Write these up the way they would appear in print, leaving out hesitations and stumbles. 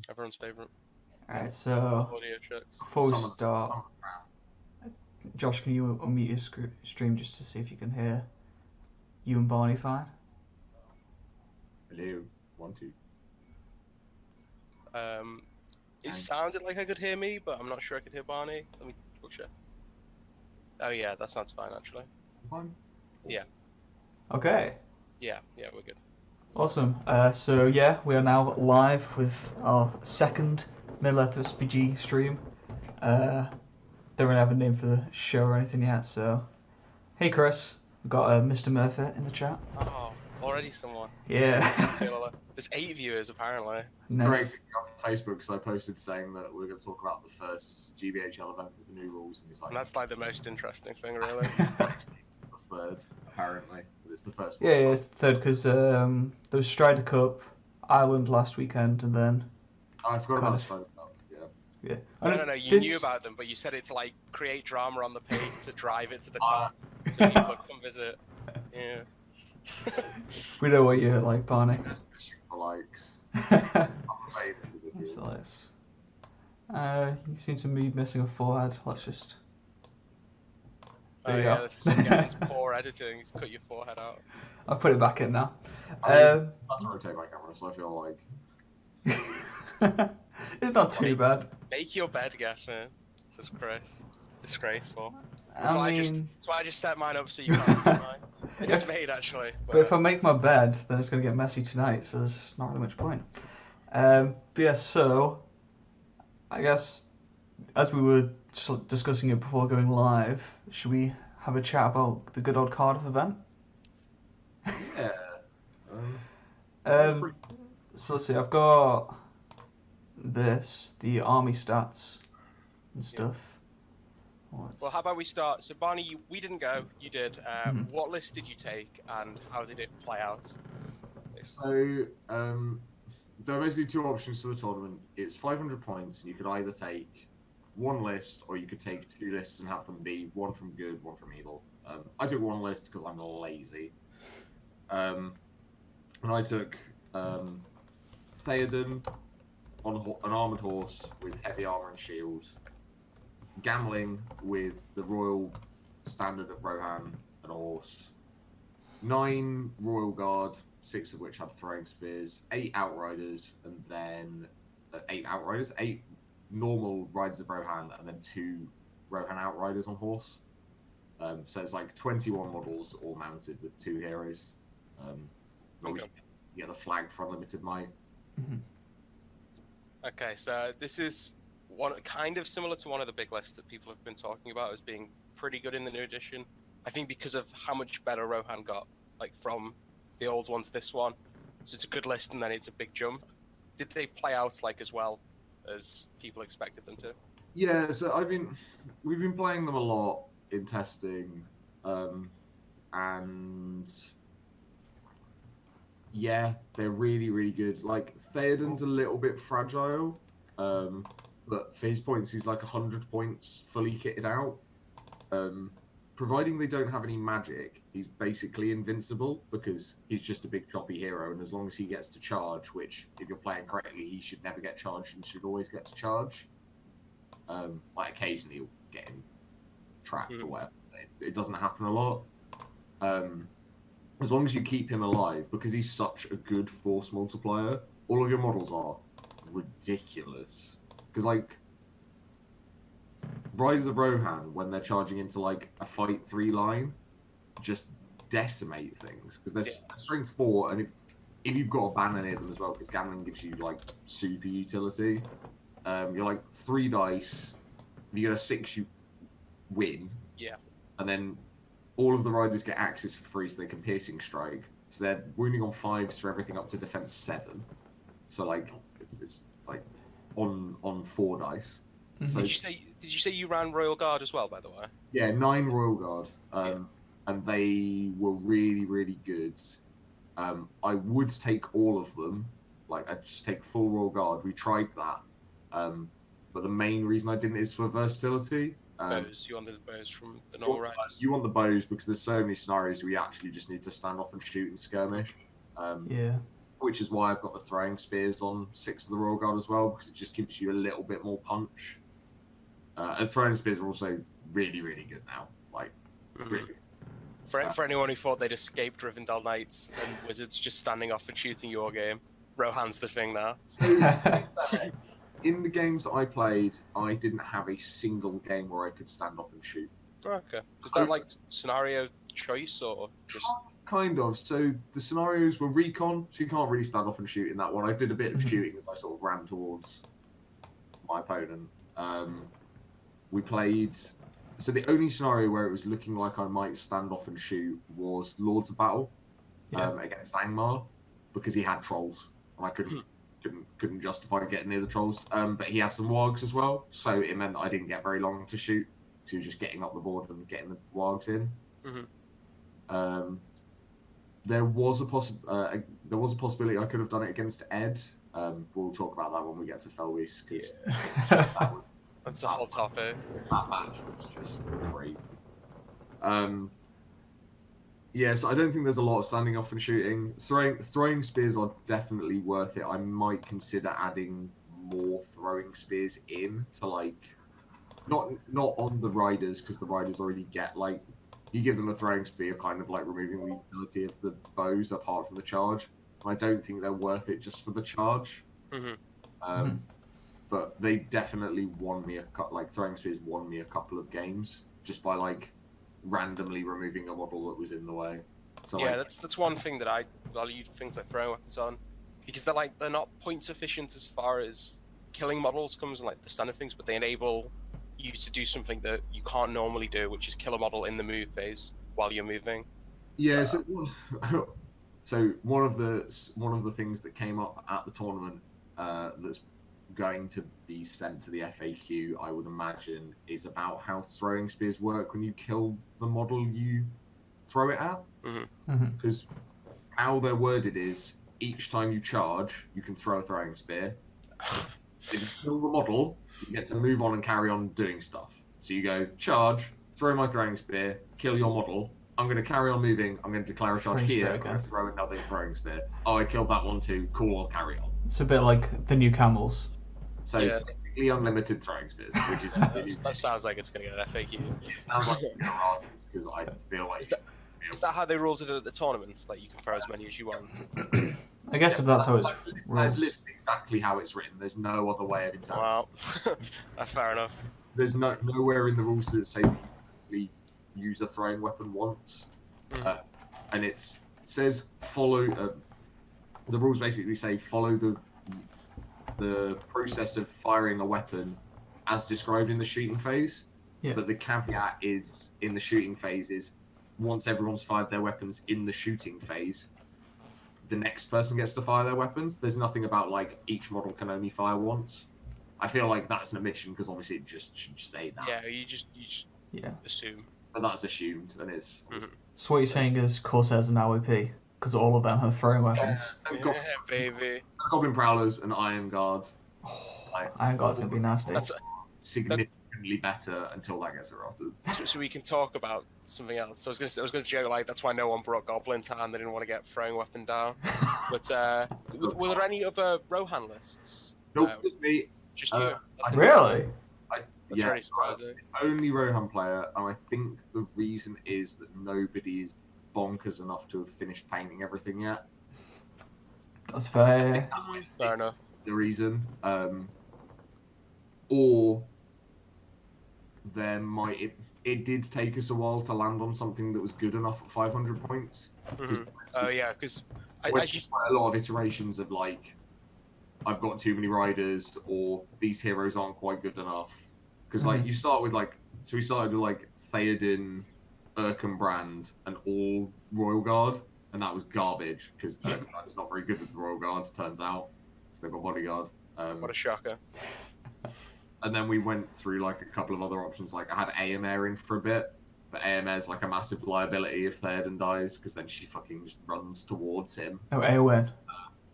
Everyone's favourite. Alright, so Audio checks. before we Some of start, Josh, can you unmute your stream just to see if you can hear you and Barney fine? hello, 1, 2. It sounded like I could hear me, but I'm not sure I could hear Barney. Let me double check. Oh yeah, that sounds fine actually. Fine. Yeah. Okay, Yeah, we're good. awesome. So yeah, we are now live with our second MESBG stream. Don't really have a name for the show or anything yet, so hey Chris, we've got Mr. Murphy in the chat. Oh, already someone. Yeah, There's 8 viewers apparently. Correct nice. on Facebook because I posted saying that we're going to talk about the first GBHL event with the new rules, and he's like, And that's like the most interesting thing, really. the third, apparently. But it's the first one. Yeah, it's the third because there was Strider Cup, Ireland last weekend, and then I forgot kind about of Stripe Cup, yeah. yeah. No, you knew about them, but you said it to like create drama on the page to drive it to the top, so people would come visit. Yeah. We know what you're like, Barney. Just fishing for likes. So let's. You seem to be missing a forehead. Let's just. There you go. That's because Gethin's poor editing. He's cut your forehead out. I'll put it back in now. I have to rotate my camera, so I feel like It's not too bad. Make your bed, Gethin. Jesus Christ. Disgraceful. I That's why I just set mine up so you can't see mine. It's made actually. But if I make my bed, then it's going to get messy tonight, so there's not really much point. But yeah, so I guess as we were discussing it before going live, should we have a chat about the good old Cardiff event? yeah. So let's see, I've got the army stats and stuff. Well, how about we start? So, Barney, we didn't go. You did. What list did you take, and how did it play out? So, there are basically 2 options for the tournament. It's 500 points, and you could either take 1 list, or you could take 2 lists and have them be 1 from good, 1 from evil. I took 1 list because I'm lazy. And I took Theoden on an armoured horse with heavy armour and shield. Gambling with the Royal Standard of Rohan and a horse. 9 Royal Guard, 6 of which had throwing spears. 8 Outriders, and then 8 Outriders. 8 normal Riders of Rohan, and then 2 Rohan Outriders on horse. So it's like 21 models all mounted with 2 heroes. Okay. You get the flag for unlimited might. Okay, so this is one kind of similar to one of the big lists that people have been talking about as being pretty good in the new edition. I think because of how much better Rohan got, like from the old one to this one. So it's a good list, and then it's a big jump. Did they play out like as well as people expected them to? Yeah, so we've been playing them a lot in testing, and yeah, they're really, really good. Like Theoden's a little bit fragile, but for his points, he's like 100 points fully kitted out. Providing they don't have any magic, he's basically invincible because he's just a big choppy hero, and as long as he gets to charge, which if you're playing correctly, he should never get charged and should always get to charge. Like occasionally you'll get him trapped or whatever. It doesn't happen a lot. As long as you keep him alive, because he's such a good force multiplier, all of your models are ridiculous. Because like Riders of Rohan, when they're charging into like a fight 3 line, just decimate things because they're strength 4, and if you've got a banner near them as well, because gambling gives you like super utility. You're like 3 dice. If you get a 6, you win. Yeah. And then all of the riders get axes for free, so they can piercing strike. So they're wounding on 5s for everything up to defense 7. So like it's like on 4 dice. So, did you say you ran Royal Guard as well, by the way? Yeah, 9 Royal Guard, and they were really, really good. I would take all of them, like I'd just take full Royal Guard. We tried that, but the main reason I didn't is for versatility. Bows. You wanted the bows from the normal riders. You want the bows because there's so many scenarios where you actually just need to stand off and shoot and skirmish. Yeah. which is why I've got the throwing spears on 6 of the Royal Guard as well, because it just gives you a little bit more punch. And throwing spears are also really, really good now. Like, really. For anyone who thought they'd escaped Rivendell Knights and Wizards just standing off and shooting your game, Rohan's the thing now. In the games that I played, I didn't have a single game where I could stand off and shoot. Okay. Is that like scenario choice or just... Kind of. So the scenarios were recon, so you can't really stand off and shoot in that one. I did a bit of shooting as I sort of ran towards my opponent. We played... So the only scenario where it was looking like I might stand off and shoot was Lords of Battle against Angmar, because he had trolls, and I couldn't justify getting near the trolls. But he had some wargs as well, so it meant that I didn't get very long to shoot, because he was just getting up the board and getting the wargs in. There was a possibility I could have done it against Ed. We'll talk about that when we get to Felwys, because that's a whole topic. That match was just crazy. So I don't think there's a lot of standing off and shooting. Throwing spears are definitely worth it. I might consider adding more throwing spears in to, like, not on the riders, because the riders already get, like, you give them a throwing spear, kind of like removing the utility of the bows apart from the charge. I don't think they're worth it just for the charge. But they definitely won me throwing spears won me a couple of games just by, like, randomly removing a model that was in the way. So yeah, that's one thing that I value things like throwing weapons on, because they're not point sufficient as far as killing models comes and like the standard things, but they enable you to do something that you can't normally do, which is kill a model in the move phase while you're moving. Yeah, so one of the things that came up at the tournament that's going to be sent to the FAQ, I would imagine, is about how throwing spears work when you kill the model you throw it at. Because how they're worded is, each time you charge, you can throw a throwing spear. If you kill the model, you get to move on and carry on doing stuff. So you go, charge, throw my throwing spear, kill your model. I'm going to carry on moving. I'm going to declare a charge here. I'm going to throw another throwing spear. Oh, I killed that one too. Cool, I'll carry on. It's a bit like the new camels. So basically unlimited throwing spears. Which is, that sounds like it's going to get an FAQ. It sounds like it's because I feel like... Is that how they ruled it at the tournament? Like, you can throw as many as you want? I guess if that's how it's That's literally exactly how it's written. There's no other way of interpreting. Wow. That's fair enough. There's nowhere in the rules that say we use a throwing weapon once. And it says follow... the rules basically say follow the process of firing a weapon as described in the shooting phase. But the caveat is, in the shooting phase, is once everyone's fired their weapons in the shooting phase, the next person gets to fire their weapons. There's nothing about, like, each model can only fire once. I feel like that's an omission, because obviously it just should say that. Yeah, you just assume. But that's assumed, and it's... So what you're saying is Corsairs and OP, because all of them have throwing weapons. Yeah, baby. Goblin Prowlers and Iron Guard. Iron Guard's going to be nasty. That's significantly better until that gets errated. So we can talk about something else. So I was going to joke, like, that's why no one brought Goblin to hand. They didn't want to get throwing weapon down. But were there any other Rohan lists? Nope, just me. Just you. Really? That's very surprising. Only Rohan player, and I think the reason is that nobody is bonkers enough to have finished painting everything yet. That's fair. Fair enough. The reason, or there might it did take us a while to land on something that was good enough at 500 points. Oh yeah, because I just quite a lot of iterations of, like, I've got too many riders, or these heroes aren't quite good enough. Because like you start with we started with like Theoden, Erkenbrand, and all Royal Guard, and that was garbage because Erkenbrand is not very good with the Royal Guard. Turns out, because they've got bodyguard. What a shocker. And then we went through like a couple of other options. Like I had Aemir in for a bit, but Aemir's like a massive liability if Theoden dies, because then she fucking just runs towards him. Oh, Eowyn.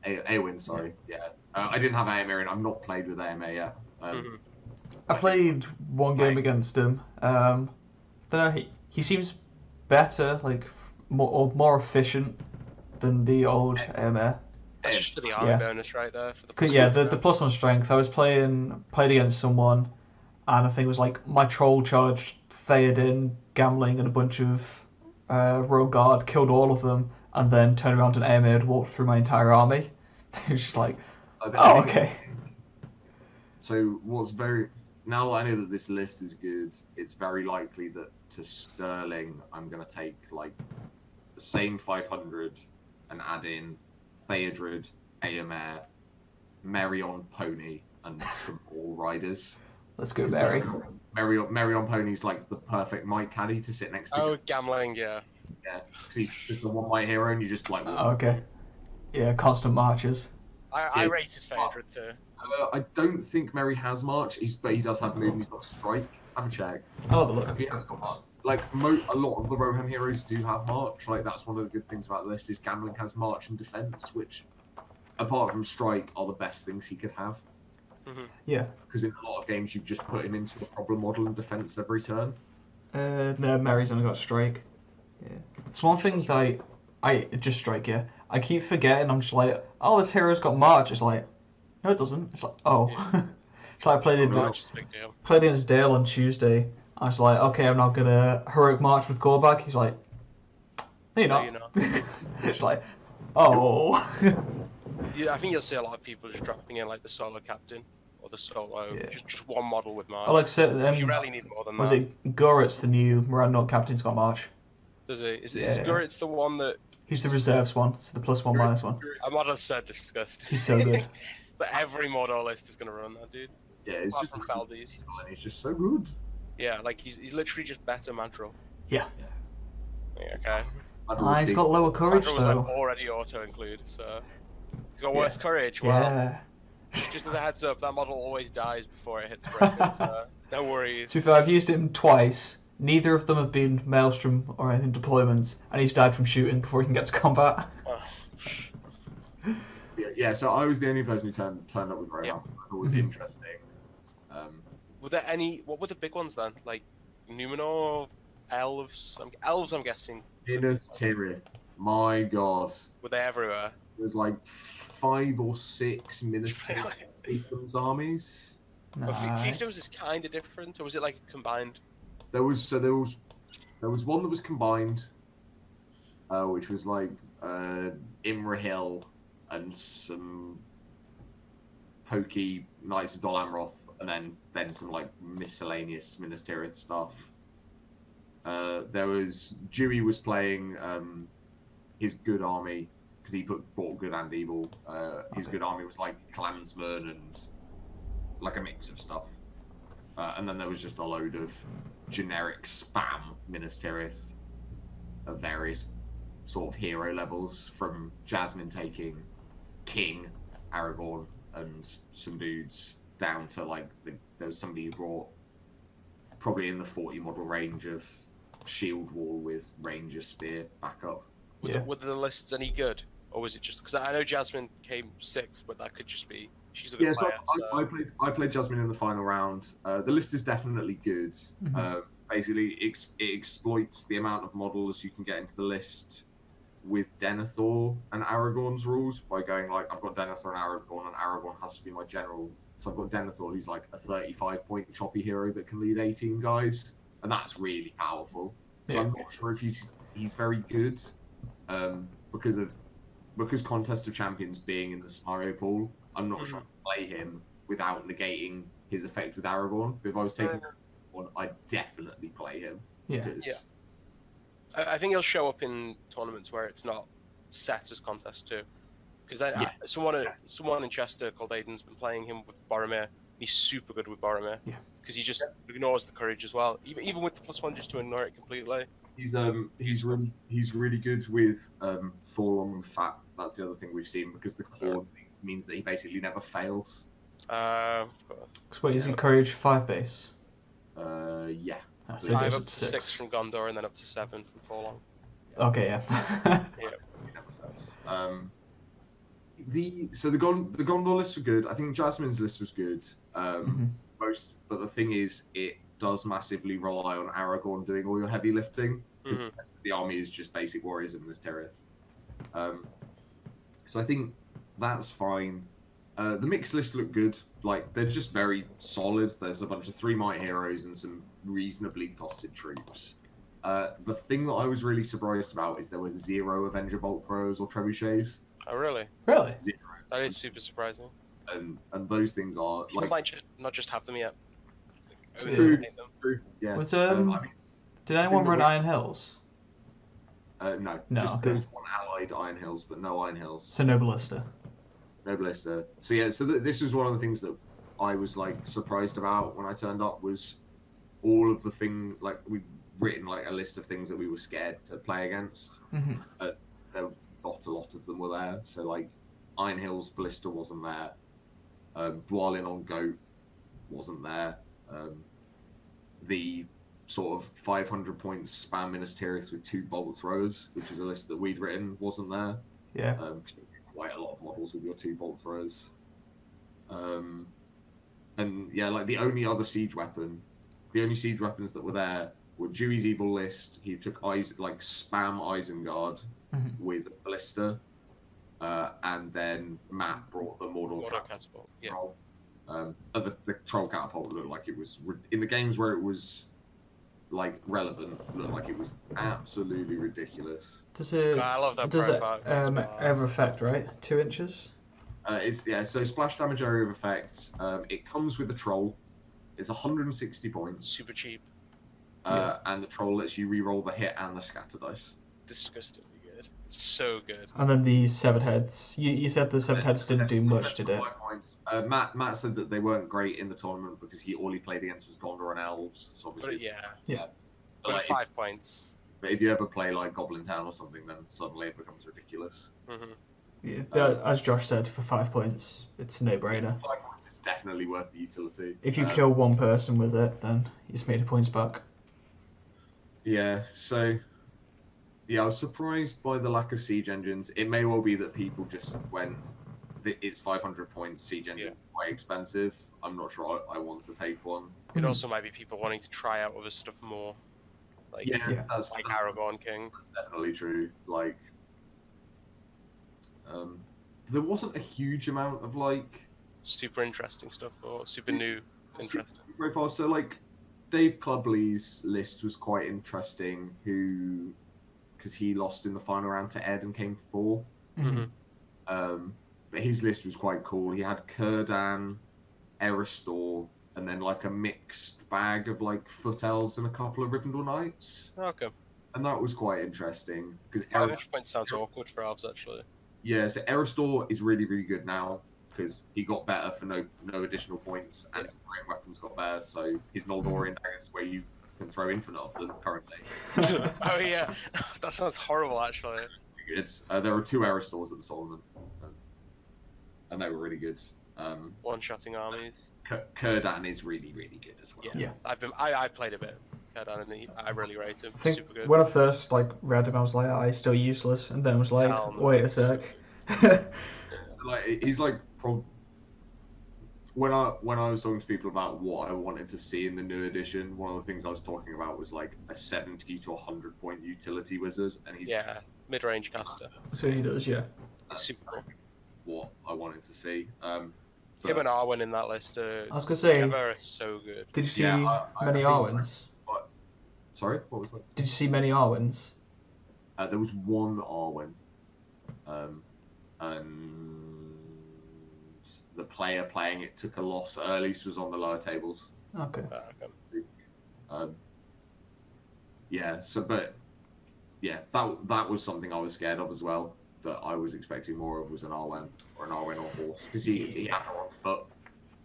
Eowyn, sorry. Yeah. I didn't have Aemir in. I've not played with Aemir yet. I played one game against him. Don't know. He seems better, like more efficient than the old Aemir. That's just for the army Yeah. bonus right there. For the The +1 strength. I was played against someone, and I think it was like my troll charged Theoden, Gamling, and a bunch of rogue guard, killed all of them, and then turned around and AMA'd walked through my entire army. It was just like, oh, okay. So now that I know that this list is good, it's very likely that to Sterling I'm gonna take like the same 500 and add in Theodred, Aemir, Merry on Pony, and some All Riders. Let's go, Mary. Merry on Pony's like the perfect Mike caddy to sit next to. Oh, Gamling, yeah. Yeah, because he's just the one Might hero, and you just like. Oh, okay. Yeah, constant marches. I rated Phaedra too. I don't think Merry has March, but he does have move. He's got Strike. Have a check. I'll have a look. He has got March. Like a lot of the Rohan heroes do have March. Like that's one of the good things about the list is Gamling has March and Defense, which, apart from Strike, are the best things he could have. Mm-hmm. Yeah. Because in a lot of games you just put him into a problem model and defense every turn. No, Mary's only got Strike. Yeah. It's one thing that I just Strike. Yeah. I keep forgetting. I'm just like, oh, this hero's got March. It's like, no, it doesn't. It's like, oh. Yeah. It's like I played March is a big deal. against Dale on Tuesday. I was like, okay, I'm now gonna heroic march with Gorbag. He's like, no, you're not. No, you're not. It's like, oh. Yeah, I think you'll see a lot of people just dropping in like the solo captain or the solo, Yeah. just one model with March. I like said, You really need more than was that. it Goret's the new Miranda captain's got March? Does it? Is Yeah. Gurrit's the one that? He's the reserves one, so the +1 -1. A model so disgusting. He's so good. But every model list is gonna run that dude. Yeah, it's Apart just from Valdez. he's just so good. Yeah, like he's literally just better Madrill. Yeah. Yeah, okay. He's got lower courage Madrill was like though. already auto include, so he's got worse courage. Well, Yeah. just as a heads up, that model always dies before it hits breakers, so no worries. To be fair, I've used him twice. Neither of them have been Maelstrom or anything deployments, and he's died from shooting before he can get to combat. Oh. Yeah, so I was the only person who turned up with Rohan. Yeah. I thought it was Mhm. interesting. Were there any? What were the big ones then? Like Numenor, Elves. Elves, I'm guessing. Minas Tirith. My God. Were they everywhere? There's like 5 or 6 Minas Tirith Fiefdoms armies. Well, Nice. Fiefdoms is kind of different, or was it like combined? There was one that was combined, which was like Imrahil and some pokey Knights of Dol Amroth, and then some like miscellaneous Minas Tirith stuff. There was Dewey was playing his good army because he bought good and evil. His good army was like clansmen and like a mix of stuff. And then there was just a load of generic spam Minas Tirith of various sort of hero levels, from Jasmine taking King, Aragorn, and some dudes, down to like there was somebody who brought probably in the 40 model range of Shield Wall with Ranger Spear backup. Were the lists any good, or was it just because I know Jasmine came 6th, but that could just be she's a good So player. I played Jasmine in the final round. The list is definitely good. Mhm. Basically, it exploits the amount of models you can get into the list with Denethor and Aragorn's rules by going like, I've got Denethor and Aragorn has to be my general. So I've got Denethor, who's like a 35-point choppy hero that can lead 18 guys, and that's really powerful. So I'm not sure if he's very good, because Contest of Champions being in the scenario pool, I'm not sure I can play him without negating his effect with Aragorn. But if I was taking one, I'd definitely play him. Yeah. Because I think he'll show up in tournaments where it's not set as contest too. Because someone in Chester called Aiden's been playing him with Boromir. He's super good with Boromir. Yeah. Because he just ignores the courage as well. Even with the +1, just to ignore it completely. he's really good with Thorlong the Fat. That's the other thing we've seen, because the core means that he basically never fails. Of course. So wait, is he courage 5 base? Yeah. So he 5 goes up to 6 from Gondor, and then up to 7 from Thorlong. Okay, yeah. Yeah. He never fails. The Gondor lists were good. I think Jasmine's list was good. But the thing is, it does massively rely on Aragorn doing all your heavy lifting, because the rest of the army is just basic warriors in Minas Tirith. So I think that's fine. The mixed list looked good. Like, they're just very solid. There's a bunch of 3 Might Heroes and some reasonably costed troops. The thing that I was really surprised about is there was 0 Avenger Bolt Throwers or Trebuchets. Oh, really? Really? 0. That is super surprising. And those things are, People like... might not just have them yet. Like, True. them. True. Yeah. Was, I mean, did anyone the run way- Iron Hills? No. No, Just okay. there was 1 allied Iron Hills, but no Iron Hills. So no ballista. No blister. So yeah, this was one of the things that I was like surprised about when I turned up was all of the thing like we'd written like a list of things that we were scared to play against. Mm-hmm. There not a lot of them were there. So like Iron Hills Blister wasn't there. Dwalin on Goat wasn't there. The sort of 500 points spam Ministerius with 2 bolt throwers, which is a list that we'd written, wasn't there. Yeah. Quite a lot of models with your 2 bolt throwers. And yeah, like the only siege weapons that were there were Dewey's Evil List. He took like spam Isengard with a ballista, and then Matt brought the Mortal Catapult. Yeah. Troll. And the Troll Catapult looked like it was in the games where it was like relevant. Looked like it was absolutely ridiculous. Does it? I love that Does it profile. ever affect, right? 2 inches. So splash damage area of effect. It comes with the troll. It's 160 points. Super cheap. And the troll lets you re-roll the hit and the scatter dice. Disgustingly good. It's so good. And then the severed heads. You said the severed heads didn't do much, did it? 5 points. Matt said that they weren't great in the tournament because all he played against was Gondor and Elves. So obviously, Yeah. But, like, 5 points. but if you ever play like Goblin Town or something, then suddenly it becomes ridiculous. Mm-hmm. Yeah. As Josh said, for 5 points, it's a no-brainer. 5 points is definitely worth the utility. If you kill one person with it, then you've made a points back. Yeah, so I was surprised by the lack of siege engines. It may well be that people just went, it's 500 points, siege engine quite expensive. I'm not sure I want to take one. It also might be people wanting to try out other stuff more. Like, That's Aragorn King. That's definitely true. Like, there wasn't a huge amount of like super interesting stuff or super new interesting profiles. So like Dave Clubley's list was quite interesting. Because he lost in the final round to Ed and came 4th. But his list was quite cool. He had Kurdan, Eristor, and then like a mixed bag of like foot elves and a couple of Rivendell Knights. Okay. And that was quite interesting because 500 points sounds awkward for elves actually. Yeah, so Eristor is really, really good now because he got better for no additional points, and his throwing weapons got better. So his Noldorian daggers, where you can throw infinite of them currently. Oh yeah, that sounds horrible actually. Good. There were 2 Eristors at the tournament, and they were really good. One-shotting armies. Kurdan is really, really good as well. Yeah. I played a bit of Kurdan and I really rate him. I think Super good. when I first read him, I was like, oh, he's still useless, and then I was like, Hell no. wait a sec. He's like when I was talking to people about what I wanted to see in the new edition, one of the things I was talking about was like a 70 to 100 point utility wizard, and he's mid-range caster. So he does, yeah. He's super cool. What I wanted to see. Him and Arwen in that list. I was gonna say, together are so good. did you see I many think- Arwens? Sorry, what was that? Did you see many Arwens? There was 1 Arwen, and the player playing it took a loss early, so was on the lower tables. Okay. That was something I was scared of as well. That I was expecting more of was an Arwen or horse because he had her on foot,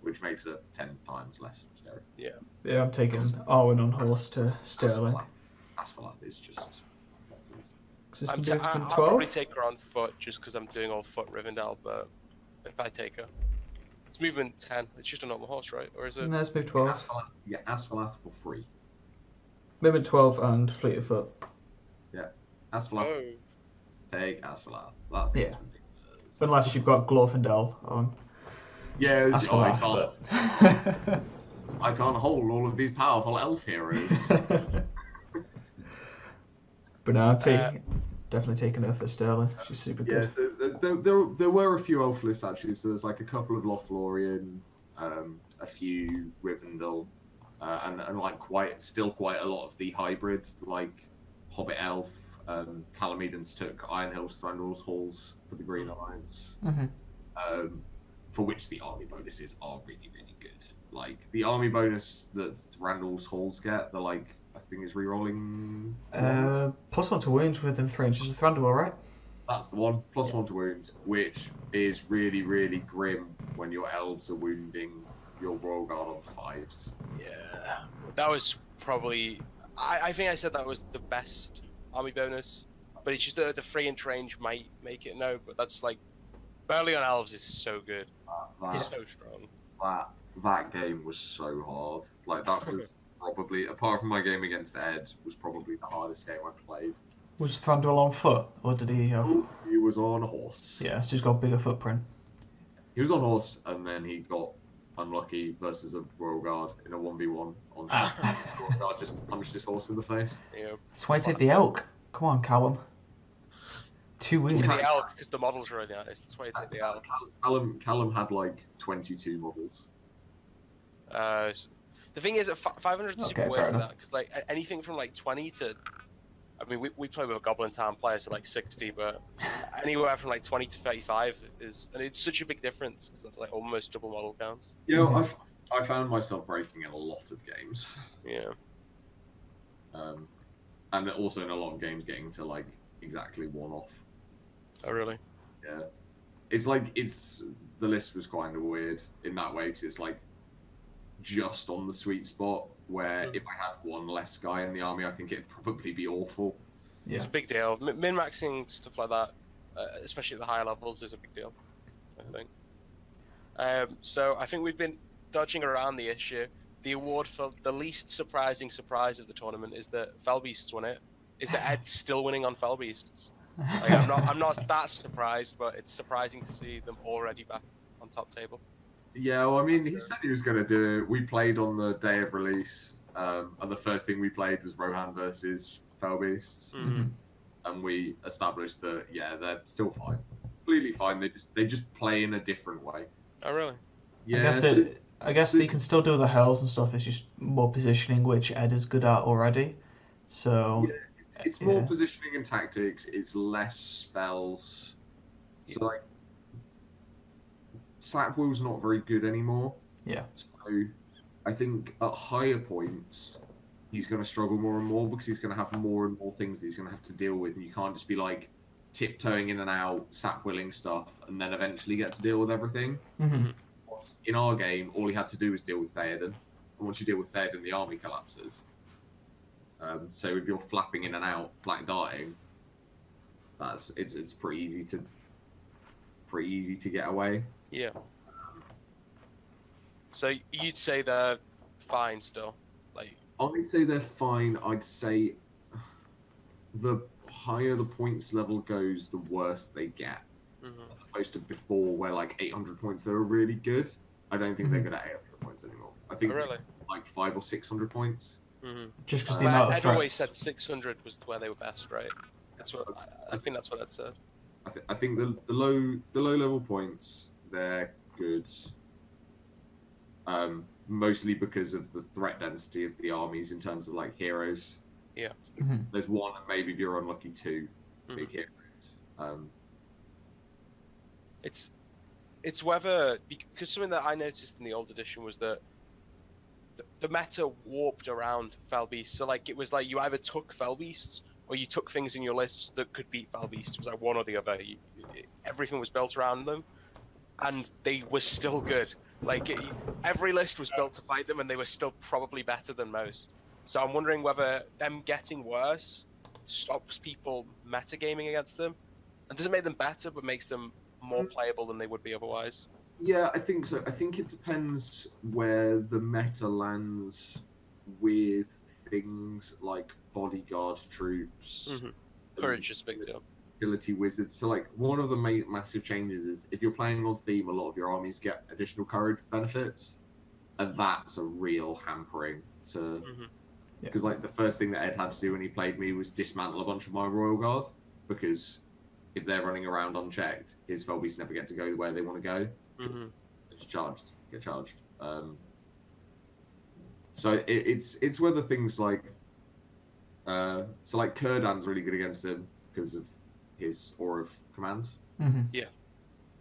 which makes it 10 times less scary. Yeah, I'm taking Arwen on horse to Sterling. Asphaleth is just nonsense. I'll probably take her on foot just because I'm doing all foot Rivendell, but if I take her, it's movement 10. It's just a normal horse, right? Or is it? No, it's move 12. Asphaleth for free. Movement 12 and fleet of foot. Asphaleth. Oh. Take Asphaleth. That's Yeah. Unless you've got Glorfindel on Yeah, Asphaleth. I can't hold all of these powerful elf heroes. But no, I'm taking. definitely taking her for Sterling. She's super Yeah, good. so there were a few elf lists actually. So there's like a couple of Lothlorien, a few Rivendell, and like still quite a lot of the hybrids like Hobbit Elf. Calamedons took Iron Hills, Thranduil's Halls for the Green Alliance, for which the army bonuses are really, really good. Like the army bonus that Thranduil's Halls get, they're like I think it's rerolling. +1 to wounds within 3 inches of Thranduil, right? That's the one. +1 to wound, which is really, really grim when your elves are wounding your Royal Guard on 5s. Yeah, that was probably. I think I said that was the best army bonus, but it's just the 3-inch range might make it no. But that's like Burley on elves is so good, so strong. That game was so hard. Like that was probably, apart from my game against Ed, was probably the hardest game I played. Was Thranduil on foot, or did he have... He was on a horse. Yeah, so he's got a bigger footprint. He was on horse, and then he got unlucky versus a Royal Guard in a 1v1 on Royal Guard just punched his horse in the face. Yeah. That's why I take the elk. Come on, Callum. 2 It's wounds. the elk because the models are really nice. That's why you take the elk. Callum had like 22 models. The thing is, at 500 is super Okay, weird fair for enough. that because like anything from like 20 to, I mean, we play with a Goblin Town player, so like 60, but anywhere from like 20 to 35 is, and it's such a big difference because that's like almost double model counts. You know, I found myself breaking in a lot of games. Yeah. And also in a lot of games getting to like exactly 1 off. Oh really? Yeah. It's like the list was kind of weird in that way because it's like just on the sweet spot where if I had 1 less guy in the army, I think it'd probably be awful. Yeah. It's a big deal. Min-maxing stuff like that, especially at the higher levels, is a big deal, I think. So I think we've been dodging around the issue. The award for the least surprising surprise of the tournament is that Fellbeasts won it. Is that Ed's still winning on Fellbeasts? Like, I'm not that surprised, but it's surprising to see them already back on top table. Yeah, well, I mean, he said he was going to do it. We played on the day of release, and the first thing we played was Rohan versus Fellbeasts, and we established that yeah, they're still fine, completely fine. They just play in a different way. Oh really? Yeah, I guess they can still do the hells and stuff. It's just more positioning, which Ed is good at already. So yeah, it's more positioning and tactics. It's less spells. So like, Slapwheel's not very good anymore. Yeah. So I think at higher points, he's going to struggle more and more because he's going to have more and more things that he's going to have to deal with. And you can't just be like tiptoeing in and out, Sapwilling stuff, and then eventually get to deal with everything. In our game, all he had to do was deal with Theoden. And once you deal with Theoden, the army collapses. So if you're flapping in and out, black darting, it's pretty easy to get away. Yeah. So you'd say they're fine still, like? I'd say they're fine. I'd say the higher the points level goes, the worse they get. As opposed to before, where like 800 points they were really good. I don't think they're good at 800 points anymore. I think really? Like 500 or 600 points. Just because the amount of Ed threats. always said 600 was where they were best, right? That's what I think. That's what Ed said. I think the low level points they're good. Mostly because of the threat density of the armies in terms of like heroes. Yeah. So there's 1, and maybe if you're unlucky 2 big heroes. It's whether, because something that I noticed in the old edition was that the meta warped around Fellbeasts. So like it was like you either took Fellbeasts or you took things in your list that could beat Fellbeasts. It was like one or the other. Everything was built around them, and they were still good. Like every list was built to fight them, and they were still probably better than most. So I'm wondering whether them getting worse stops people metagaming against them, and doesn't make them better, but makes them more playable than they would be otherwise. Yeah, I think so. I think it depends where the meta lands with things like bodyguard troops. Courage is a big deal. Ability wizards. So like one of the massive changes is if you're playing on theme, a lot of your armies get additional courage benefits, and that's a real hampering to. Because like the first thing that Ed had to do when he played me was dismantle a bunch of my Royal Guard because if they're running around unchecked, his Fel Beasts never get to go where they want to go. Mm-hmm. It's get charged. So it's whether things like so like Kurdan's really good against him because of his Aura of Command. Mm-hmm.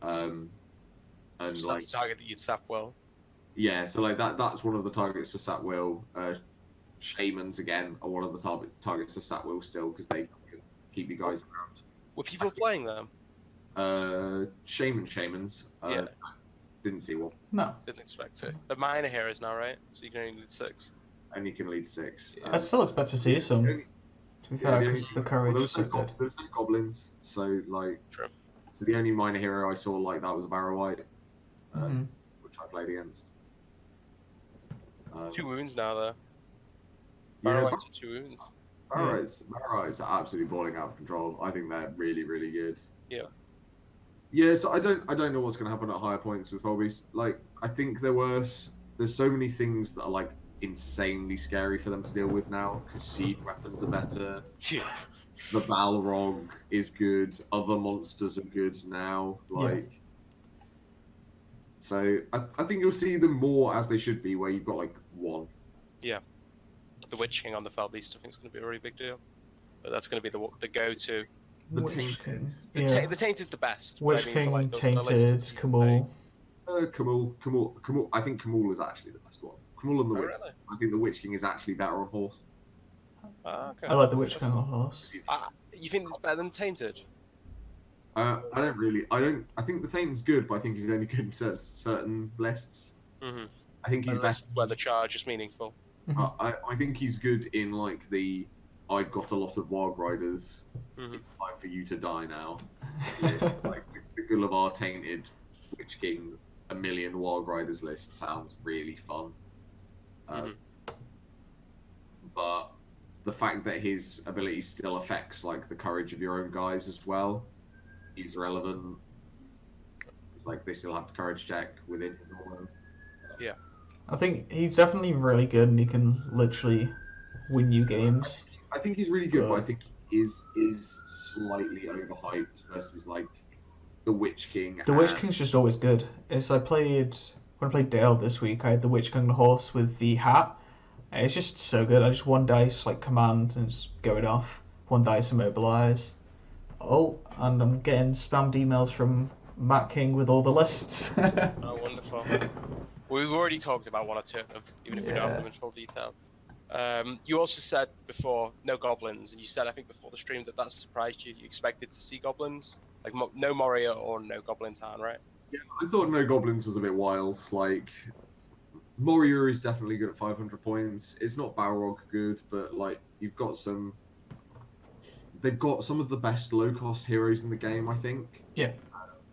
And Just like that's a target that you'd sap well. yeah, so like that's one of the targets for Sat Will. Shamans again are one of the targets for Sat Will still because they can keep you guys around. Were people playing them? Shamans. Yeah. Didn't see one. No. Didn't expect it. The minor heroes now, right? So you can only need 6. And you can lead 6. I still expect to see some. To be fair, because the courage is so good. There's no goblins, so like True. the only minor hero I saw like that was a Barrow White, Mm-hmm. which I played against. 2 wounds now, though. Yeah, Barrow Whites are 2 wounds. Barrow Whites are absolutely balling out of control. I think they're really, really good. Yeah. Yeah, so I don't know what's going to happen at higher points with Volbeast. Like, I think there's so many things that are like insanely scary for them to deal with now because siege weapons are better. Yeah. The Balrog is good. Other monsters are good now. Like, so I think you'll see them more as they should be, where you've got like 1. The Witch King on the Fel Beast, I think, is going to be a really big deal. But that's going to be the go-to. The Witch Taint. King. The, Yeah. the Taint is the best. Witch but I mean, King, for, like, the Tainted, lists that you Kamul. Kamul. I think Kamul is actually the best one. Kamul and the Oh, Witch. really? I think the Witch King is actually better on horse. Ah, okay. I like the Witch King on horse. You think it's better than Tainted? I think the Taint's good, but I think he's only good in certain lists. Mm-hmm. I think he's best. Where the charge is meaningful. I think he's good in like the I've got a lot of Warg Riders. Mm-hmm. It's time for you to die now. List. Like the Gullivar Tainted Witch King, a million Warg Riders list sounds really fun. But the fact that his ability still affects like the courage of your own guys as well is relevant. It's like they still have the courage check within his order. Yeah. I think he's definitely really good and he can literally win you games. I think he's really good, but I think he is slightly overhyped versus like the Witch King. The Witch King's just always good. When I played Dale this week, I had the Witch King the horse with the hat. And it's just so good. I just 1 dice like command and just go it off. 1 dice immobilize. Oh, and I'm getting spammed emails from Matt King with all the lists. Oh, wonderful. We've already talked about 1 or 2 of them, even if we don't have them in full detail. You also said before, no goblins, and you said, I think before the stream, that surprised you. You expected to see goblins? Like, no Moria or no Goblin Town, right? Yeah, I thought no goblins was a bit wild. Like, Moria is definitely good at 500 points. It's not Balrog good, but like, you've got some... They've got some of the best low-cost heroes in the game, I think. Yeah.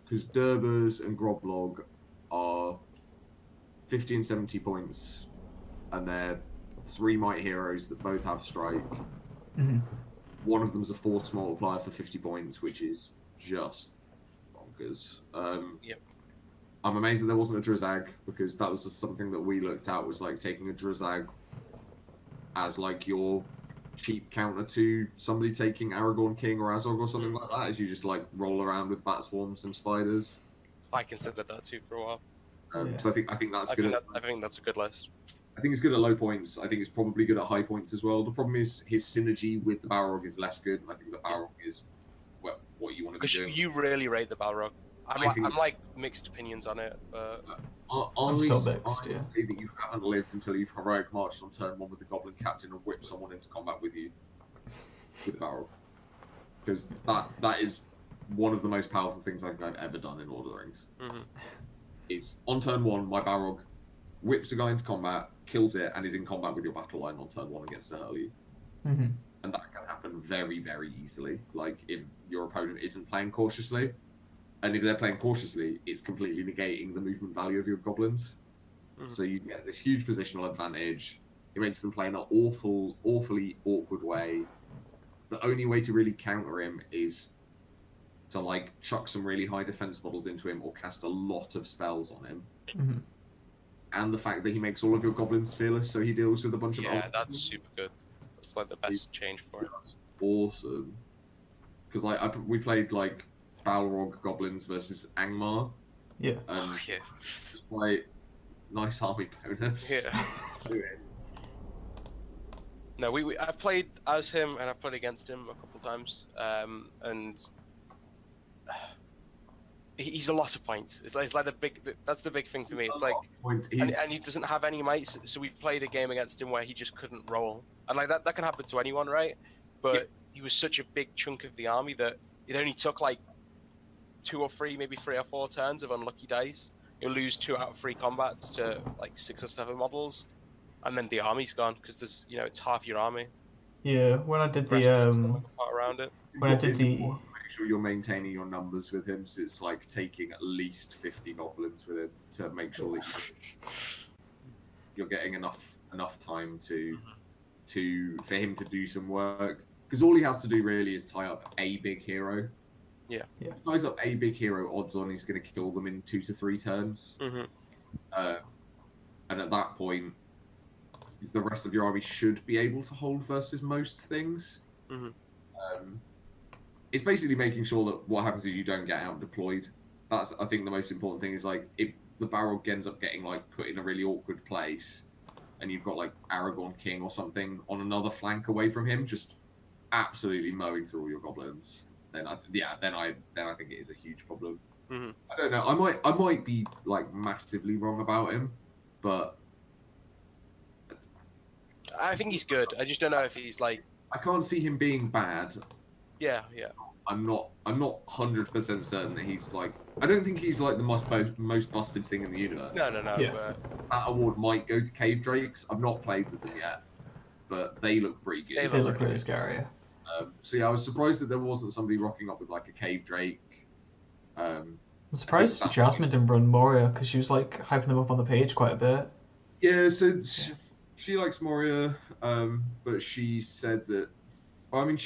Because Durbers and Groblog are 50 and 70 points, and they're 3 might heroes that both have strike. Mm-hmm. One of them's a force multiplier for 50 points, which is just bonkers. Yep. I'm amazed that there wasn't a Drizag, because that was just something that we looked at, was like taking a Drizag as like your cheap counter to somebody taking Aragorn King or Azog or something like that, as you just like roll around with bat swarms and spiders. I considered that too for a while. So I think that's good. I think that's a good list. I think it's good at low points. I think it's probably good at high points as well. The problem is his synergy with the Balrog is less good, and I think the Balrog is what you want to be doing. You really rate the Balrog. I'm like mixed opinions on it, but I'm still mixed, yeah. Say that you haven't lived until you've heroic marched on turn 1 with the Goblin Captain and whipped someone into combat with you with the Balrog, because that is one of the most powerful things I think I've ever done in Lord of the Rings. Mm-hmm. Is on turn 1, my Balrog whips a guy into combat, kills it, and is in combat with your battle line on turn 1 and gets to hurl you. Mm-hmm. And that can happen very, very easily. Like, if your opponent isn't playing cautiously, and if they're playing cautiously, it's completely negating the movement value of your goblins. Mm-hmm. So you get this huge positional advantage. It makes them play in an awfully awkward way. The only way to really counter him is to, like, chuck some really high defense models into him or cast a lot of spells on him. Mm-hmm. And the fact that he makes all of your goblins fearless, so he deals with a bunch of... Yeah, that's super good. It's like the best change for it. That's awesome. because like we played like Balrog goblins versus Angmar, Yeah. and Yeah. just like nice army bonus. Yeah. No, I've played as him and I've played against him a couple times, and he's a lot of points. It's like that's the big thing for me. It's like, Points. and he doesn't have any mates, so we played a game against him where he just couldn't roll, and like that can happen to anyone, right? But he was such a big chunk of the army that it only took like 2 or 3, maybe 3 or 4 turns of unlucky dice. You'll lose 2 out of 3 combats to like 6 or 7 models, and then the army's gone because there's it's half your army. Yeah, when I did The rest of it's the falling apart around it. when I did it's the important to make sure you're maintaining your numbers with him, so it's like taking at least 50 goblins with him to make sure that you're getting enough time for him to do some work, because all he has to do really is tie up a big hero. Yeah. If he ties up a big hero, odds on he's going to kill them in 2 to 3 turns. And at that point, the rest of your army should be able to hold versus most things. It's basically making sure that what happens is you don't get out deployed. That's, I think, the most important thing. Is like, if the Balrog ends up getting like put in a really awkward place, and you've got like Aragorn King or something on another flank away from him, just absolutely mowing through all your goblins. Then I think it is a huge problem. I don't know. I might be like massively wrong about him, but I think he's good. I just don't know if he's like. I can't see him being bad. Yeah. I'm not 100% certain that he's like. I don't think he's like the most busted thing in the universe. No. Yeah. But That award might go to Cave Drakes. I've not played with them yet, but they look pretty good. they look really scary. So yeah, I was surprised that there wasn't somebody rocking up with like a Cave Drake. I'm surprised Jasmine didn't run Moria, because she was like hyping them up on the page quite a bit. Yeah, so she likes Moria, but she said that. Well, I mean,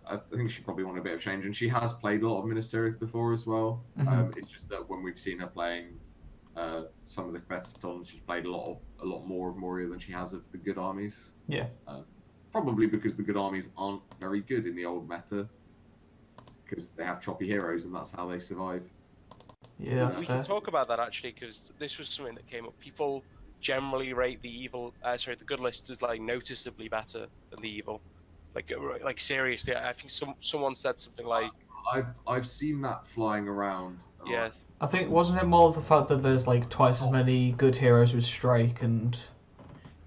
I think she probably wanted a bit of change, and she has played a lot of Ministerials before as well. It's just that when we've seen her playing some of the competitive tournaments, she's played a lot more of Moria than she has of the good armies. Yeah. Probably because the good armies aren't very good in the old meta, because they have choppy heroes, and that's how they survive. Yeah, that's we fair. can talk about that actually, because this was something that came up. People generally rate the the good lists as like noticeably better than the evil. Like seriously, I think someone said something like. I've seen that flying around. Yeah. I think, wasn't it more the fact that there's like twice as many good heroes with strike and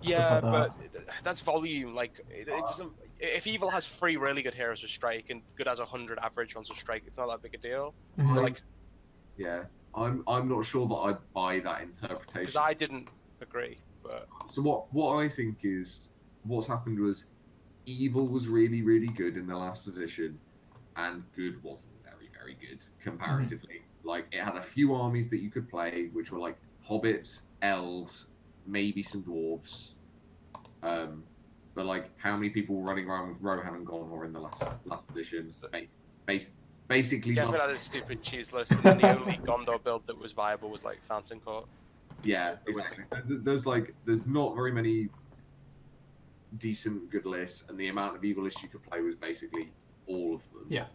Yeah, stuff like that? but that's volume. Like it doesn't. If evil has 3 really good heroes with strike and good has 100 average ones with strike, it's not that big a deal. Mhm. Like, yeah, I'm not sure that I buy that interpretation. because I didn't agree, but So what I think is what's happened was evil was really, really good in the last edition, and good wasn't very, very good comparatively. Like, it had a few armies that you could play, which were like hobbits, elves, maybe some dwarves. But like, how many people were running around with Rohan and Gonor in the last edition? Basically, Gethin had a stupid cheese list, and then the only Gondor build that was viable was like Fountain Court. yeah, exactly. There's not very many decent good lists, and the amount of evil lists you could play was basically all of them. Yeah.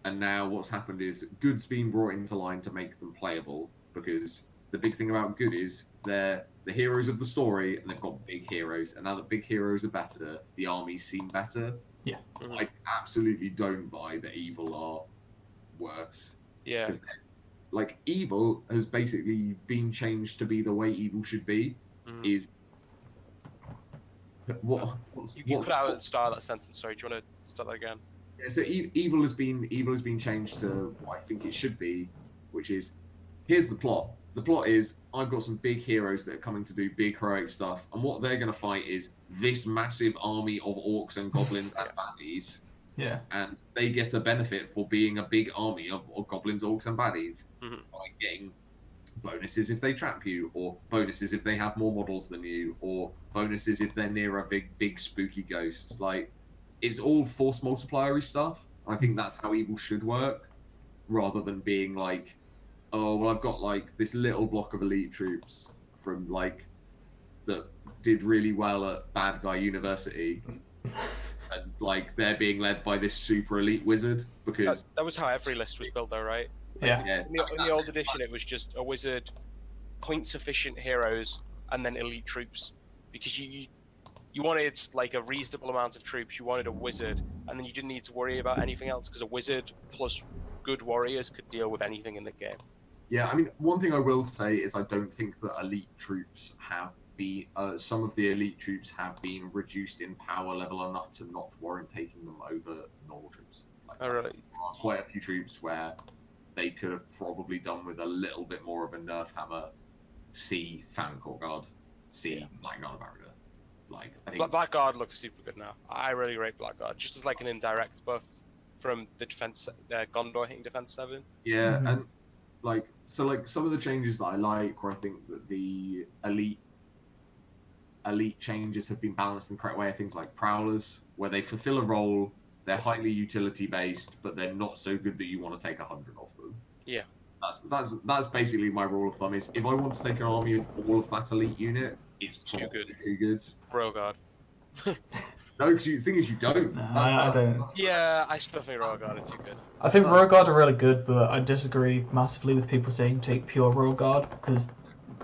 And now what's happened is good's been brought into line to make them playable, because the big thing about good is they're the heroes of the story, and they've got big heroes, and now that big heroes are better, the armies seem better. Yeah. I absolutely don't buy that evil are worse. Yeah. 'Cause like, evil has basically been changed to be the way evil should be. Is You cut out at the start of that sentence. Sorry, do you want to start that again? Yeah, so evil has been changed to what I think it should be, which is, here's the plot. The plot is, I've got some big heroes that are coming to do big heroic stuff, and what they're going to fight is this massive army of orcs and goblins and baddies. Yeah. And they get a benefit for being a big army of goblins, orcs, and baddies by getting bonuses if they trap you, or bonuses if they have more models than you, or bonuses if they're near a big spooky ghost. Like, it's all force multiplier-y stuff. I think that's how evil should work, rather than being like, oh, well, I've got like this little block of elite troops from like that did really well at Bad Guy University, and like they're being led by this super elite wizard because That was how every list was built, though, right? Yeah. yeah, In the old edition, it was just a wizard, point-sufficient heroes, and then elite troops. Because you wanted like a reasonable amount of troops. You wanted a wizard, and then you didn't need to worry about anything else because a wizard plus good warriors could deal with anything in the game. yeah. I mean, one thing I will say is I don't think that elite troops have been. Some of the elite troops have been reduced in power level enough to not warrant taking them over normal troops. Like, Oh, really? there are quite a few troops where they could have probably done with a little bit more of a nerf hammer. See Phantom Court Guard, see Blackguard Barrier. Like I think Blackguard looks super good now. I really rate Blackguard, just as like an indirect buff from the defense, Gondor hitting defense 7. yeah, Mhm. and like some of the changes that I like, where I think that the elite changes have been balanced in the correct way. Things like Prowlers, where they fulfill a role, they're highly utility based, but they're not so good that you want to take 100 of them. Yeah. That's basically my rule of thumb. Is if I want to take an army of all of that elite unit, it's Too probably good. too good. Royal Guard. No, because the thing is, you don't. No, I don't. Yeah, I still think Royal Guard are too good. I think Royal Guard are really good, but I disagree massively with people saying take pure Royal Guard, because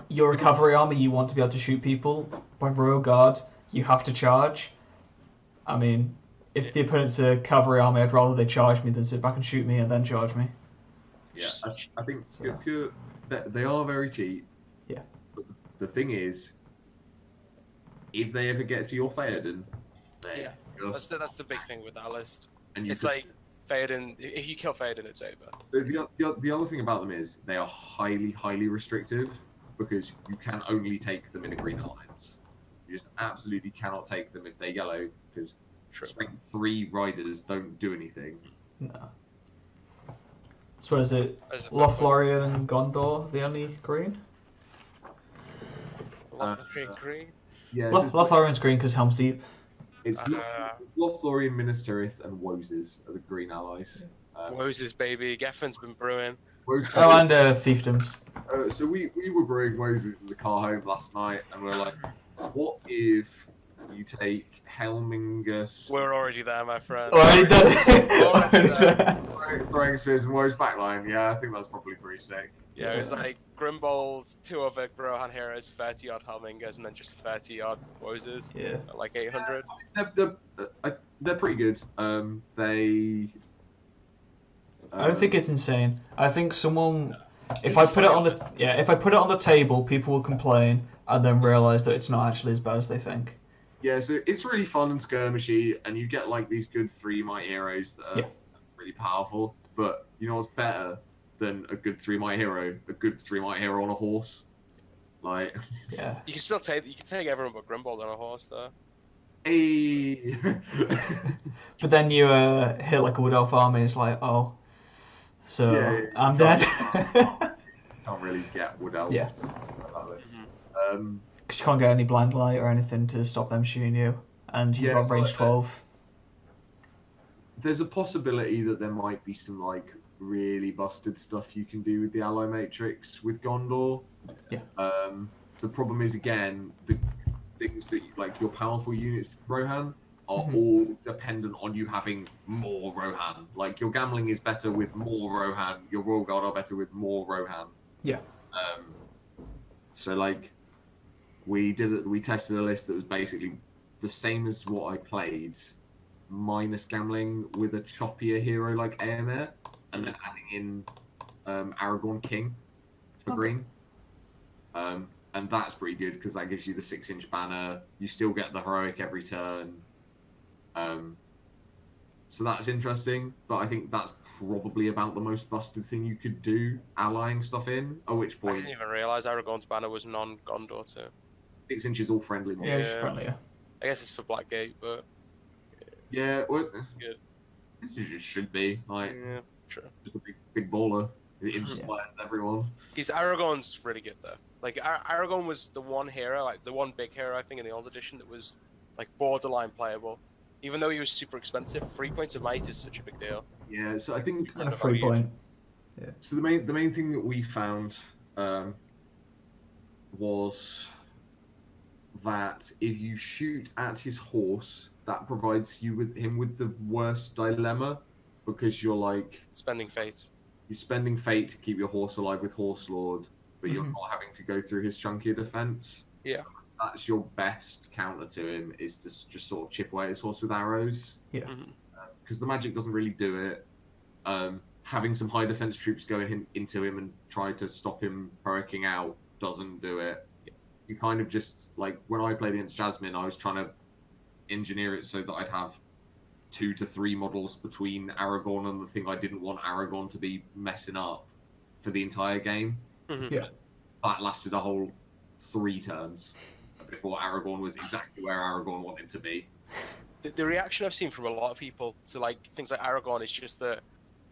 your recovery army, you want to be able to shoot people. By Royal Guard, you have to charge. I mean, if the opponent's a cavalry army, I'd rather they charge me than sit back and shoot me and then charge me. Yeah, I think So- they are very cheap. Yeah. But the thing is, if they ever get to your Theoden, Yeah, that's the big thing with that list. and you It's could- like Theoden. If you kill Theoden, it's over. the other thing about them is they are highly restrictive because you can only take them in a green alliance. You just absolutely cannot take them if they're yellow because True. strength 3 riders don't do anything. No. So is it That is a fair point. Lothlorien and Gondor the only green? Lothlorien green. Yeah, Lothlorien's green because Helm's Deep. it's Lothlorien, Minas Tirith, and Woses are the green allies. Moses, baby. Gethin's been brewing. Woses- Oh, and Fiefdoms. So we were brewing Moses in the car home last night, and we are like, what if you take Helmingus We're already there, my friend. Already done Already it. throwing spears and Woes backline? Yeah, I think that's probably pretty sick. Yeah, it was like Grimbold, 2 other Brohan heroes, 30 odd Helmingers, and then just 30 odd Woses. Yeah. At like 800. They're pretty good. I don't think it's insane. I think someone, if It's I put it on funny, the if I put it on the table, people will complain and then realise that it's not actually as bad as they think. Yeah, so it's really fun and skirmishy, and you get like these good 3 might heroes that are really powerful. But you know what's better than a good 3 might hero? A good 3 might hero on a horse. Like, Yeah. You can still take everyone but Grimbold on a horse, though. hey. But then you hit like a Wood Elf army, it's like, oh, so Yeah, I'm dead. Can't really get Wood Elf. Yeah. That list. Because you can't get any blind light or anything to stop them shooting you, and you've Yeah, got so range like- 12. There's a possibility that there might be some like really busted stuff you can do with the ally matrix with Gondor. Yeah. The problem is again the things that like your powerful units Rohan are Mhm. all dependent on you having more Rohan. Like your gambling is better with more Rohan. Your Royal Guard are better with more Rohan. Yeah. So like we tested a list that was basically the same as what I played, minus gambling with a choppier hero like Aemir, and then adding in Aragorn King for Okay. green. And that's pretty good because that gives you the 6-inch banner. You still get the heroic every turn. So that's interesting, but I think that's probably about the most busted thing you could do, allying stuff in. At which I point, didn't even realise Aragorn's banner was non-Gondor too. 6 inches all friendly. Yeah, it's Yeah. friendlier. I guess it's for Blackgate, but Yeah, well, good. this just should be like Yeah, sure. just a big baller. It inspires everyone. Aragorn's really good though. Like Aragorn was the one hero, like the one big hero I think in the old edition that was like borderline playable. Even though he was super expensive, 3 points of might is such a big deal. Yeah, so I think And a 3 point. so. The main thing that we found was that if you shoot at his horse that provides you with the worst dilemma, because you're like Spending fate. you're spending fate to keep your horse alive with Horse Lord, but you're Mhm. not having to go through his chunkier defense. Yeah. So that's your best counter to him, is to just sort of chip away at his horse with arrows, Mhm. because the magic doesn't really do it. Having some high defense troops going into him and try to stop him provoking out doesn't do it. Yeah. You kind of just, like, when I played against Jasmine, I was trying to engineer it so that I'd have 2 to 3 models between Aragorn and the thing I didn't want Aragorn to be messing up for the entire game. Mhm. Yeah. That lasted a whole 3 turns before Aragorn was exactly where Aragorn wanted to be. The reaction I've seen from a lot of people to like things like Aragorn is just that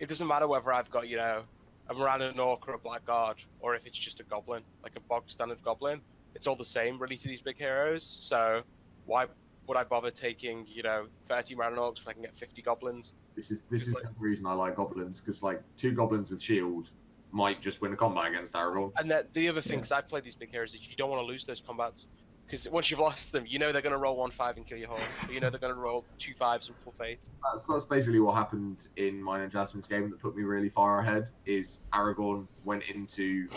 it doesn't matter whether I've got, you know, a Miranda Orc or a Blackguard, or if it's just a goblin, like a bog standard goblin. It's all the same really to these big heroes. So why would I bother taking, you know, 30 Miranda Orcs when I can get 50 goblins? This is Just the reason I like goblins, because like 2 goblins with shield might just win a combat against Aragorn. And the other thing, because I've played these big heroes, is you don't want to lose those combats. Because once you've lost them, you know they're going to roll 1-5 and kill your horse. Or you know they're going to roll 2 5s and pull fate. That's basically what happened in mine and Jasmine's game that put me really far ahead. Is Aragorn went into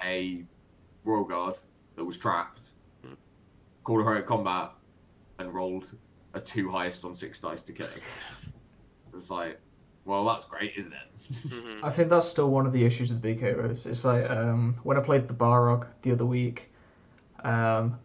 a Royal Guard that was trapped, called a heroic combat, and rolled a 2 highest on 6 dice to kill him. It was like, well, that's great, isn't it? Mm-hmm. I think that's still one of the issues with big heroes. It's like when I played the Balrog the other week,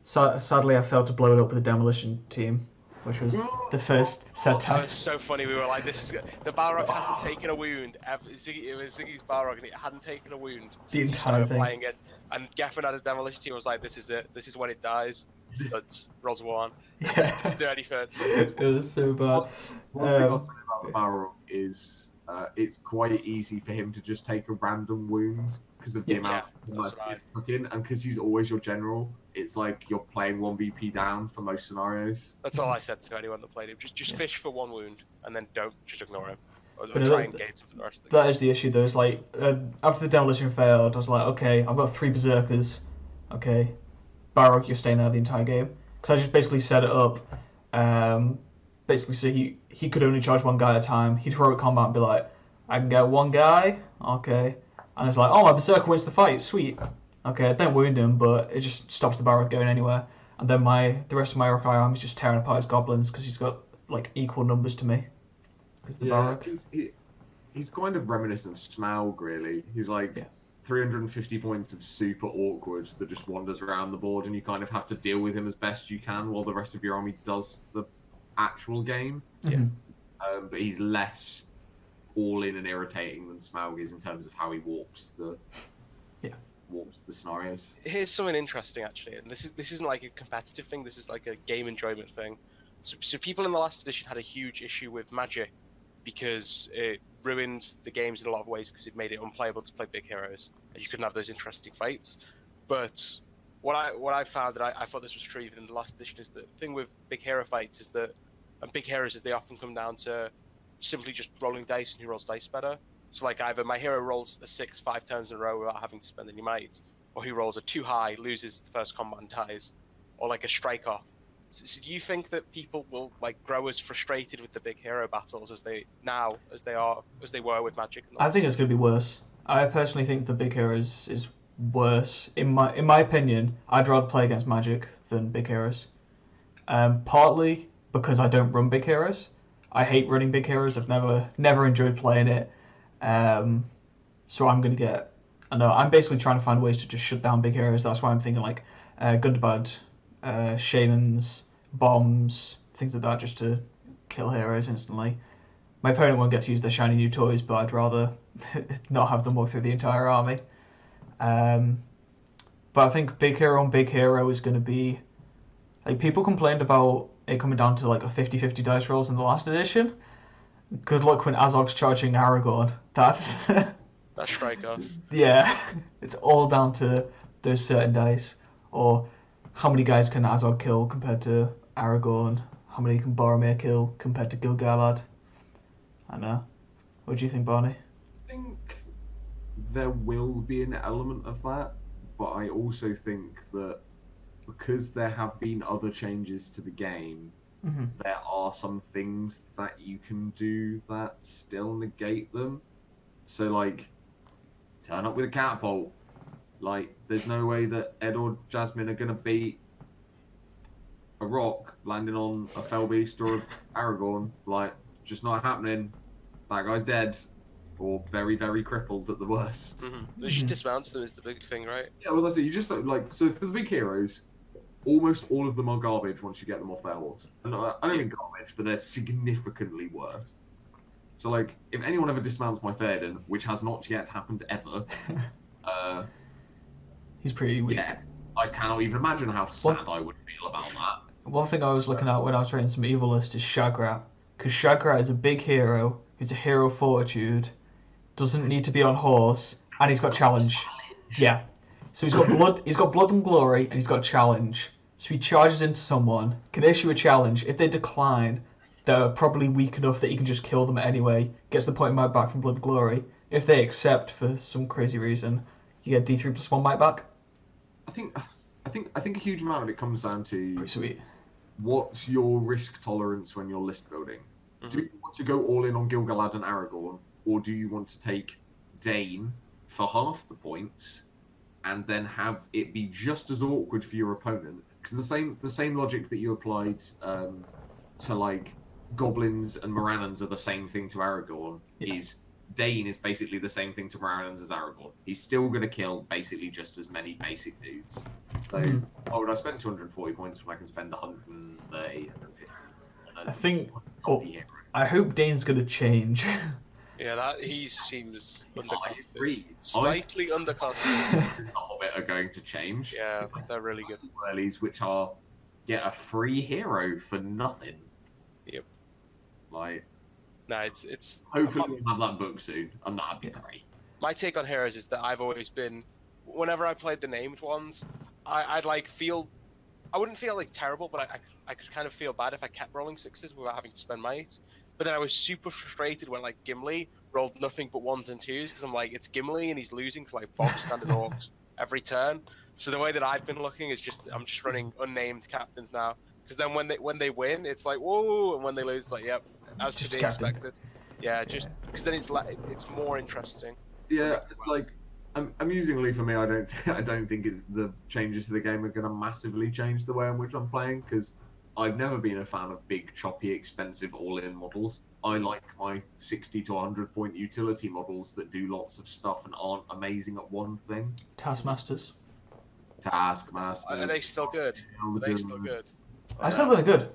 sadly I failed to blow it up with the demolition team, which was the first set That time. was so funny. We were like, "This is good." The Balrog hasn't taken a wound. It was Ziggy's Balrog, and it hadn't taken a wound since he entire started thing. playing it. And Gethin had a demolition team. Was like, "This is it. This is when it dies." But rolls 1. Yeah, Doesn't do anything. it was so bad. One thing I'll say about the Balrog is it's quite easy for him to just take a random wound because of the amount of that's right. it's stuck in, and because he's always your general, it's like you're playing 1 VP down for most scenarios. That's all I said to anyone that played him. Just fish for 1 wound, and then don't just ignore him, or But try and gate him for the rest of the That game. is the issue though. It's like after the demolition failed, I was like, okay, I've got 3 berserkers. Okay, Balrog, you're staying there the entire game. Because I just basically set it up, basically so he could only charge 1 guy at a time. He'd throw a combat and be like, I can get 1 guy, okay. And it's like, oh, my berserker wins the fight, sweet. Okay, I don't wound him, but it just stops the Balrog going anywhere. And then the rest of my Urukai army is just tearing apart his goblins because he's got like equal numbers to me. Because the Balrog. He's kind of reminiscent of Smaug, really. He's like 350 points of super awkward that just wanders around the board, and you kind of have to deal with him as best you can while the rest of your army does the actual game. Mhm. But he's less all in and irritating than Smaug is in terms of how he warps the scenarios. Here's something interesting actually, and this isn't like a competitive thing. This is like a game enjoyment thing. So people in the last edition had a huge issue with magic because it ruined the games in a lot of ways because it made it unplayable to play big heroes. You couldn't have those interesting fights. But what I found, and I thought this was true even in the last edition, is the thing with big hero fights is that, and big heroes, is they often come down to simply just rolling dice and who rolls dice better. So like either my hero rolls a 6 5 turns in a row without having to spend any might, or he rolls a 2 high, loses the first combat and dies, or like a strike off. So do you think that people will like grow as frustrated with the big hero battles as they were with Magic? I think it's going to be worse. I personally think the big heroes is worse. In my opinion, I'd rather play against Magic than big heroes. Partly because I don't run big heroes. I hate running big heroes. I've never enjoyed playing it. So I'm going to get... I know, I'm basically trying to find ways to just shut down big heroes. That's why I'm thinking like Gundabad, shamans, bombs, things like that, just to kill heroes instantly. My opponent won't get to use their shiny new toys, but I'd rather not have them walk through the entire army. But I think big hero on big hero is going to be... Like, people complained about it coming down to like a 50-50 dice rolls in the last edition. Good luck when Azog's charging Aragorn. That strike off. Yeah, it's all down to those certain dice, or how many guys can Azog kill compared to Aragorn, how many can Boromir kill compared to Gil-galad. I know. What do you think, Barney? I think there will be an element of that, but I also think that because there have been other changes to the game, Mhm. there are some things that you can do that still negate them. So, like, turn up with a catapult. Like, there's no way that Ed or Jasmine are going to beat a rock landing on a Fell Beast or a Aragorn. Like, just not happening. That guy's dead. Or very, very crippled at the worst. Mm-hmm. It just dismounts them is the big thing, right? Yeah, well, that's it. You just, like, so for the big heroes, almost all of them are garbage once you get them off their horse. And I don't mean garbage, but they're significantly worse. So, like, if anyone ever dismounts my Theoden, which has not yet happened ever, He's pretty weak. yeah, I cannot even imagine how sad I would feel about that. One thing I was looking at when I was writing some evil list is Shagrat, because Shagrat is a big hero. He's a hero of fortitude, doesn't need to be on horse, and he's got challenge. Yeah, so he's got blood and glory, and he's got challenge. So he charges into someone, can issue a challenge. If they decline, they're probably weak enough that he can just kill them anyway. Gets the point might back from blood and glory. If they accept for some crazy reason, you get D3 plus 1 might back. I think a huge amount of it comes down to Pretty sweet. What's your risk tolerance when you're list building? Do you want to go all in on Gil-galad and Aragorn, or do you want to take Dane for half the points and then have it be just as awkward for your opponent? Because the same logic that you applied to like goblins and Morannons are the same thing to Aragorn. Is Dane is basically the same thing to Morannons as Aragorn. He's still going to kill basically just as many basic dudes. So why would I spend 240 points when I can spend 130, 150? I hope Dane's going to change. Yeah, that he seems undercosted. Slightly undercosted. The Hobbit are going to change. Yeah, they're really good. Whirlies, which are get a free hero for nothing. Yep. Like, no, it's. Hopefully we'll have that book soon, and that'd be great. My take on heroes is that I've always been, whenever I played the named ones, I'd like feel, I wouldn't feel like terrible, but I could kind of feel bad if I kept rolling sixes without having to spend might. But then I was super frustrated when like Gimli rolled nothing but ones and twos because I'm like, it's Gimli and he's losing to like Bob standard orcs every turn. So the way that I've been looking is I'm just running unnamed captains now. Because then when they win, it's like whoa, and when they lose, it's like yep, as to be expected. Yeah, just because then it's more interesting. Yeah, like amusingly for me, I don't think it's the changes to the game are going to massively change the way in which I'm playing because I've never been a fan of big, choppy, expensive all-in models. I like my 60 to 100 point utility models that do lots of stuff and aren't amazing at one thing. Taskmasters. Are they still good? I still think they're good.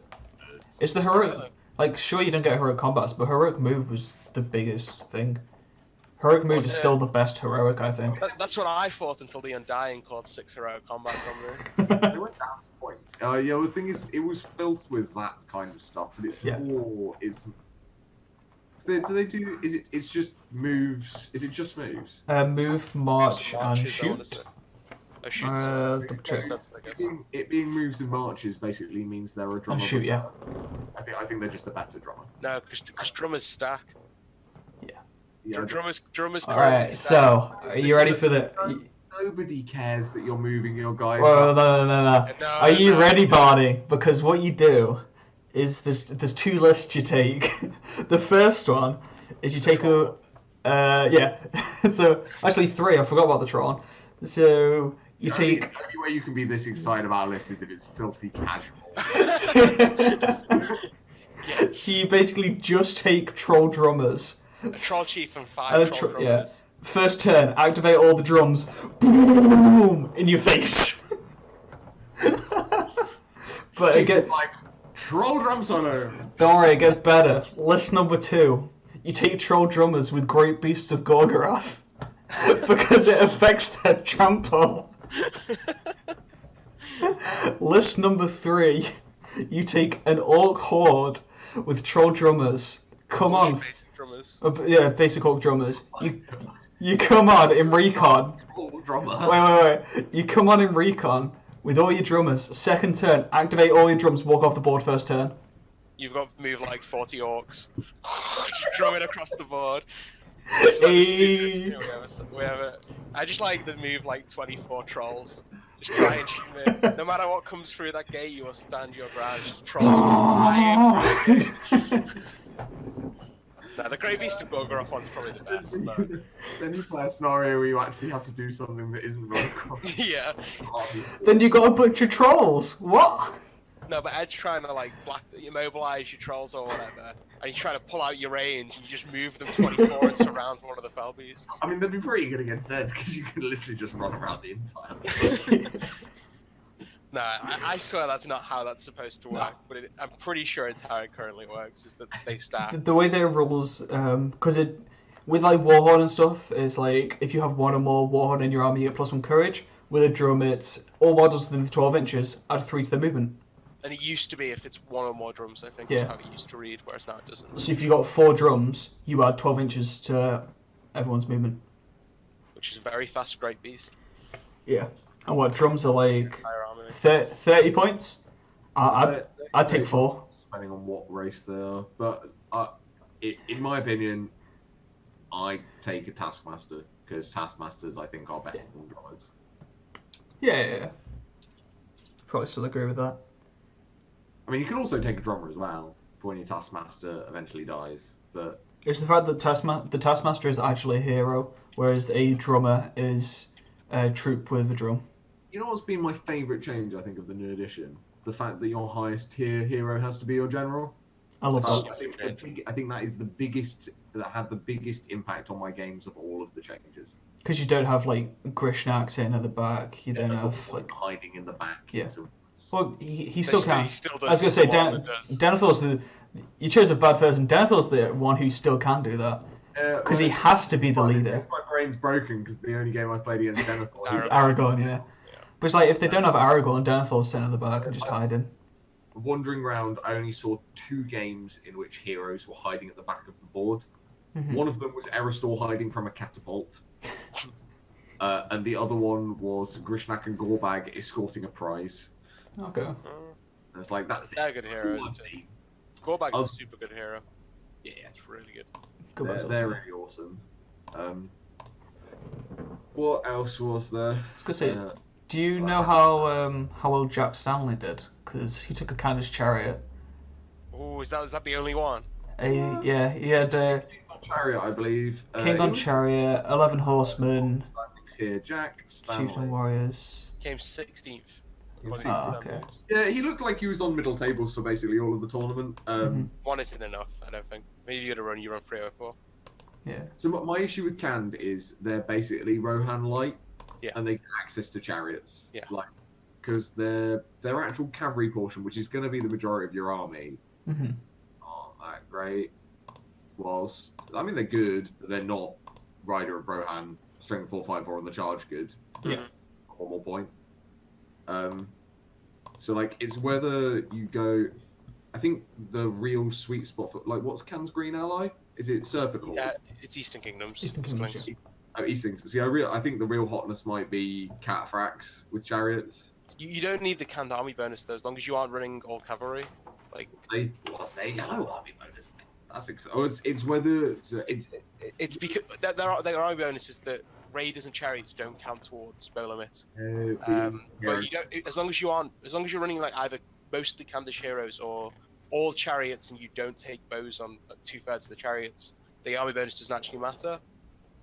It's the heroic. Like, sure, you don't get heroic combats, but heroic move was the biggest thing. Heroic moves is still the best heroic, I think. That's what I thought until the Undying called 6 heroic combats on there. They went down points. Yeah, the thing is, it was filled with that kind of stuff, but it's more. Do they do? It's just moves? Is it just moves? Move, march, and shoot. It being moves and marches basically means they're a drummer. And shoot, yeah. I think they're just a better drummer. No, because drummers stack. Yeah. Drummers. All right. So, are you ready for the? Nobody cares that you're moving your guys. Well, no. Are you ready, Barney? Because what you do is there's two lists you take. The first one is you take a so actually three. I forgot about the Tron. So you take. The only way you can be this excited about a list is if it's filthy casual. So you basically just take troll drummers. A troll chief and 5 troll drummers. Yeah. First turn, activate all the drums. Boom! In your face. But it gets like troll drum solo. Don't worry, it gets better. List number 2. You take troll drummers with great beasts of Gorgoroth because it affects their trample. List number 3. You take an orc horde with troll drummers. Come on. Basic drummers. Basic orc drummers. You come on in recon. Wait. You come on in recon with all your drummers. Second turn, activate all your drums, walk off the board first turn. You've got to move like 40 orcs. Just drumming across the board. I just like to move like 24 trolls. Just try and shoot it. No matter what comes through that gate, you will stand your ground. Just trolls flying through the gate. No, the Grey Beast and Gorgoroth one's probably the best. But... Then you play a scenario where you actually have to do something that isn't run across. Yeah. Then you got a bunch of trolls. What? No, but Ed's trying to like immobilize your trolls or whatever, and he's trying to pull out your range, and you just move them 24 and surround one of the fell beasts. I mean, they'd be pretty good against Ed because you can literally just run around the entire. No, I swear that's not how that's supposed to work, but I'm pretty sure it's how it currently works, is that they stack. The way their rules, because with like Warhorn and stuff, it's like if you have one or more Warhorn in your army, you get +1 courage. With a drum, it's all models within 12 inches add 3 to their movement. And it used to be if it's one or more drums, I think, Yeah. is how it used to read, whereas now it doesn't. So if you got 4 drums, you add 12 inches to everyone's movement. Which is a very fast Great Beast. Yeah. And what, drums are like Entire army. 30 points? I'd take 4. Depending on what race they are. But in my opinion, I take a Taskmaster, because Taskmasters, I think, are better than drummers. Yeah. Probably still agree with that. I mean, you can also take a drummer as well for when your Taskmaster eventually dies, but... It's the fact that the Taskmaster is actually a hero, whereas a drummer is a troop with a drum. You know what's been my favourite change, I think, of the new edition? The fact that your highest tier hero has to be your general. I love Oh, that. I think that is the biggest, that had the biggest impact on my games of all of the changes. Because you don't have like Grishnak sitting at the back, you don't have like... hiding in the back. Yeah. So Well, he still can. He still does. I was going to say, He's the one that does. Denethor's the... You chose a bad person. Denethor's the one who still can do that. Because he has to be the leader. It's my brain's broken because the only game I played against Denethor He's is Aragorn, yeah. But it's like, if they don't have Aragorn, Denethor's sitting at the back and just hiding. wandering around. I only saw 2 games in which heroes were hiding at the back of the board. Mm-hmm. One of them was Eristor hiding from a catapult. And the other one was Grishnak and Gorbag escorting a prize. Okay. And it's like, that's They're it. good That's heroes. all I've seen. Gorbag's a super good hero. Yeah, It's really good. they're really awesome. What else was there? I was gonna say, do you know how well Jack Stanley did? Because he took a Candace chariot. Oh, is that the only one? Yeah, he had Chariot, I believe. King on Chariot, 11 Horsemen, Standings here. Jack Stanley. Chieftain Warriors. Came 16th. Okay. Yeah, he looked like he was on middle tables for basically all of the tournament. One isn't enough, I don't think. Maybe you run 304. Yeah. So my issue with Canned is they're basically Rohan light, Yeah. and they get access to chariots. Yeah. Like, because their actual cavalry portion, which is going to be the majority of your army, Mm-hmm. aren't that great. Whilst I mean they're good, but they're not Rider of Rohan, Strength 454 on the charge good. Yeah. One more point. So like it's whether you go. I think the real sweet spot for like what's Can's green ally? Is it Serpical? Yeah, it's Eastern Kingdoms. Eastern Kingdoms, yeah. Oh, Eastern. See, I think the real hotness might be Cataphracts with chariots. You don't need the canned army bonus though, as long as you aren't running all cavalry. Like What's their yellow army bonus? It's whether it's because there are army bonuses that raiders and chariots don't count towards bow limit. But you don't, as long as you're running like either mostly Candish heroes or all chariots and you don't take bows on 2/3 of the chariots, the army bonus doesn't actually matter.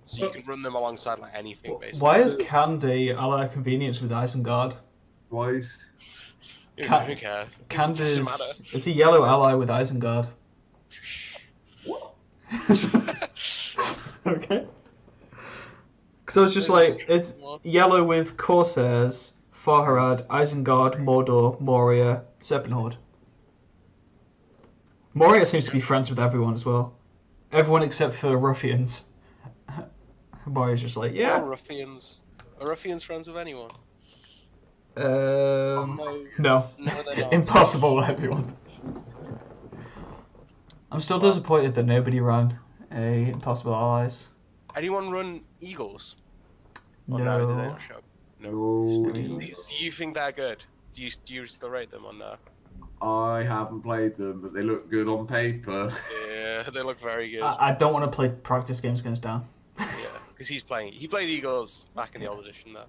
So you can run them alongside like anything basically. Why is Candy ally convenience with Isengard? Wise. Who cares? Candy Doesn't matter. is a yellow ally with Isengard. What? Okay. Because I was just like, it's yellow with Corsairs, Farharad, Isengard, Mordor, Moria, Serpent Horde. Moria seems to be friends with everyone as well. Everyone except for Ruffians. Moria's just like, yeah. Are ruffians friends with anyone? No. No, they're not. Impossible, everyone. I'm still disappointed that nobody ran a Impossible Allies. Anyone run Eagles? Or No. did they not show? No. Do you think they're good? Do you still rate them on I haven't played them, but they look good on paper. Yeah, they look very good. I don't want to play practice games against Dan. Yeah, because he played Eagles back in the old edition though.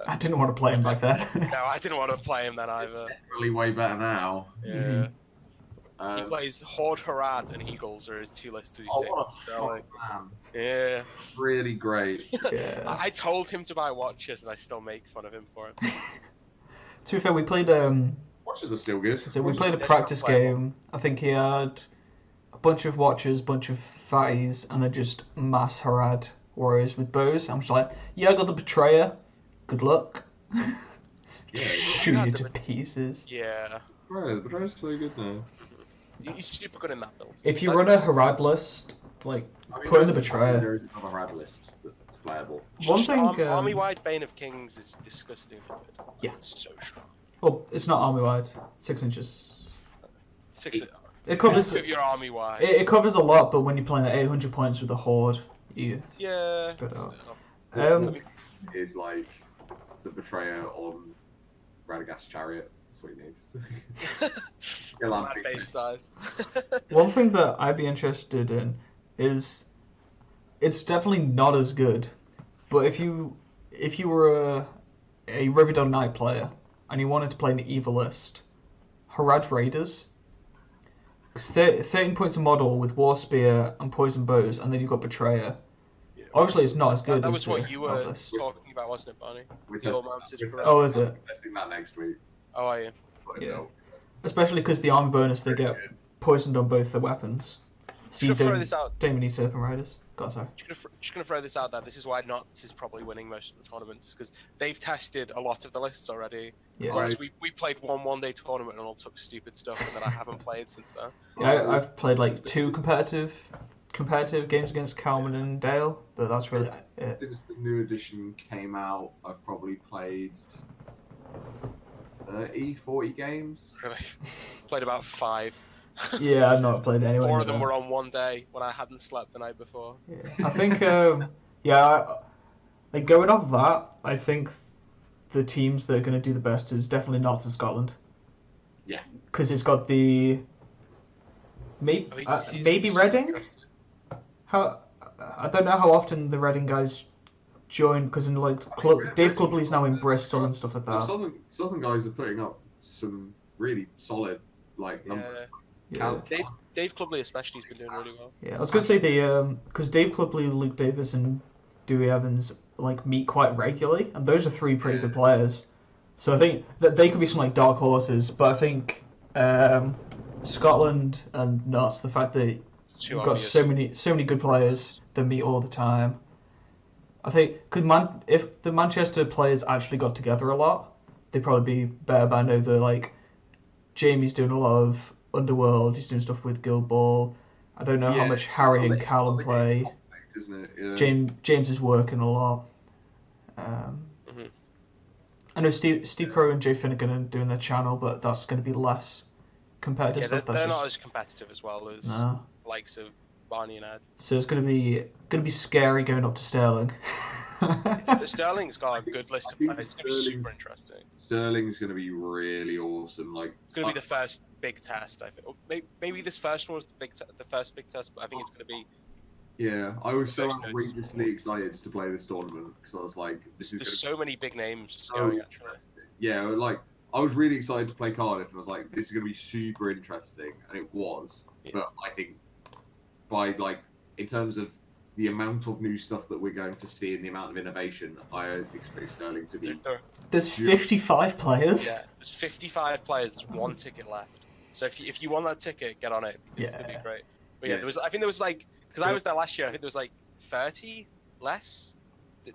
I didn't want to play him back then. No, I didn't want to play him then either. Really way better now. Yeah. He Um, plays Horde, Harad, and Eagles are his 2 lists that he's oh, taking. what a So, like, fuck, man. yeah. Really great. Yeah. I told him to buy watches, and I still make fun of him for it. To be fair, we played Watches are still good. so we played a It's practice not playable. game. I think he had a bunch of watchers, bunch of fatties, and then just mass Harad warriors with bows. I'm just like, yeah, I got the betrayer. Good luck. Yeah, Shoot had you the to pieces. Yeah. Right, the Betrayer's so good now. He's super good in that build. If you Like, run a Harad list, like I'm put in the interested betrayer. There is another rad list that's playable. One just thing, Army-wide Bane of Kings is disgusting. Yeah. It's so strong. well, it's not army wide. 6 inches. 6 It covers. of your army-wide. It covers a lot, but when you're playing at 800 points with a horde, you Yeah. spread out. still. Is like the Betrayer on Radagast Chariot. That's what he needs. He'll have Mad big base size. One thing that I'd be interested in is it's definitely not as good, but if you were a Rivendell Knight player and you wanted to play an evil list, Harad Raiders, 13 points a model with War Spear and Poison Bows, and then you've got Betrayer. Yeah. Obviously, it's not as good That as was what the you were other list. talking about, wasn't it, Barney? We're The all testing- mounted we're parade. Oh, is it? testing that next week. Oh, are you? But, Yeah. no, Especially because the armor bonus, they pretty get good. poisoned on both the weapons. So you Just gonna throw don't, this out. don't even need Serpent Riders. Go on, sorry. Just gonna throw this out there. This is why Knots is probably winning most of the tournaments, because they've tested a lot of the lists already. Yeah. Whereas we played one day tournament and all took stupid stuff, and then I haven't played since then. Yeah, I've played like 2 competitive games against Calman and Dale, but that's really it. Since the new edition came out, I've probably played 30, 40 games. Really, played about 5. Yeah, I've not played anyone. 4 of them were on one day when I hadn't slept the night before. Yeah. I think, like going off that, I think the teams that are going to do the best is definitely North and Scotland. Yeah. Because it's got the maybe Reading. How I don't know how often the Reading guys join, because in like Dave Clubley's now in Bristol and stuff like The that. Southern guys are putting up some really solid numbers. Yeah. Dave Clubley especially has been doing really well. Yeah, I was gonna say because Dave Clubley, Luke Davis, and Dewey Evans like meet quite regularly, and those are 3 pretty good players. So I think that they could be some like dark horses, but I think Scotland and Nuts, the fact that Too you've got obvious. so many good players that meet all the time. I think if the Manchester players actually got together a lot, they'd probably be better. But I know that like Jamie's doing a lot of Underworld, he's doing stuff with Guild Ball. I don't know how much Harry and Callum play. Isn't it? Yeah. James is working a lot. I know Steve Crow and Jay Finnegan are doing their channel, but that's going to be less competitive Yeah, stuff. they're That's not just as competitive as well as no. likes of Barney and Ed. So it's going to be scary going up to Sterling. Sterling's got a good list of players. It's going to be super interesting. Sterling's going to be really awesome. Like It's going to be the first big test, I think. Or maybe this first one was the first big test, but I think it's going to be. Yeah, I was so First notes. outrageously excited to play this tournament because I was like, "This is There's so many big names gonna be going so actually. interesting." Yeah, like I was really excited to play Cardiff, and I was like, "This is going to be super interesting," and it was. Yeah. But I think by like in terms of the amount of new stuff that we're going to see and the amount of innovation, I expect Sterling to be. There's 55 players. Yeah, there's 55 players. There's 1 ticket left. So if you want that ticket, get on it because it's gonna be great. But yeah, I think there was like, because I was there last year. I think there was like 30 less.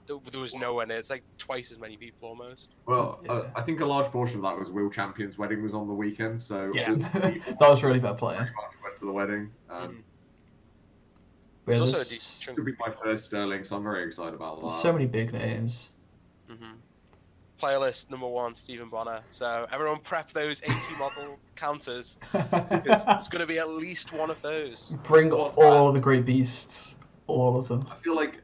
There was nowhere near. It's like twice as many people almost. Well, Yeah. I think a large portion of that was Will Champion's wedding was on the weekend, so Yeah. all the people That was really bad playing. pretty much went to the wedding. Yeah, There's also a there's decent chunk. Could be my first Sterling, so I'm very excited about that. so many big names. Playlist number 1, Stephen Bonner. So everyone prep those 80 model counters. There's going to be at least one of those. Bring What's all the great beasts, all of them. I feel like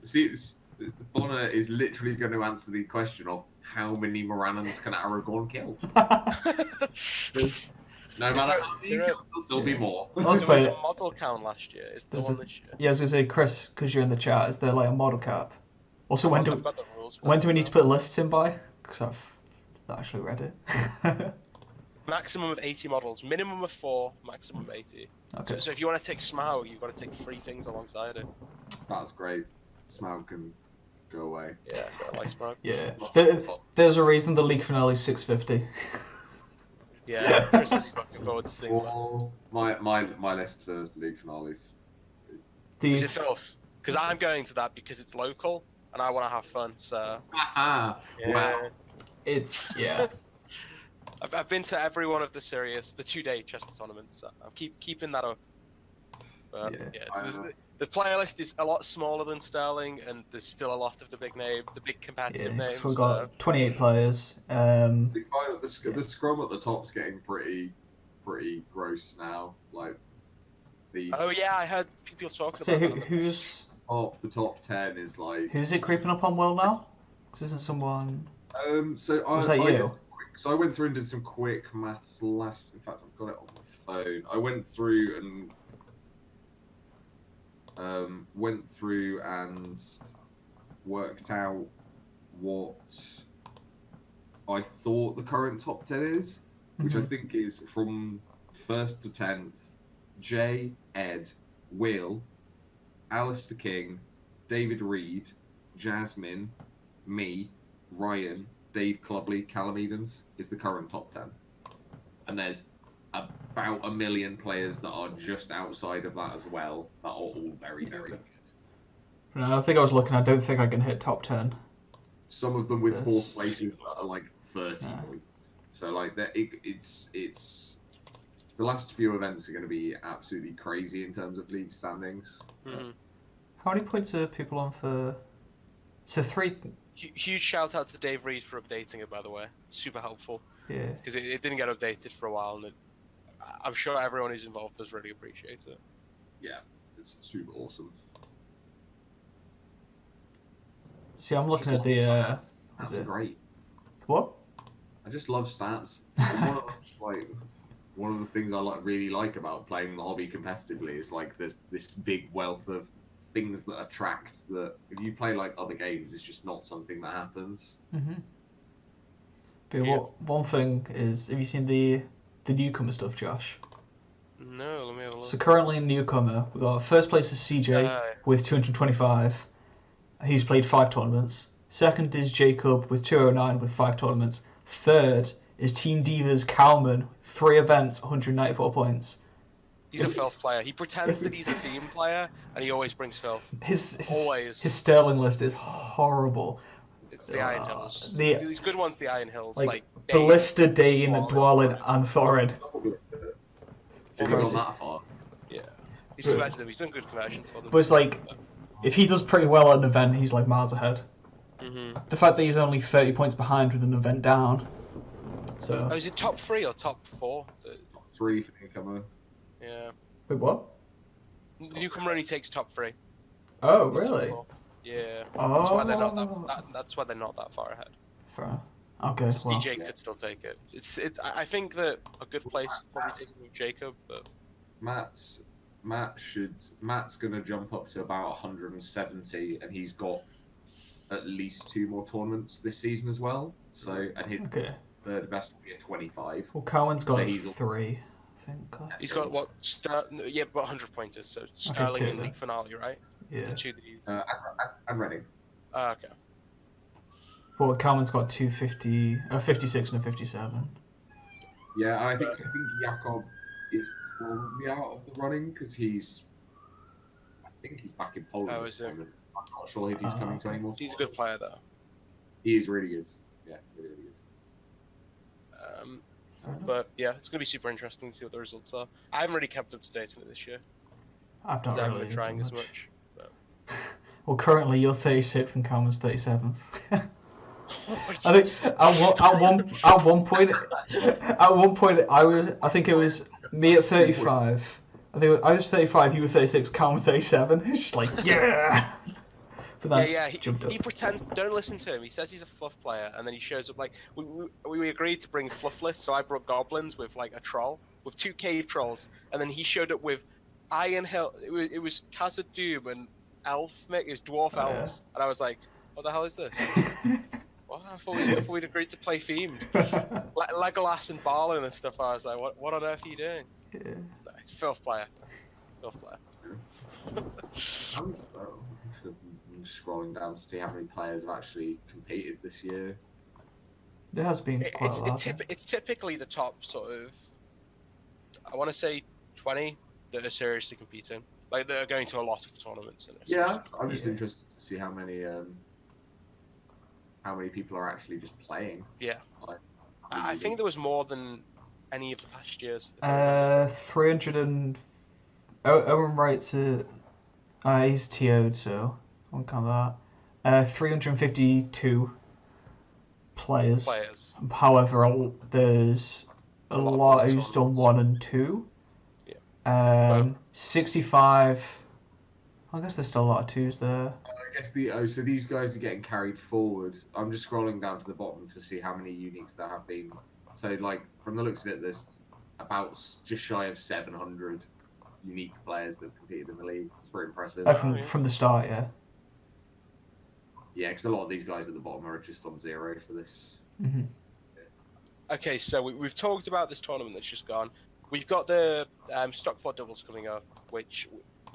Bonner is literally going to answer the question of how many Morannons can Aragorn kill. No matter how many, there'll still be more. I was There was playing. a model count last year. Is there There's one a- this year? Yeah, I was gonna say, Chris, because you're in the chat, is there like a model cap? Also, when I've do got the rules. we need to put lists in by? because I've actually read it. Maximum of 80 models, minimum of 4, maximum of 80. Okay. So if you want to take Smaug, you've got to take 3 things alongside it. That's great. Smaug can go away. Yeah, I like Smaug. Yeah. There's a reason the league finale is 650. Yeah, Chris says he's looking forward to seeing the list. Or my list for league finales. Is it filth? Because I'm going to that because it's local and I want to have fun. So yeah. Wow. It's yeah. I've been to every one of the 2-day Chester tournaments. So I'm keeping that up. But the player list is a lot smaller than Sterling, and there's still a lot of the big competitive names. So we've got 28 players. The scrum at the top's getting pretty gross now. Like Oh yeah, I heard people talking so about that. who's the top 10 is like. Who's it creeping up on well now? Because isn't someone? So Was that you? So I went through and did some quick maths last. In fact, I've got it on my phone. I went through and worked out what I thought the current top 10 is, which I think is from 1st to 10th: Jay, Ed, Will, Alistair King, David Reed, Jasmine, me, Ryan, Dave Clubley, Callum Edens is the current top 10. And there's about 1 million players that are just outside of that as well, that are all very, very good. No, I think I was looking. I don't think I can hit top 10. Some of them with 4th places that are like 30 points. So like that, it's the last few events are going to be absolutely crazy in terms of league standings. Mm-hmm. How many points are people on for? So 3. Huge shout out to Dave Reed for updating it, by the way. Super helpful. Yeah. Because it didn't get updated for a while, and I'm sure everyone who's involved does really appreciate it. Yeah, it's super awesome. See, I'm looking at the. That's great. What? I just love stats. One of the things I really like about playing the hobby competitively is like there's this big wealth of things that attract that if you play like other games, it's just not something that happens. But one thing is, have you seen the newcomer stuff, Josh? No, let me have a look. So currently in newcomer, we've got first place is CJ with 225. He's played 5 tournaments. Second is Jacob with 209 with 5 tournaments. Third is Team Divas Cowman, 3 events, 194 points. He's a filth player. He pretends that he's a theme player, and he always brings filth. His Sterling list is horrible. It's the Iron Hills. These good ones, the Iron Hills, like Ballista, Dane, Dwalin, and Thorin. It's gone that far. Yeah, he's converted them. He's done good conversions for them. But it's like, if he does pretty well at an event, he's like miles ahead. The fact that he's only 30 points behind with an event down. So. Oh, is it top 3 or top 4? Top 3 for newcomer. Yeah. Wait, what? The newcomer only takes top 3. Oh, really? Yeah. Oh. That's why they're not that's why they're not that far ahead. Fair enough. Okay. Just DJ could still take it. I think that a good place probably taking Jacob, but Matt's gonna jump up to about 170, and he's got at least 2 more tournaments this season as well. So, and his third best will be a 25. Well, Cowan's got 3, I think. He's got what? About 100 pointers. So Sterling in league finale, right? Yeah. The 2 that he's... and Reading. Okay. Well, Cowan's got 250, 56 and a 57. Yeah, I think Jakob is probably out of the running because I think he's back in Poland. Oh, is he? I'm not sure if he's coming to any more. He's a good player, though. He is really good. Yeah, really, really good. But yeah, it's gonna be super interesting to see what the results are. I haven't really kept up to date on it this year. I've not haven't really been trying as much. But... Well, currently you're 36th and Cowan's 37th. I think at one point I think it was me at 35. I think I was 35, you were 36, Cowan 37. It's just like But then he pretends. Don't listen to him. He says he's a fluff player, and then he shows up like we agreed to bring fluffless, so I brought goblins with like a troll, with 2 cave trolls, and then he showed up with Iron Hill. It was Khazad-dûm and elf. It was dwarf elves, and I was like, what the hell is this? What? What? I thought we'd agreed to play themed. Legolas and Barlin and stuff. I was like, what on earth are you doing? Yeah. No, it's filth player. Filth player. I'm just scrolling down to see how many players have actually competed this year. There has been quite a lot. It's typically the top sort of, I want to say 20 that are seriously competing. Like, they're going to a lot of tournaments. And Yeah, I'm just interested to see how many people are actually just playing. Yeah. Like, I think there was more than any of the past years. 300 and... Owen writes it... he's TO'd, so I won't count that. 352 players. However, there's a lot who's done 1 and 2. Yeah. 65... I guess there's still a lot of 2s there. I guess so these guys are getting carried forward. I'm just scrolling down to the bottom to see how many uniques there have been. So, like, from the looks of it, there's about just shy of 700 unique players that have competed in the league. It's pretty impressive. From the start, yeah. Yeah, because a lot of these guys at the bottom are just on 0 for this. Mm-hmm. Okay, so we've talked about this tournament that's just gone. We've got the Stockport doubles coming up, which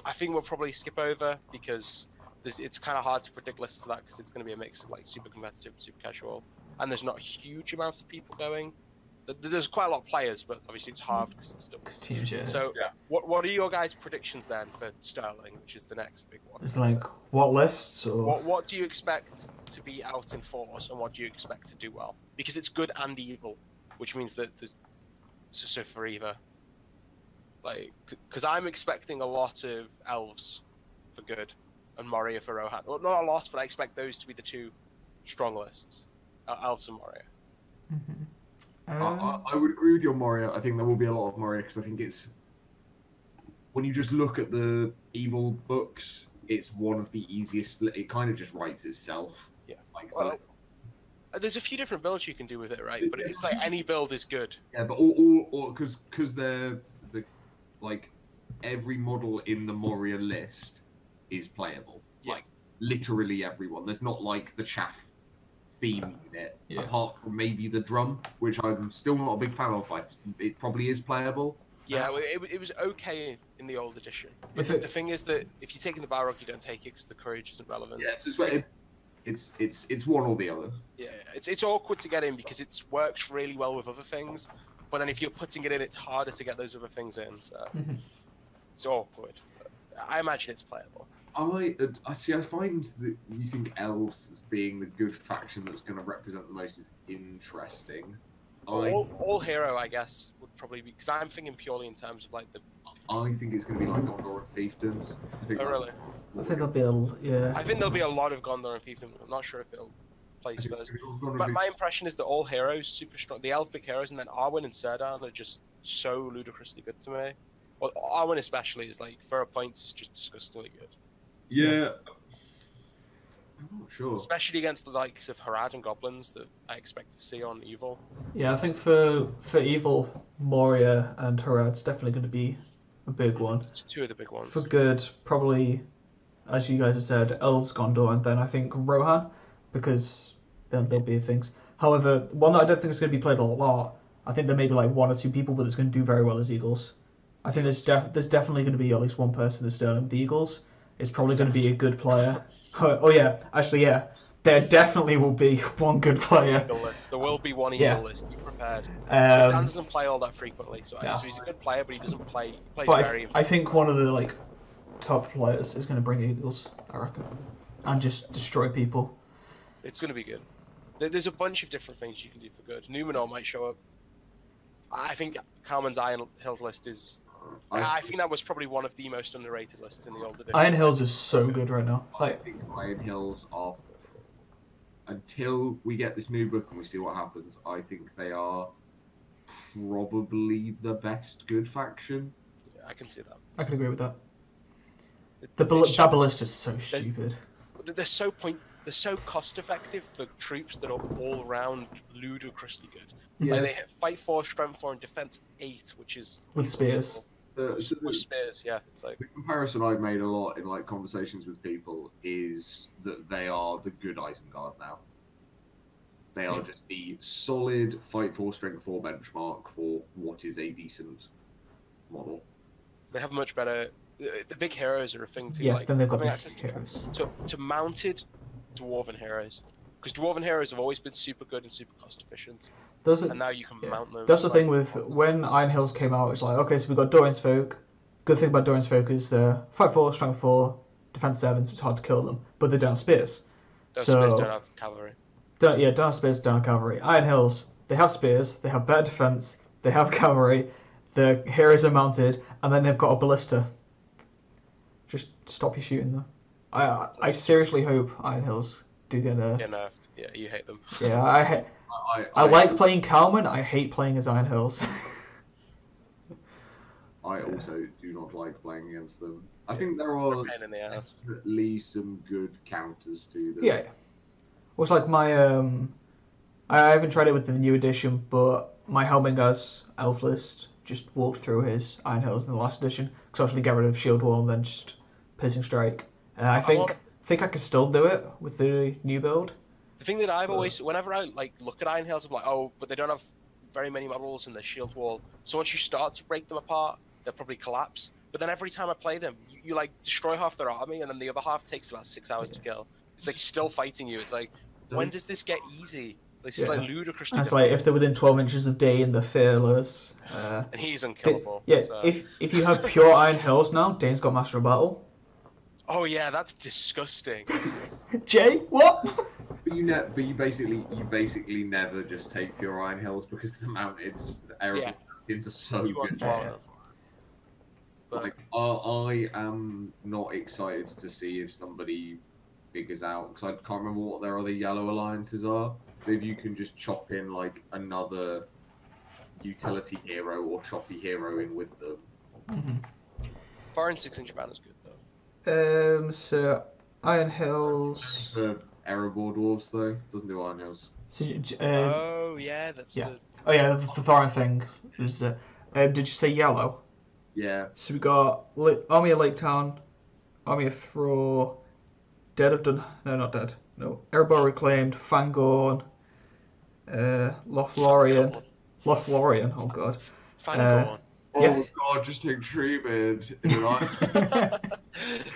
I think we'll probably skip over because it's kind of hard to predict lists of that because it's going to be a mix of like super competitive and super casual, and there's not a huge amount of people going. There's quite a lot of players, but obviously it's halved because it's doubles. Teams, yeah. So, what are your guys' predictions then for Sterling, which is the next big one? It's like, what lists? Or... What do you expect to be out in force, and what do you expect to do well? Because it's good and evil, which means that there's so for either. Like, because I'm expecting a lot of elves for good and Moria for Rohan. Well, not a lot, but I expect those to be the two strong lists. Elves and Moria. Mm-hmm. I would agree with your Moria. I think there will be a lot of Moria because I think it's when you just look at the evil books, it's one of the easiest. It kind of just writes itself. Yeah. There's a few different builds you can do with it, right? But it's like any build is good. Yeah, but all because they're like every model in the Moria list is playable. Yeah. Like literally everyone. There's not like the chaff theme unit, apart from maybe the drum, which I'm still not a big fan of, but it probably is playable. Yeah, it was okay in the old edition. But the thing is that if you're taking the Balrog, you don't take it because the courage isn't relevant. Yeah, so it's one or the other. Yeah, it's awkward to get in because it works really well with other things, but then if you're putting it in, it's harder to get those other things in. So it's awkward. But I imagine it's playable. I see. I find that using elves as being the good faction that's going to represent the most is interesting. All hero, I guess, would probably be because I'm thinking purely in terms of like the. I think it's going to be like Gondor and Fiefdoms. Oh really? I think there'll be I think there'll be a lot of Gondor and Fiefdom. I'm not sure if it'll place first. But my impression is that all heroes super strong. The elf big heroes and then Arwen and Serdan are just so ludicrously good to me. Well, Arwen especially is like for a point is just disgustingly good. Yeah. I'm not sure. Especially against the likes of Harad and Goblins that I expect to see on Evil. Yeah, I think for Evil, Moria and Harad's definitely going to be a big one. It's two of the big ones. For good, probably, as you guys have said, Elves, Gondor, and then I think Rohan, because then there'll be things. However, one that I don't think is going to be played a lot, I think there may be like 1 or 2 people, but it's going to do very well as Eagles. I think there's definitely going to be at least one person that's Sterling with the Eagles. It's probably going to be a good player. Oh yeah, actually yeah, there definitely will be one good player. Eagle list. There will be one Eagle list. Be prepared. Dan doesn't play all that frequently, so he's a good player, but he doesn't play. He plays very. I think one of the like top players is going to bring Eagles, I reckon, and just destroy people. It's going to be good. There's a bunch of different things you can do for good. Numenor might show up. I think Kalman's Iron Hills list is. I think that was probably one of the most underrated lists in the old edition. Iron Hills is so good right now. I think Iron Hills are, until we get this new book and we see what happens, I think they are probably the best good faction. Yeah, I can see that. I can agree with that. That ballista is so stupid. They're so cost effective for troops that are all around ludicrously good. Yeah. Like they hit fight 4, strength 4, and defense 8, which is with spears. With spears, yeah. It's like the comparison I've made a lot in like conversations with people is that they are the good Isengard now. They are just the solid Fight 4 Strength 4 benchmark for what is a decent model. They have much better. The big heroes are a thing too. Yeah, like then they've got having the access heroes. to mounted dwarven heroes, because dwarven heroes have always been super good and super cost efficient, and now you can mount them. That's the thing with when Iron Hills came out. It's like, okay, so we've got Dorian's Folk. Good thing about Dorian's Folk is Fight 4, Strength 4, Defense 7, so it's hard to kill them, but they don't have spears. Those spears don't have cavalry. Don't have spears, don't have cavalry. Iron Hills, they have spears, they have better defense, they have cavalry, the heroes are mounted, and then they've got a ballista. Just stop you shooting them. I seriously hope Iron Hills do get a... Yeah, no. Yeah, you hate them. Yeah, I like playing Kalman, I hate playing as Iron Hills. I also do not like playing against them. I think there are pain in the ass. definitely some good counters to them. Yeah. Well, it's like my... I haven't tried it with the new edition, but my Helmingas elf list just walked through his Iron Hills in the last edition, because obviously get rid of Shield Wall and then just Piercing Strike. I think I could still do it with the new build. The thing that I've always, whenever I look at Iron Hills, I'm like, oh, but they don't have very many models in the Shield Wall. So once you start to break them apart, they'll probably collapse. But then every time I play them, you like destroy half their army, and then the other half takes about 6 hours to kill. It's like still fighting you. It's like, when does this get easy? This is like ludicrous. And it's like if they're within 12 inches of Dane, they're fearless. And he's unkillable. So. If you have pure Iron Hills now, Dane's got Master of Battle. Oh yeah, that's disgusting. Jay, what? But you basically never just take pure Iron Hills because the mountains, the mountains are so good. But like, I am not excited to see if somebody figures out, because I can't remember what their other yellow alliances are. But if you can just chop in like another utility hero or choppy hero in with them. Mm-hmm. Foreign 6-inch banner's good though. So Iron Hills. For Erebor dwarves though, doesn't do Iron Hills. So, oh yeah, that's yeah. Oh yeah, the Thorin thing is. Did you say yellow? Yeah. So we got Army of Lake Town, Army of Thor, Dead of Dun. No, not Dead. No, Erebor Reclaimed, Fangorn, Lothlorien. Lothlorien. Oh god. Fangorn. Oh god, just take treatment.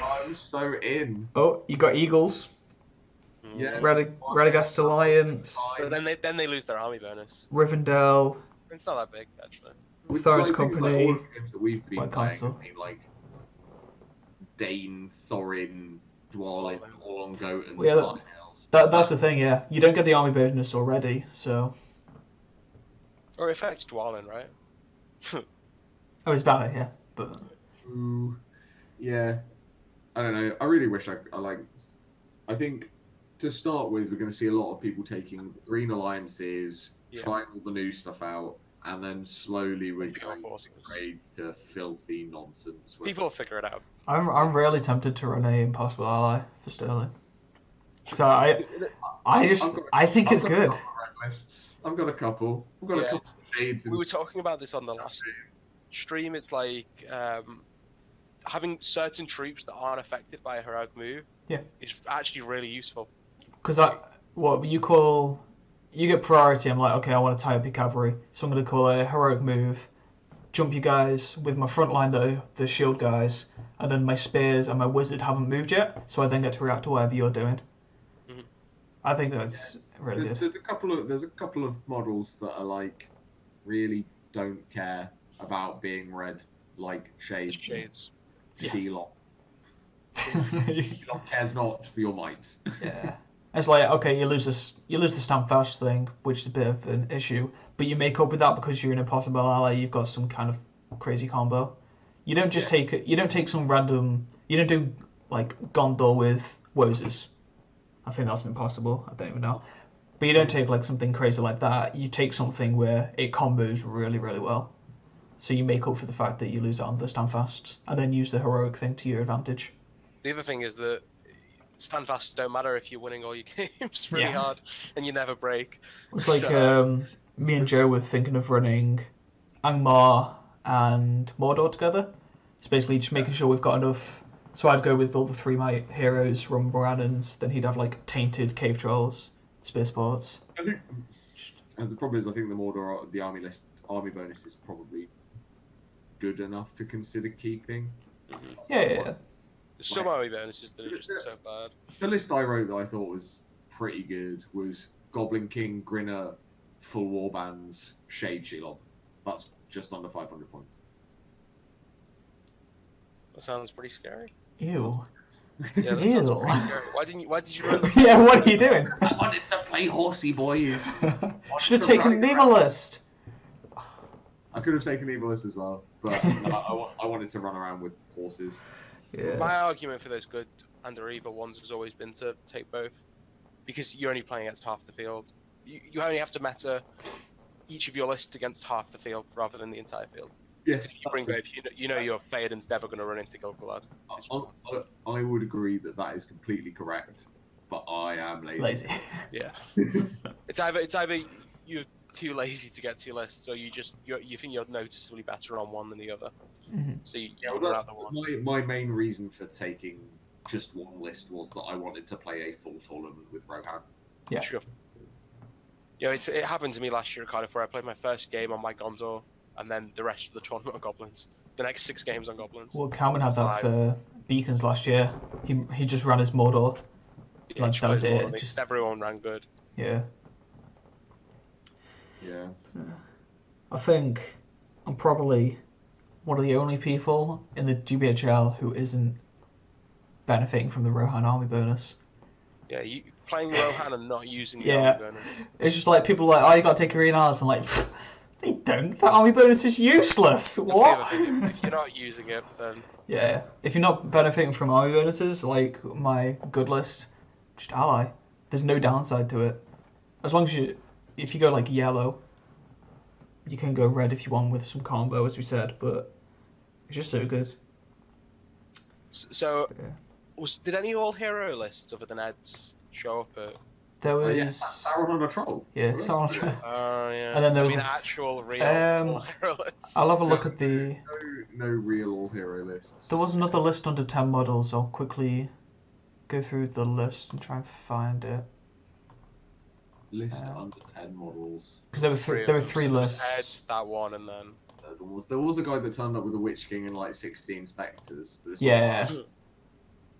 I'm so in. Oh, you got Eagles. Yeah. Radagast Alliance. But then they lose their army bonus. Rivendell. It's not that big actually. Thorin's Company. Like all the games that we've been White playing, Castle. I mean, like Dane, Thorin, Dwalin, all on Goat and Iron Hills. That's the thing, yeah. You don't get the army bonus already, so. Or it affects Dwalin, right? Oh, it's better, yeah. But. Ooh, yeah. I don't know. I really wish I think to start with, we're going to see a lot of people taking green alliances, trying all the new stuff out, and then slowly we're going grades to filthy nonsense. People will figure it out. I'm really tempted to run a Impossible Ally for Sterling. So I think it's good. I've got a couple. I've got a couple of shades. We were talking about this on the last stream. It's like having certain troops that aren't affected by a heroic move is actually really useful. Because what you get priority. I'm like, okay, I want to tie up your cavalry, so I'm going to call a heroic move, jump you guys with my front line, the shield guys, and then my spears and my wizard haven't moved yet, so I then get to react to whatever you're doing. Mm-hmm. I think that's really good. There's a couple of models that are like really don't care about being red, like Shades. Shelock. Shelock cares not for your might. Yeah. It's like, okay, you lose the Standfast thing, which is a bit of an issue, but you make up with that because you're an Impossible Ally. You've got some kind of crazy combo. You don't just take some random. You don't do like Gondor with Wozes. I think that's impossible. I don't even know. But you don't take like something crazy like that. You take something where it combos really, really well. So you make up for the fact that you lose out on the Standfast, and then use the heroic thing to your advantage. The other thing is that Standfasts don't matter if you're winning all your games really hard and you never break. It's like me and Joe were thinking of running Angmar and Mordor together. It's basically just making sure we've got enough. So I'd go with all the 3 my heroes, run Morannons, then he'd have like Tainted Cave Trolls, Spear Sports. I think the problem is, I think the army bonus is probably good enough to consider keeping. Yeah. There's some army bonuses that are just so bad. The list I wrote that I thought was pretty good was Goblin King, Grinner, Full Warbands, Shade Shelob. That's just under 500 points. That sounds pretty scary. Ew. Yeah, that sounds pretty scary. Why did you run the Yeah, what are you doing? I wanted to play horsey, boys. Should have taken an evil list. I could have taken evil list as well, but no, I wanted to run around with horses. Yeah. My argument for those good and or evil ones has always been to take both, because you're only playing against half the field. You only have to meta each of your lists against half the field rather than the entire field. Yes, If you bring both, you know your Theoden's never going to run into Gilgalad. I would agree that is completely correct, but I am lazy. Yeah. It's either you're too lazy to get two lists, or you think you're noticeably better on one than the other. Mm-hmm. So you order out the one. My main reason for taking just one list was that I wanted to play a full tournament with Rohan. Yeah. Sure. Yeah, it happened to me last year, kind of, where I played my first game on my Gondor, and then the rest of the tournament on Goblins. The next 6 games on Goblins. Well, Calvin had that for Beacons last year. He just ran his Mordor. Yeah, Like, that was it. Just everyone ran good. Yeah. Yeah. I think I'm probably one of the only people in the GBHL who isn't benefiting from the Rohan army bonus. Yeah, you playing Rohan and not using the Yeah. army bonus. It's just like people are like, oh, you got to take arenas, and like, they don't. That army bonus is useless. That's What? the other thing. If you're not using it, then Yeah, if you're not benefiting from army bonuses, like my good list, just ally. There's no downside to it. As long as if you go like yellow, you can go red if you want with some combo, as we said, but it's just so good. so Yeah. did any all hero lists other than Ed's show up at? There was Sauron on a troll. yeah, Sauron. Yeah. And then there was actual real all hero lists. I'll have a look at the. No real all hero lists. There was another list under 10 models. I'll quickly go through the list and try and find it. List under 10 models. Because there were three lists. Ed, that one, and then There was a guy that turned up with a Witch King and like 16 spectres. But it's Yeah. not-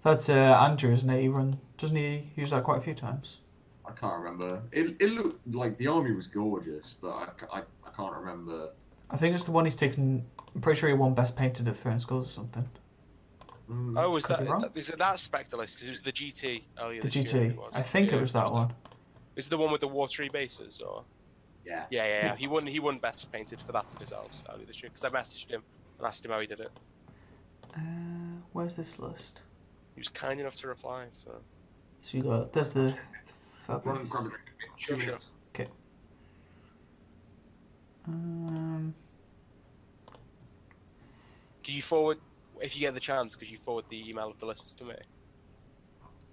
That's Andrew, isn't it? Doesn't he use that quite a few times? I can't remember. It looked like the army was gorgeous, but I can't remember. I think it's the one he's taken. I'm pretty sure he won Best Painted at Throne Skulls or something. oh, was Could be wrong. is it that Spectre list? Because it was the GT earlier. The this year, GT. I think it was that one. Is it the one with the watery bases, or? Yeah. Yeah. He won Best Painted for that in his house earlier this year. Because I messaged him and asked him how he did it. Where's this list? He was kind enough to reply. So So you got there's the. Run and grab a drink. Sure. Okay. Can you forward, if you get the chance, could you forward the email of the lists to me?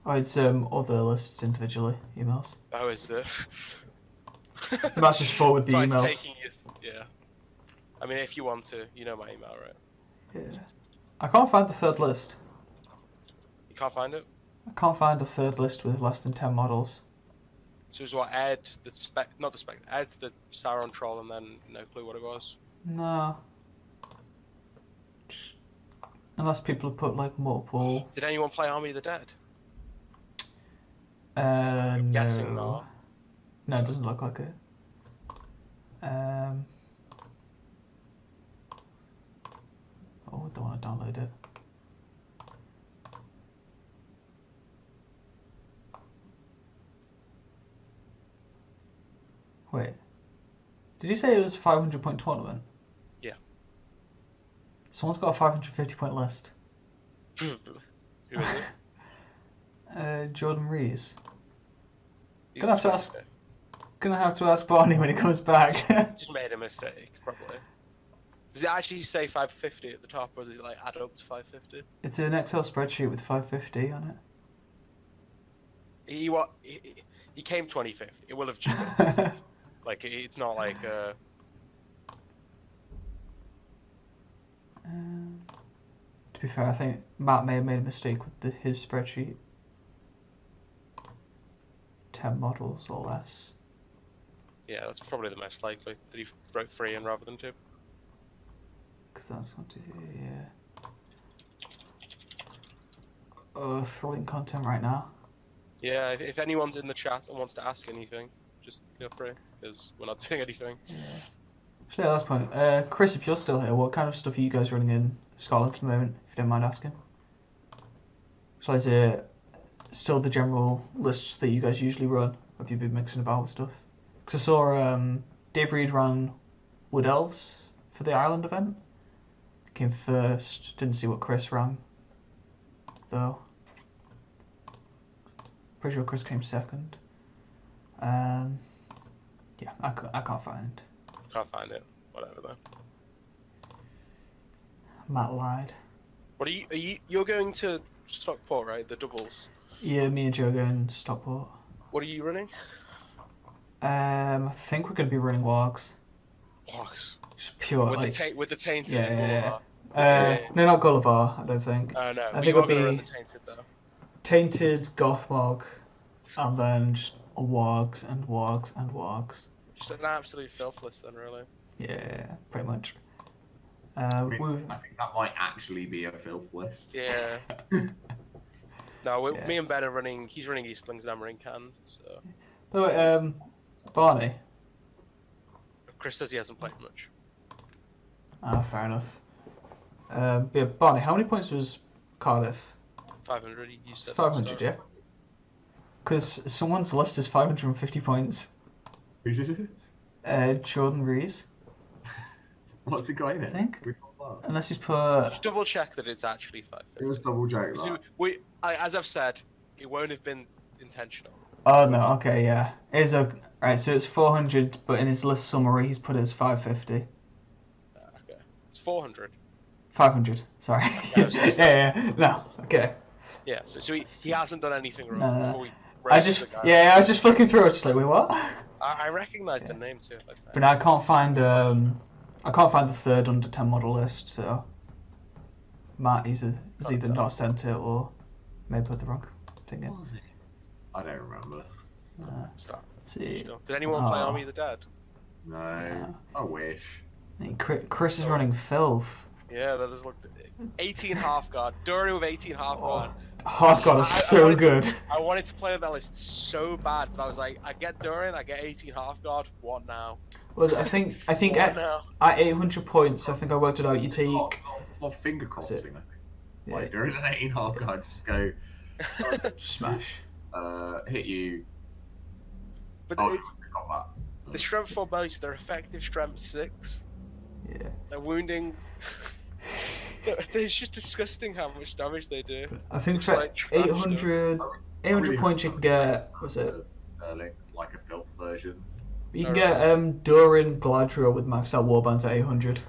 Oh, it's other lists individually emails. Oh, is it? That's just forward the So emails. it's taking you, yeah. I mean, if you want to, you know my email, right? Yeah. I can't find the third list. You can't find it? I can't find a third list with less than 10 models. So it was what, Ed, Ed's the Sauron troll, and then no clue what it was. No. Unless people have put like multiple. Did anyone play Army of the Dead? No. Guessing not. No, it doesn't look like it. Oh, I don't want to download it. Wait. Did you say it was a 500 point tournament? Yeah. Someone's got a 550 point list. Who is it? Jordan Rees. He's Gonna have to the ask- 25th. Gonna have to ask Barney when he comes back. Just made a mistake, probably. Does it actually say 550 at the top, or does it like add up to 550? It's an Excel spreadsheet with 550 on He came 25th. It will have just been a it. mistake. Like it's not like To be fair, I think Matt may have made a mistake with his spreadsheet. 10 models or less. Yeah, that's probably the most likely that he wrote 3 in rather than 2. Because that's 1, 2, 3, yeah. Throwing content right now. Yeah, if anyone's in the chat and wants to ask anything, just feel free, because we're not doing anything. Yeah. Actually, at last point, Chris, if you're still here, what kind of stuff are you guys running in Scotland at the moment, if you don't mind asking? So is it still the general lists that you guys usually run? Or have you been mixing about with stuff? Because I saw Dave Reed ran Wood Elves for the Ireland event. Came first, didn't see what Chris ran, though. Pretty sure Chris came second. Yeah, I can't find. Can't find it. Whatever though. Matt lied. What you're going to Stockport, right? The doubles. Yeah, me and Joe going to Stockport. What are you running? I think we're going to be running Wargs. Wargs. Just pure, with like... the tainted. Yeah. Yeah. No, not Gullivar, I don't think. Oh no, I think you it'll are going to be run the tainted though. Tainted, Gothmog, and then just Wargs and Wargs and Wargs. Just an absolute filth list then, really. Yeah, pretty much. I think that might actually be a filth list. Yeah. No, Yeah. me and Ben are running. He's running Eastlings and I'm running Cans. So By the way, Barney. Chris says he hasn't played much. Ah, fair enough. Yeah, Barney, how many points was Cardiff? 500. You said 500, yeah. Because someone's list is 550 points. Who's it? Jordan Rees, What's it got in it? I think. We got that. Unless he's put. Just double check that it's actually 550. It was double check that. As I've said, it won't have been intentional. Oh no, okay, yeah. It's a right. So it's 400, but in his list summary he's put it as 550. Okay, it's 400. 500. Sorry. Yeah. No. Okay. Yeah. So he hasn't done anything wrong. No. Before we I roast just the guy. I was just flicking through it, just like, wait, what? I recognise the name too. Like that. But now I can't find the third under 10 model list. So Matt he's either not sent it or maybe put the wrong thing in. What was it? I don't remember. Stop. Let's see. Did anyone play Oh. Army of the Dead? No. I wish. Chris is running filth. Yeah, that has looked 18 half guard. Durin with 18 half guard. Half God is so good. I wanted to play that list so bad, but I was like, I get Durin, I get 18 half guard. What now? Well, I think What at now? 800 points, I think I worked it out. You take Not finger crossing, I think. Yeah. Like, during an 18 half guard, just go, smash. hit you. But Oh, it's I got that. the strength 4 base, they're effective strength 6. Yeah. They're wounding. It's just disgusting how much damage they do. I think It's for like trash, 800 points you can get. What's it? Sterling, like a filth version. You can get Durin Gladriel with maxed out warbands at 800.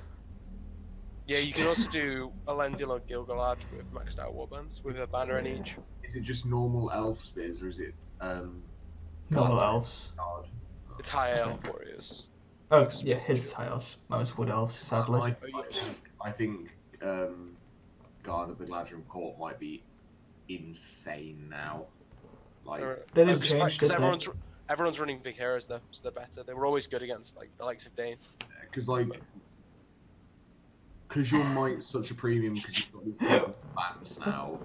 Yeah, you can also do Elendil or Gilgalad with maxed out warbands with a banner in each. Is it just normal elf spears, or is it Normal glass elves. guard? It's high elf warriors. Oh yeah, his tiles. Mine was wood elves, sadly. I think Guard of the Gladriel Court might be insane now. Like, They didn't change, did because they? everyone's running big heroes though, so they're better. They were always good against like the likes of Dane. because your might's such a premium because you've got these bans now,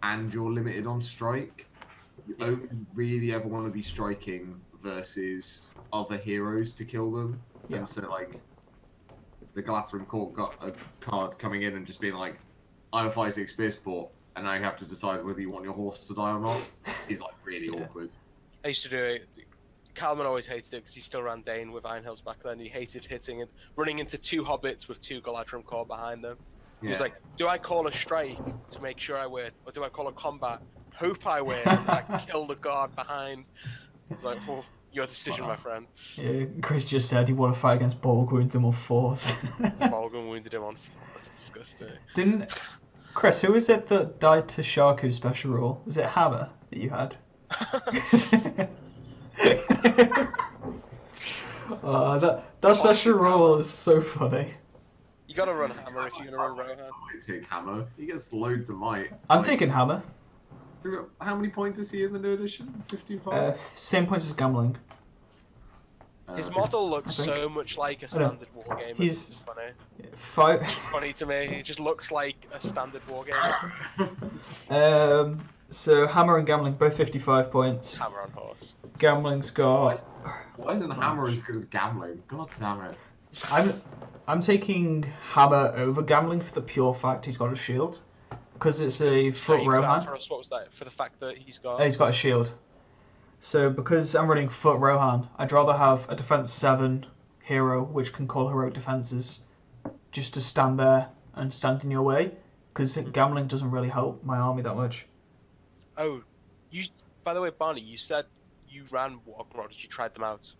and you're limited on strike. You only really ever want to be striking versus other heroes to kill them. Yeah. And so like the Gladriel Court got a card coming in and just being like, I'm a 5/6 spear support, and now you have to decide whether you want your horse to die or not. Is like really awkward. I used to do it. Calman always hated it because he still ran Dane with Iron Hills back then. He hated hitting and running into 2 hobbits with 2 Galadrim core behind them. He was like, do I call a strike to make sure I win, or do I call a combat, hope I win, and I kill the guard behind? It's like, oh, your decision, my friend. Yeah, Chris just said he want to fight against Borg, wound him on force. Bolgan wounded him on. That's disgusting. Didn't Chris? Who was it that died to Sharku's special rule? Was it Hammer that you had? That special rule is so funny. You gotta run Hammer if you're gonna run Rohan. I might take Hammer. He gets loads of might. I'm Like, taking Hammer. How many points is he in the new edition? 55? Same points as gambling. His model looks I think. so much like a I know. standard wargamer. He's- It's funny. Five. To me. He just looks like a standard wargamer. So Hammer and Gambling both 55 points. Hammer on horse. Gambling's got. Why isn't Hammer as good as Gambling? God damn it. I'm taking Hammer over Gambling for the pure fact he's got a shield, because it's a foot You put out Rohan. for us, what was that? For the fact that he's got. He's got a shield. So because I'm running foot Rohan, I'd rather have a defense 7 hero which can call heroic defenses, just to stand there and stand in your way, because Gambling doesn't really help my army that much. Oh, by the way, Barney, you said you ran Warg Rods, you tried them out.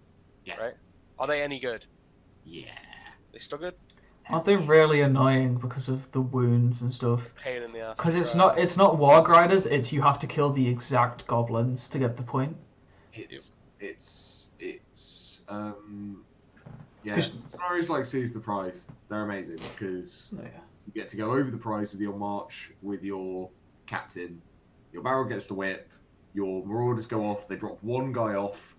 Yes. Right? Are they any good? Yeah. They still good? Aren't they really annoying because of the wounds and stuff? Pain in the ass. Because it's not Warg Riders, it's you have to kill the exact goblins to get the point. Yeah, scenarios like Seize the Prize, they're amazing because Yeah. you get to go over the prize with your march, with your captain, your barrel gets to whip, your marauders go off, they drop one guy off,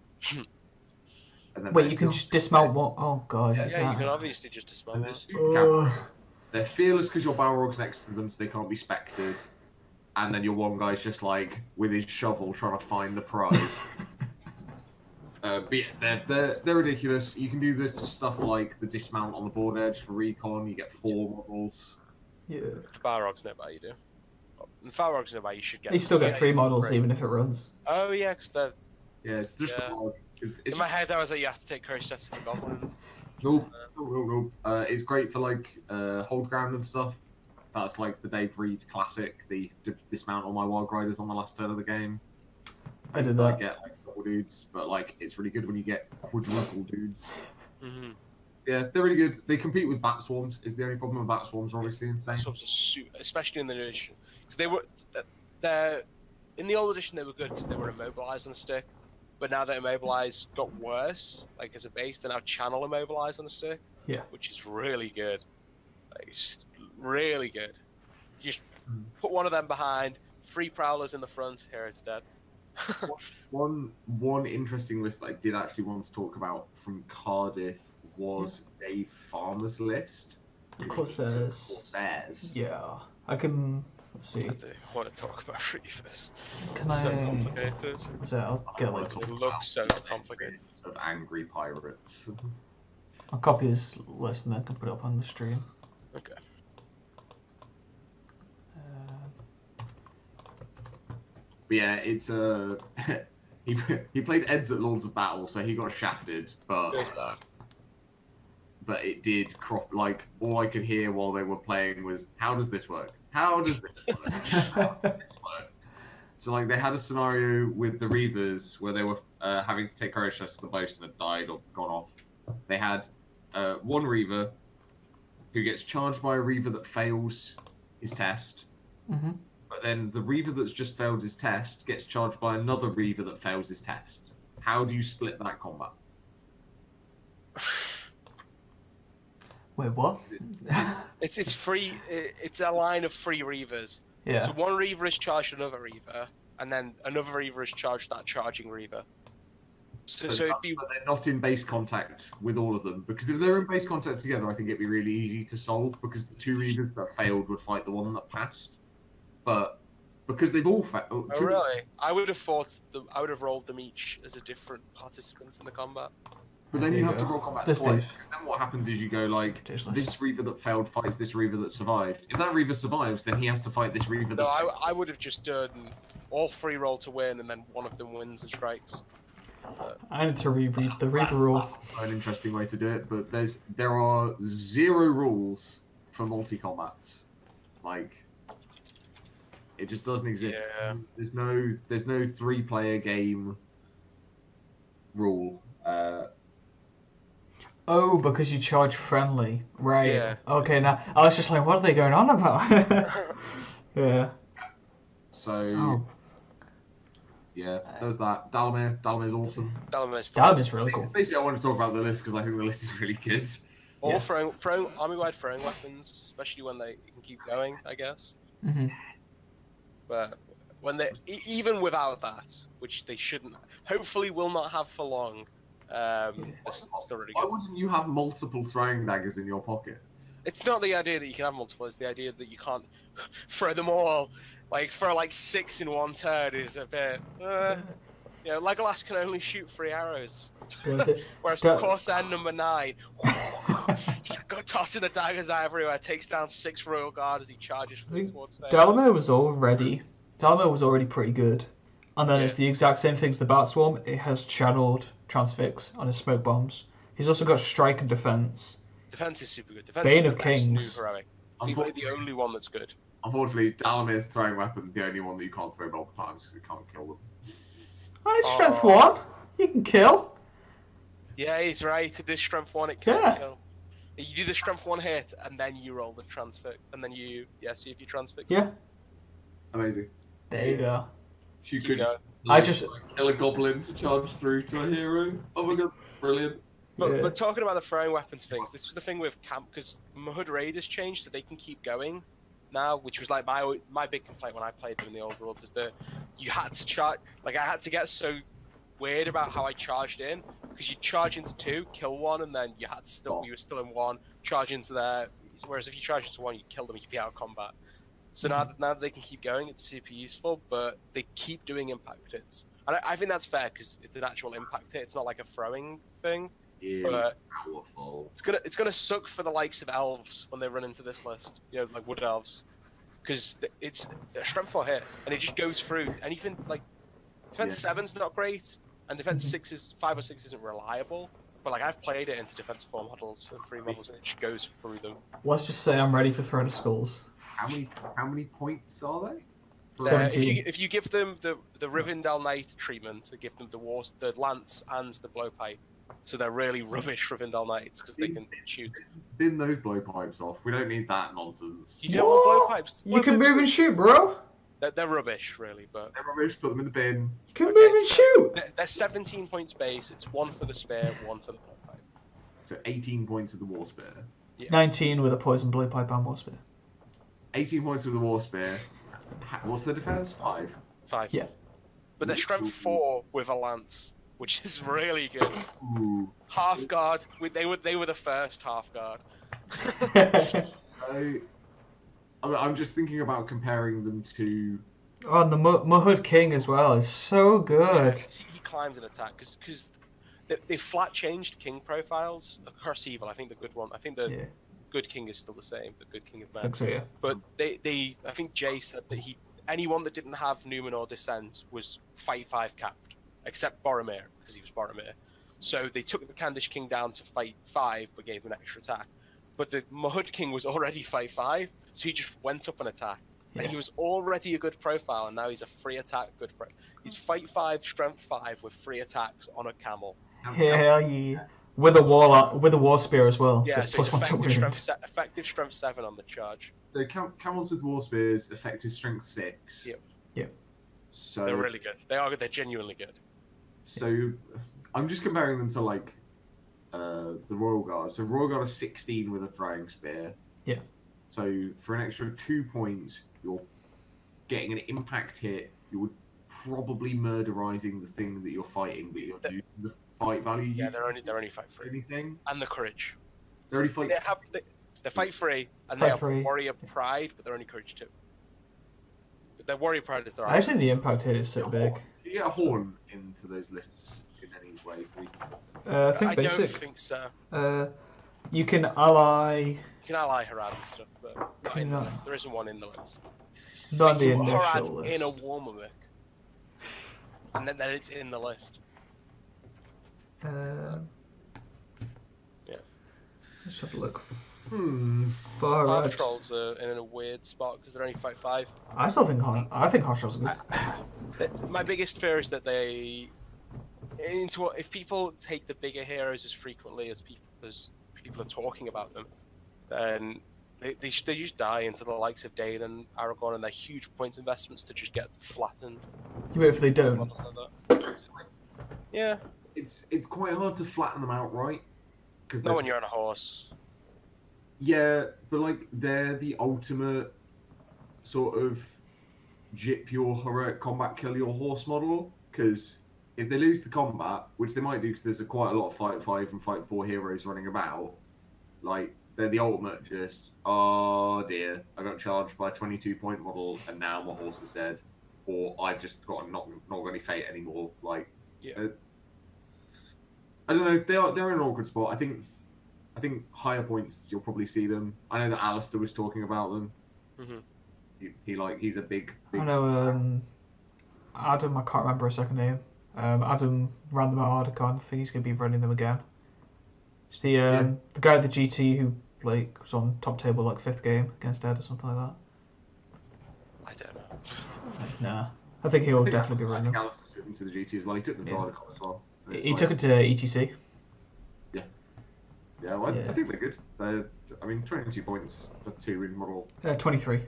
and then Wait, you can just dismount one? Oh god. Yeah, you can obviously just dismount they're one. super cavalry. They're fearless because your Balrog's next to them, so they can't be spected. And then your one guy's just like with his shovel trying to find the prize. But yeah, they're ridiculous. You can do this stuff like the dismount on the board edge for recon. You get 4 models. Yeah. The Balrogs nearby, you do. The Balrogs nearby, you should get. You still get Yeah, 3 models great. even if it runs. Oh yeah, because they're. Yeah, it's just Yeah. a mod. It's In my head, I was like, you have to take courage tests for the goblins. Nope. It's great for like hold ground and stuff. That's like the Dave Reed classic, the dismount all my wild riders on the last turn of the game. I did I that. get like double dudes, but like it's really good when you get quadruple dudes. Mm-hmm. Yeah, they're really good. They compete with bat swarms. Is the only problem with bat swarms are obviously insane. That's what's especially in the new edition, because they're in the old edition they were good because they were immobilized on a stick, but now that immobilize got worse, like as a base, they're now channel immobilize on a stick. Yeah. Which is really good. Like, it's really good. You just put one of them behind, 3 prowlers in the front, hero's dead. One interesting list that I did actually want to talk about from Cardiff was Dave Farmer's list. Corsairs. Yeah. I can. Let's see. I do want to talk about Reavers. Can So I? complicated. So I'll get like. It looks so complicated. Of angry pirates. I'll copy his list and then I can put it up on the stream. Okay. But yeah, it's he played Eds at Lords of Battle, so he got shafted, but Feels bad. but it did crop like all I could hear while they were playing was how does this work? How does this work? How does this work? So like they had a scenario with the Reavers where they were having to take courage tests to the boast and had died or gone off. They had one Reaver who gets charged by a Reaver that fails his test. Mm-hmm. But then the Reaver that's just failed his test gets charged by another Reaver that fails his test. How do you split that combat? Wait, what? It's free. It's a line of 3 Reavers. Yeah. So one Reaver is charged another Reaver, and then another Reaver is charged that charging Reaver. So it'd be. But they're not in base contact with all of them, because if they're in base contact together, I think it'd be really easy to solve, because the 2 Reavers that failed would fight the one that passed. But because they've all failed. Oh really? I would have thought I would have rolled them each as a different participants in the combat. But then There you you have to go. roll combat This twice, Dave. because then what happens is you go like, Tasteless. this Reaver that failed fights this Reaver that survived. If that Reaver survives, then he has to fight this Reaver that No, failed. I would have just done all 3 roll to win, and then one of them wins and strikes. I need to reread the Reaver rule. That's an interesting way to do it, but there are 0 rules for multi-combats. Like, it just doesn't exist. Yeah. There's no 3-player game rule. Oh, because you charge friendly. Right. Yeah. Okay, now I was just like, what are they going on about? Yeah. So Oh, yeah, there's that. Dalamir's awesome. that is really cool. Basically, I want to talk about the list because I think the list is really good. Or Yeah. throwing army-wide throwing weapons, especially when they can keep going, I guess. Mm-hmm. But even without that, which they shouldn't, hopefully will not have for long. They're still really Why good. wouldn't you have multiple throwing daggers in your pocket? It's not the idea that you can have multiple; it's the idea that you can't throw them all. Like throw like 6 in one turn is a bit. You know, Legolas can only shoot 3 arrows, whereas Corsair number 9, tossing the daggers out everywhere, takes down 6 Royal Guard as he charges towards Faye. Dalamo was already pretty good, and then it's the exact same thing as the Bat Swarm. It has channeled Transfix on his smoke bombs. He's also got strike and defense. Defense is super good. Defense Bane is the of best Kings. new heroic. The only one that's good. Unfortunately, Dalamir's throwing weapon the only one that you can't throw multiple times because it can't kill them. Oh, it's strength 1. You can kill. Yeah, he's right. It is strength 1. It can't kill. You do the strength 1 hit, and then you roll the transfix, and then you see if you transfix. Yeah. Amazing. There you go. She could. I just kill a goblin to charge through to a hero. Oh my god, brilliant. But talking about the throwing weapons things, this was the thing with camp, because Mahud Raiders changed so they can keep going now, which was like my big complaint when I played them in the old world, is that you had to charge, like I had to get so weird about how I charged in, because you charge into 2, kill 1, and then you were still in 1, charge into there, whereas if you charge into 1, you kill them, you'd be out of combat. So now that they can keep going, it's super useful, but they keep doing impact hits. And I think that's fair, because it's an actual impact hit, it's not like a throwing thing. Yeah, but powerful. It's gonna suck for the likes of elves when they run into this list, you know, like wood elves, because it's a strength 4 hit and it just goes through anything. Like defense 7's not great, and defense 5 or 6 isn't reliable. But like I've played it into defense 4 models and 3 models, and it just goes through them. Let's just say I'm ready for Throne of Skulls. How many points are they? If you give them the Rivendell Knight treatment, give them the lance and the blowpipe. So they're really rubbish Rivendell Knights because they can shoot. Bin those blowpipes off. We don't need that nonsense. You don't want blowpipes. You can move and shoot, bro. They're rubbish, really, but they're rubbish. Put them in the bin. You can move and shoot. They're 17 points base. It's 1 for the spear, 1 for the blowpipe. So 18 points with the war spear. Yeah. 19 with a poison blowpipe and war spear. 18 points with the war spear. What's the defense? 5. 5. Yeah. But they're strength 4 with a lance, which is really good. Ooh. Half guard. They were the first half guard. I'm just thinking about comparing them to. Oh, and the Mahud King as well is so good. Yeah, he climbs an attack because they flat changed king profiles. The Curse Evil, I think the good one. I think the good king is still the same. The good king of men. I think so, yeah. But I think Jay said that anyone that didn't have Numenor Descent was fight 5 capped, except Boromir because he was Boromir. So they took the Candish King down to fight 5, but gave him an extra attack. But the Mahud King was already fight 5, so he just went up an attack. Yeah. And he was already a good profile, and now he's a free attack good pro. He's fight 5, strength 5 with 3 attacks on a camel. Hell yeah! With a war spear as well. Yeah, so it's effective strength 7 on the charge. So camels with war spears, effective strength 6. Yep. So they're really good. They're genuinely good. So I'm just comparing them to like the Royal Guard. So Royal Guard is 16 with a throwing spear. Yeah. So for an extra 2 points, you're getting an impact hit. You're probably murderizing the thing that you're fighting, but you're using the fight value. Yeah, they're only fight 3. Anything? And the courage. They're only fight. They fight 3, and they have warrior pride, but they're only courage 2. Their warrior pride is their. Actually, the impact hit is so big. Can you get a horn into those lists in any way? I think basic. Don't think so. You can ally. You can ally Harad and stuff, but not in the list. There isn't one in the list. Not the initial Harad list. in a Warmamic, and then it's in the list. Yeah. Let's have a look. Far Half Trolls are in a weird spot because they're only fight 5. I think Half Trolls are good. My biggest fear is that if people take the bigger heroes as frequently as people are talking about them, then they just die into the likes of Dane and Aragorn and their huge points investments to just get flattened. You wait if they don't. Like yeah. It's quite hard to flatten them outright. Not when you're on a horse. Yeah, but like they're the ultimate sort of jip your heroic combat kill your horse model, because if they lose the combat, which they might do because there's quite a lot of Fight 5 and Fight 4 heroes running about, like, they're the ultimate just, oh dear, I got charged by a 22-point model and now my horse is dead. Or I've just got not got any fate anymore. Like, Yeah. I don't know, they're in an awkward spot. I think higher points, you'll probably see them. I know that Alistair was talking about them. Mm-hmm. He's a big I know Adam, I can't remember his second name. Adam ran them at Ardicon. I think he's going to be running them again. It's the guy at the GT who like was on top table like 5th game against Ed or something like that. I don't know. Nah. I think he'll definitely be running them. Alistair took them to the GT as well. He took them to Ardicon as well. He took it to ETC. Yeah, well, I think they're good. I mean, 22 points for 2 in model. 23.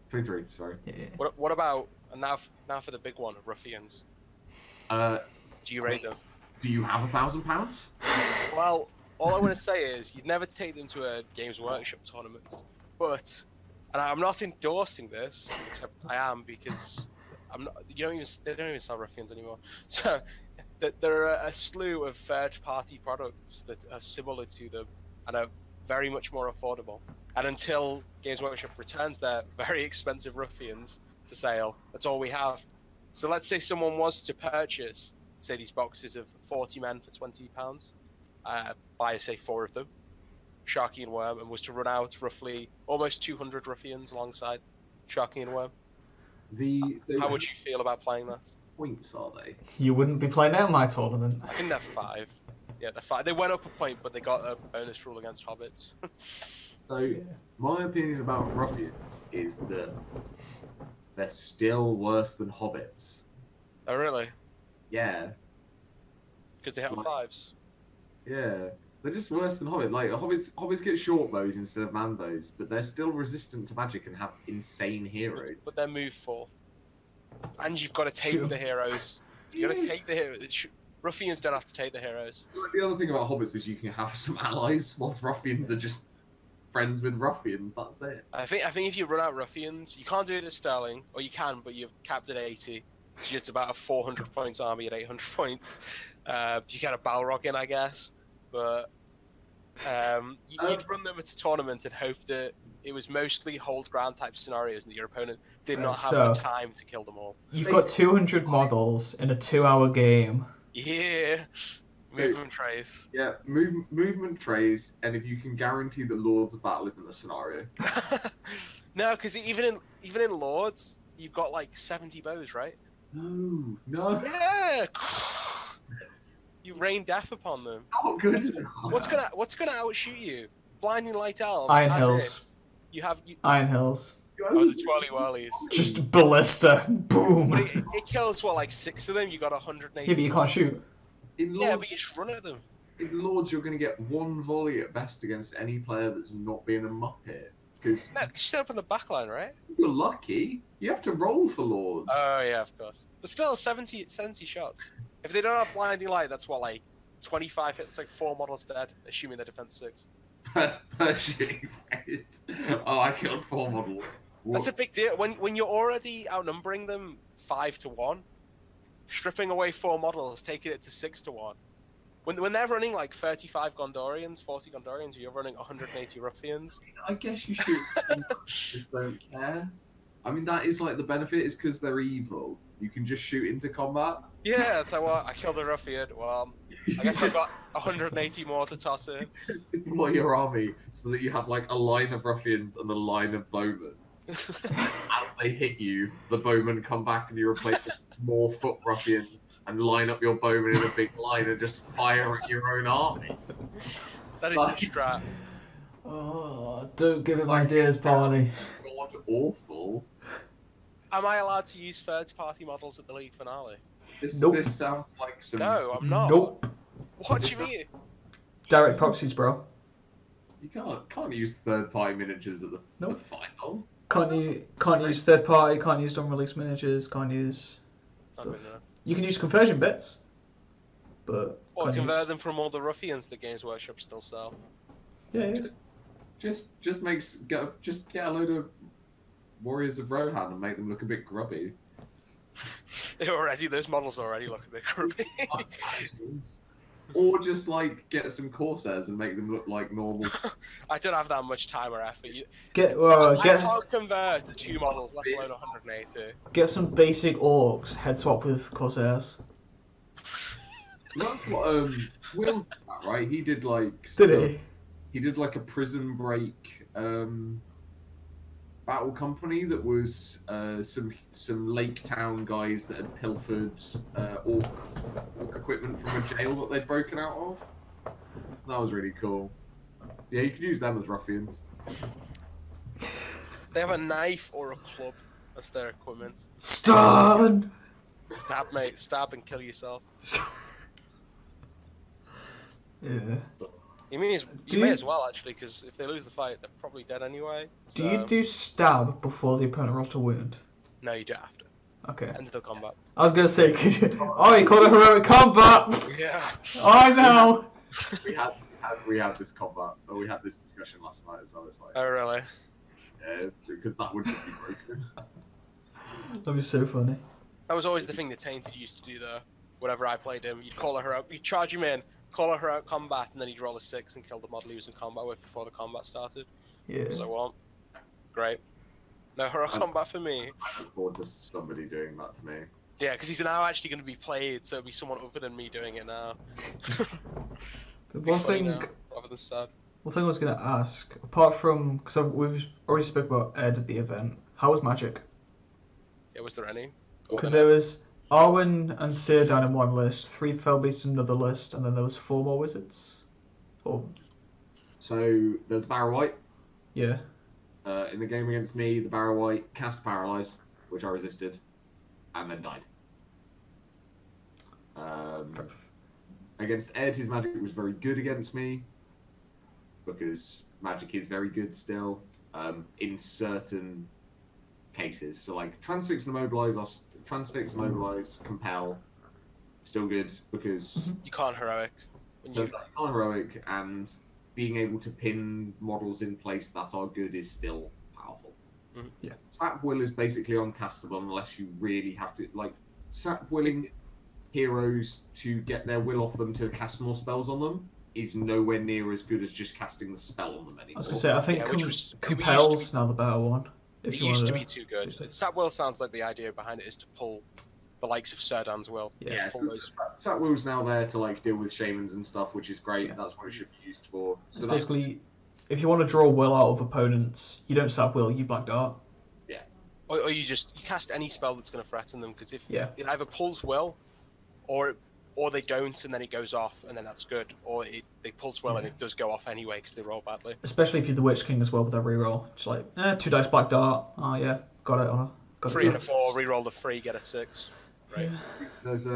23, sorry. Yeah. What about, and now for the big one, Ruffians? Do you rate them? Do you have £1,000? Well, all I want to say is you'd never take them to a Games Workshop tournament, but, and I'm not endorsing this, except I am because I'm not. They don't even sell Ruffians anymore. So there are a slew of third-party products that are similar to them and are very much more affordable. And until Games Workshop returns their very expensive Ruffians to sale, that's all we have. So let's say someone was to purchase, say, these boxes of 40 men for £20, buy, say, 4 of them, Sharky and Worm, and was to run out roughly almost 200 Ruffians alongside Sharky and Worm. How would you feel about playing that? Points are they? You wouldn't be playing out my tournament. I think they're 5. Yeah, they're 5. They went up a point, but they got a bonus rule against hobbits. So, my opinion about Ruffians is that they're still worse than hobbits. Oh, really? Yeah. Because they have 5s. Yeah. They're just worse than hobbits. Like, hobbits get short bows instead of man bows, but they're still resistant to magic and have insane heroes. But they're move 4. And you've got to take the heroes. You've got to take the heroes. Ruffians don't have to take the heroes. The other thing about hobbits is you can have some allies, whilst ruffians are just friends with ruffians. That's it. I think if you run out Ruffians, you can't do it as Sterling, or you can, but you're capped at 80. So it's about a 400 points army at 800 points. You get a Balrog in, I guess, but you'd run them at a tournament and hope that it was mostly hold ground type scenarios and that your opponent did not have the time to kill them all. You've got 200 models in a 2-hour game. Yeah. Movement trays. Yeah, movement trays, and if you can guarantee that Lords of Battle isn't a scenario. No, because even in Lords, you've got like 70 bows, right? No. Yeah. You rain death upon them. Oh, good. What's gonna outshoot you? Blinding light elves. Iron Hills. Iron Hills. Oh, the Twirly Whirlies. Just ballista. Boom. But it kills what, like 6 of them. You got 180. Yeah, but you can't shoot. Yeah, but you just run at them. In Lords, you're going to get 1 volley at best against any player that's not being a muppet. Because No, you set up on the back line, right? you're lucky. You have to roll for Lords. Oh yeah, of course. But still, 70 shots. If they don't have blinding light, that's what, like 25 hits, like 4 models dead, assuming their defense 6. Oh, I killed 4 models. That's a big deal. When you're already outnumbering them 5-1, stripping away 4 models, taking it to 6-1. When they're running like 35 Gondorians, 40 Gondorians, you're running 180 Ruffians. I guess you should just don't care. I mean, that is like the benefit is because they're evil. You can just shoot into combat. Yeah, that's how I killed a Ruffian. Well, I guess I've got 180 more to toss in. Deploy your army so that you have like a line of ruffians and a line of bowmen. As they hit you, the bowmen come back and you replace them with more foot ruffians and line up your bowmen in a big line and just fire at your own army. That is the strat. Oh, don't give him ideas, Barney. God awful. Am I allowed to use third-party models at the league finale? This sounds like some. No, I'm not. Nope. What do you mean? Direct proxies, bro. You can't use third-party miniatures at the Nope. final. Can't use third party. Can't use unreleased miniatures. Can't use. Not good enough. You can use conversion bits, but. Or can't convert use... them from all the ruffians that Games Workshop still sell. Yeah. Just get a load of Warriors of Rohan and make them look a bit grubby. Those models already look a bit creepy. Or just like get some Corsairs and make them look like normal. I don't have that much time or effort. I Get can't convert 2 models, let alone 180. get some basic orcs. Head swap with Corsairs. That's what Will did that, right? He did like Did he did like a prison break battle company that was some Lake Town guys that had pilfered orc equipment from a jail that they'd broken out of. That was really cool. Yeah, you could use them as ruffians. They have a knife or a club as their equipment. Stun. Stab, mate. Stab and kill yourself. Yeah. You may as well, actually, because if they lose the fight, they're probably dead anyway. Do you do stab before the opponent rolls to wound? No, you do have to. Okay. End of the combat. I was gonna say, could you... Oh, you called it heroic combat! Yeah. I know! We had this combat, or we had this discussion last night as well. It's like, Oh, really? yeah, because that would just be broken. That'd be so funny. That was always the thing that Tainted used to do, though. Whenever I played him, you'd call a heroic, you'd charge him in, call a heroic combat, and then he'd roll a 6 and kill the model he was in combat with before the combat started. Yeah. So what? Great. No heroic combat for me. I look forward to somebody doing that to me. Yeah, because he's now actually going to be played, so it'll be someone other than me doing it now. But One thing, rather than sad. one thing I was gonna ask, apart from, because we've already spoke about Ed at the event, how was Magic? Yeah, was there any? Because there was Arwen and Cyrdan in one list, 3 Felbeasts in another list, and then there was 4 more wizards. Or So there's Barrow White. yeah. In the game against me, the Barrow White cast Paralyze, which I resisted, and then died. Against Ed, his magic was very good against me, because magic is very good still, in certain cases. So like Transfix and Immobilize, Compel, still good, because You can't heroic. When so you... it's like non-heroic, and being able to pin models in place that are good is still powerful. Mhm. Yeah. Sap Will is basically uncastable unless you really have to, like, Sap Willing heroes to get their will off them to cast more spells on them is nowhere near as good as just casting the spell on them anymore. I was gonna say, I think Yeah, which was- it used Compel's to now the better one. It used to be too good. Sapwell sounds like the idea behind it is to pull the likes of Cyrdan's will. Yeah, pull so those. Sap Will's now there to like deal with shamans and stuff, which is great. Yeah. That's what it should be used for. It's So that's basically, if you want to draw will out of opponents, you don't sap will, you black dart. Or you cast any spell that's going to threaten them, because if Yeah. it either pulls will, or they don't and then it goes off and then that's good, or they pull will and Yeah. it does go off anyway because they roll badly. Especially if you're the Witch King as well with that reroll. It's like, 2 dice black dart. Oh yeah, got it on a. Got 3 and it. a 4, reroll the 3, get a 6. Right. there's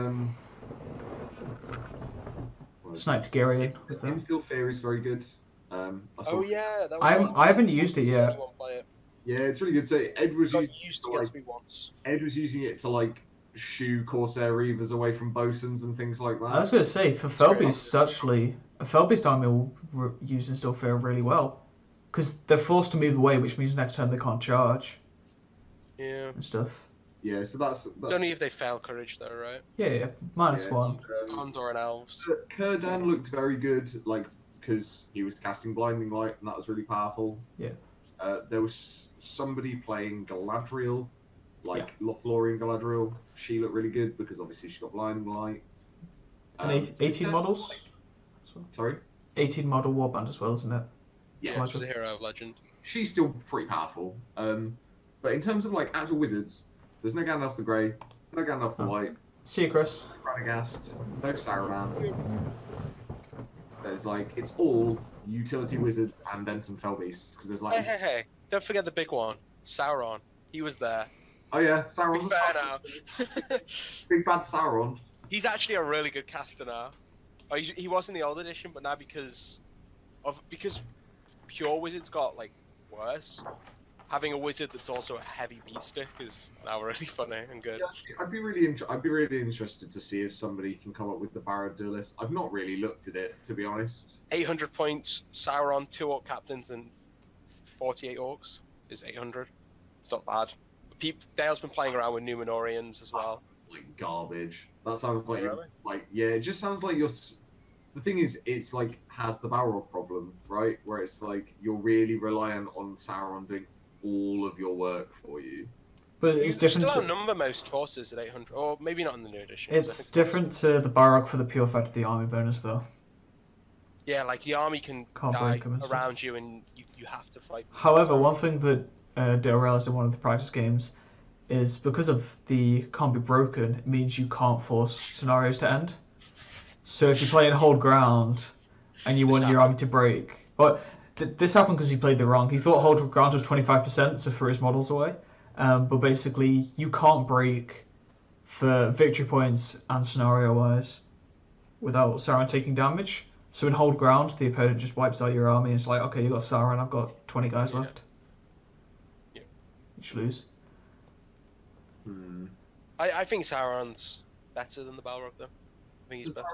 Sniped Garian with them. Infield Fear is very good. I saw- Oh yeah, that was I haven't used it yet. Anyone play it. Yeah, it's really good. So Ed was Got using used against me once. using it to like shoo Corsair Reavers away from bosuns and things like that. I was gonna say for Felbeasts actually, a Felbeast army will use Instill Fear really well, because they're forced to move away, which means next turn they can't charge Yeah. and stuff. Yeah, so that's It's only if they fail courage though, right? Yeah, minus yeah. 1. Gondor and elves. Kurdan looked very good, like because he was casting Blinding Light, and that was really powerful. Yeah. There was somebody playing Galadriel, like Lothlorien Galadriel. She looked really good because obviously she got Blinding Light. And 18 models. Sorry. 18 model warband as well, isn't it? Yeah, she's a hero of legend. She's still pretty powerful. But in terms of like actual wizards, there's no Gandalf the Grey, no Gandalf the White, Seacrest. no Radagast, no Saruman. There's like it's all utility wizards and then some Felbeasts because there's like Hey! Don't forget the big one, Sauron. He was there. oh yeah, Be Sauron, fair now. big bad Sauron. He's actually a really good caster now. Oh, he was in the old edition, but now because pure wizards got like worse. Having a wizard that's also a heavy beat stick is now really funny and good. I'd be really interested to see if somebody can come up with the Barrow Duelist. I've not really looked at it, to be honest. 800 points, Sauron, 2 orc captains and 48 orcs is 800. It's not bad. Dale's been playing around with Numenorians as well. Like garbage. That sounds like Really? it just sounds like you're. The thing is, it's like has the Balrog problem, right? Where it's like you're really reliant on Sauron doing all of your work for you. But You it's different. still outnumber most forces at 800, or maybe not in the new edition. 'cause I It's think different to the Balrog for the pure fact of the army bonus, though. Yeah, like the army can Can't die break 'em and stuff. around you, and you have to fight. However, one thing that Dale realized in one of the practice games is because of the can't be broken, it means you can't force scenarios to end. So if you play in hold ground and you want your army to break, but this happened because he played the wrong. He thought hold ground was 25%, so threw his models away. But basically, you can't break for victory points and scenario-wise without Sauron taking damage. So in hold ground, the opponent just wipes out your army. It's like, okay, you got Sauron, I've got 20 guys left. Yeah. You should lose. I think Sauron's better than the Balrog, though. I think he's better.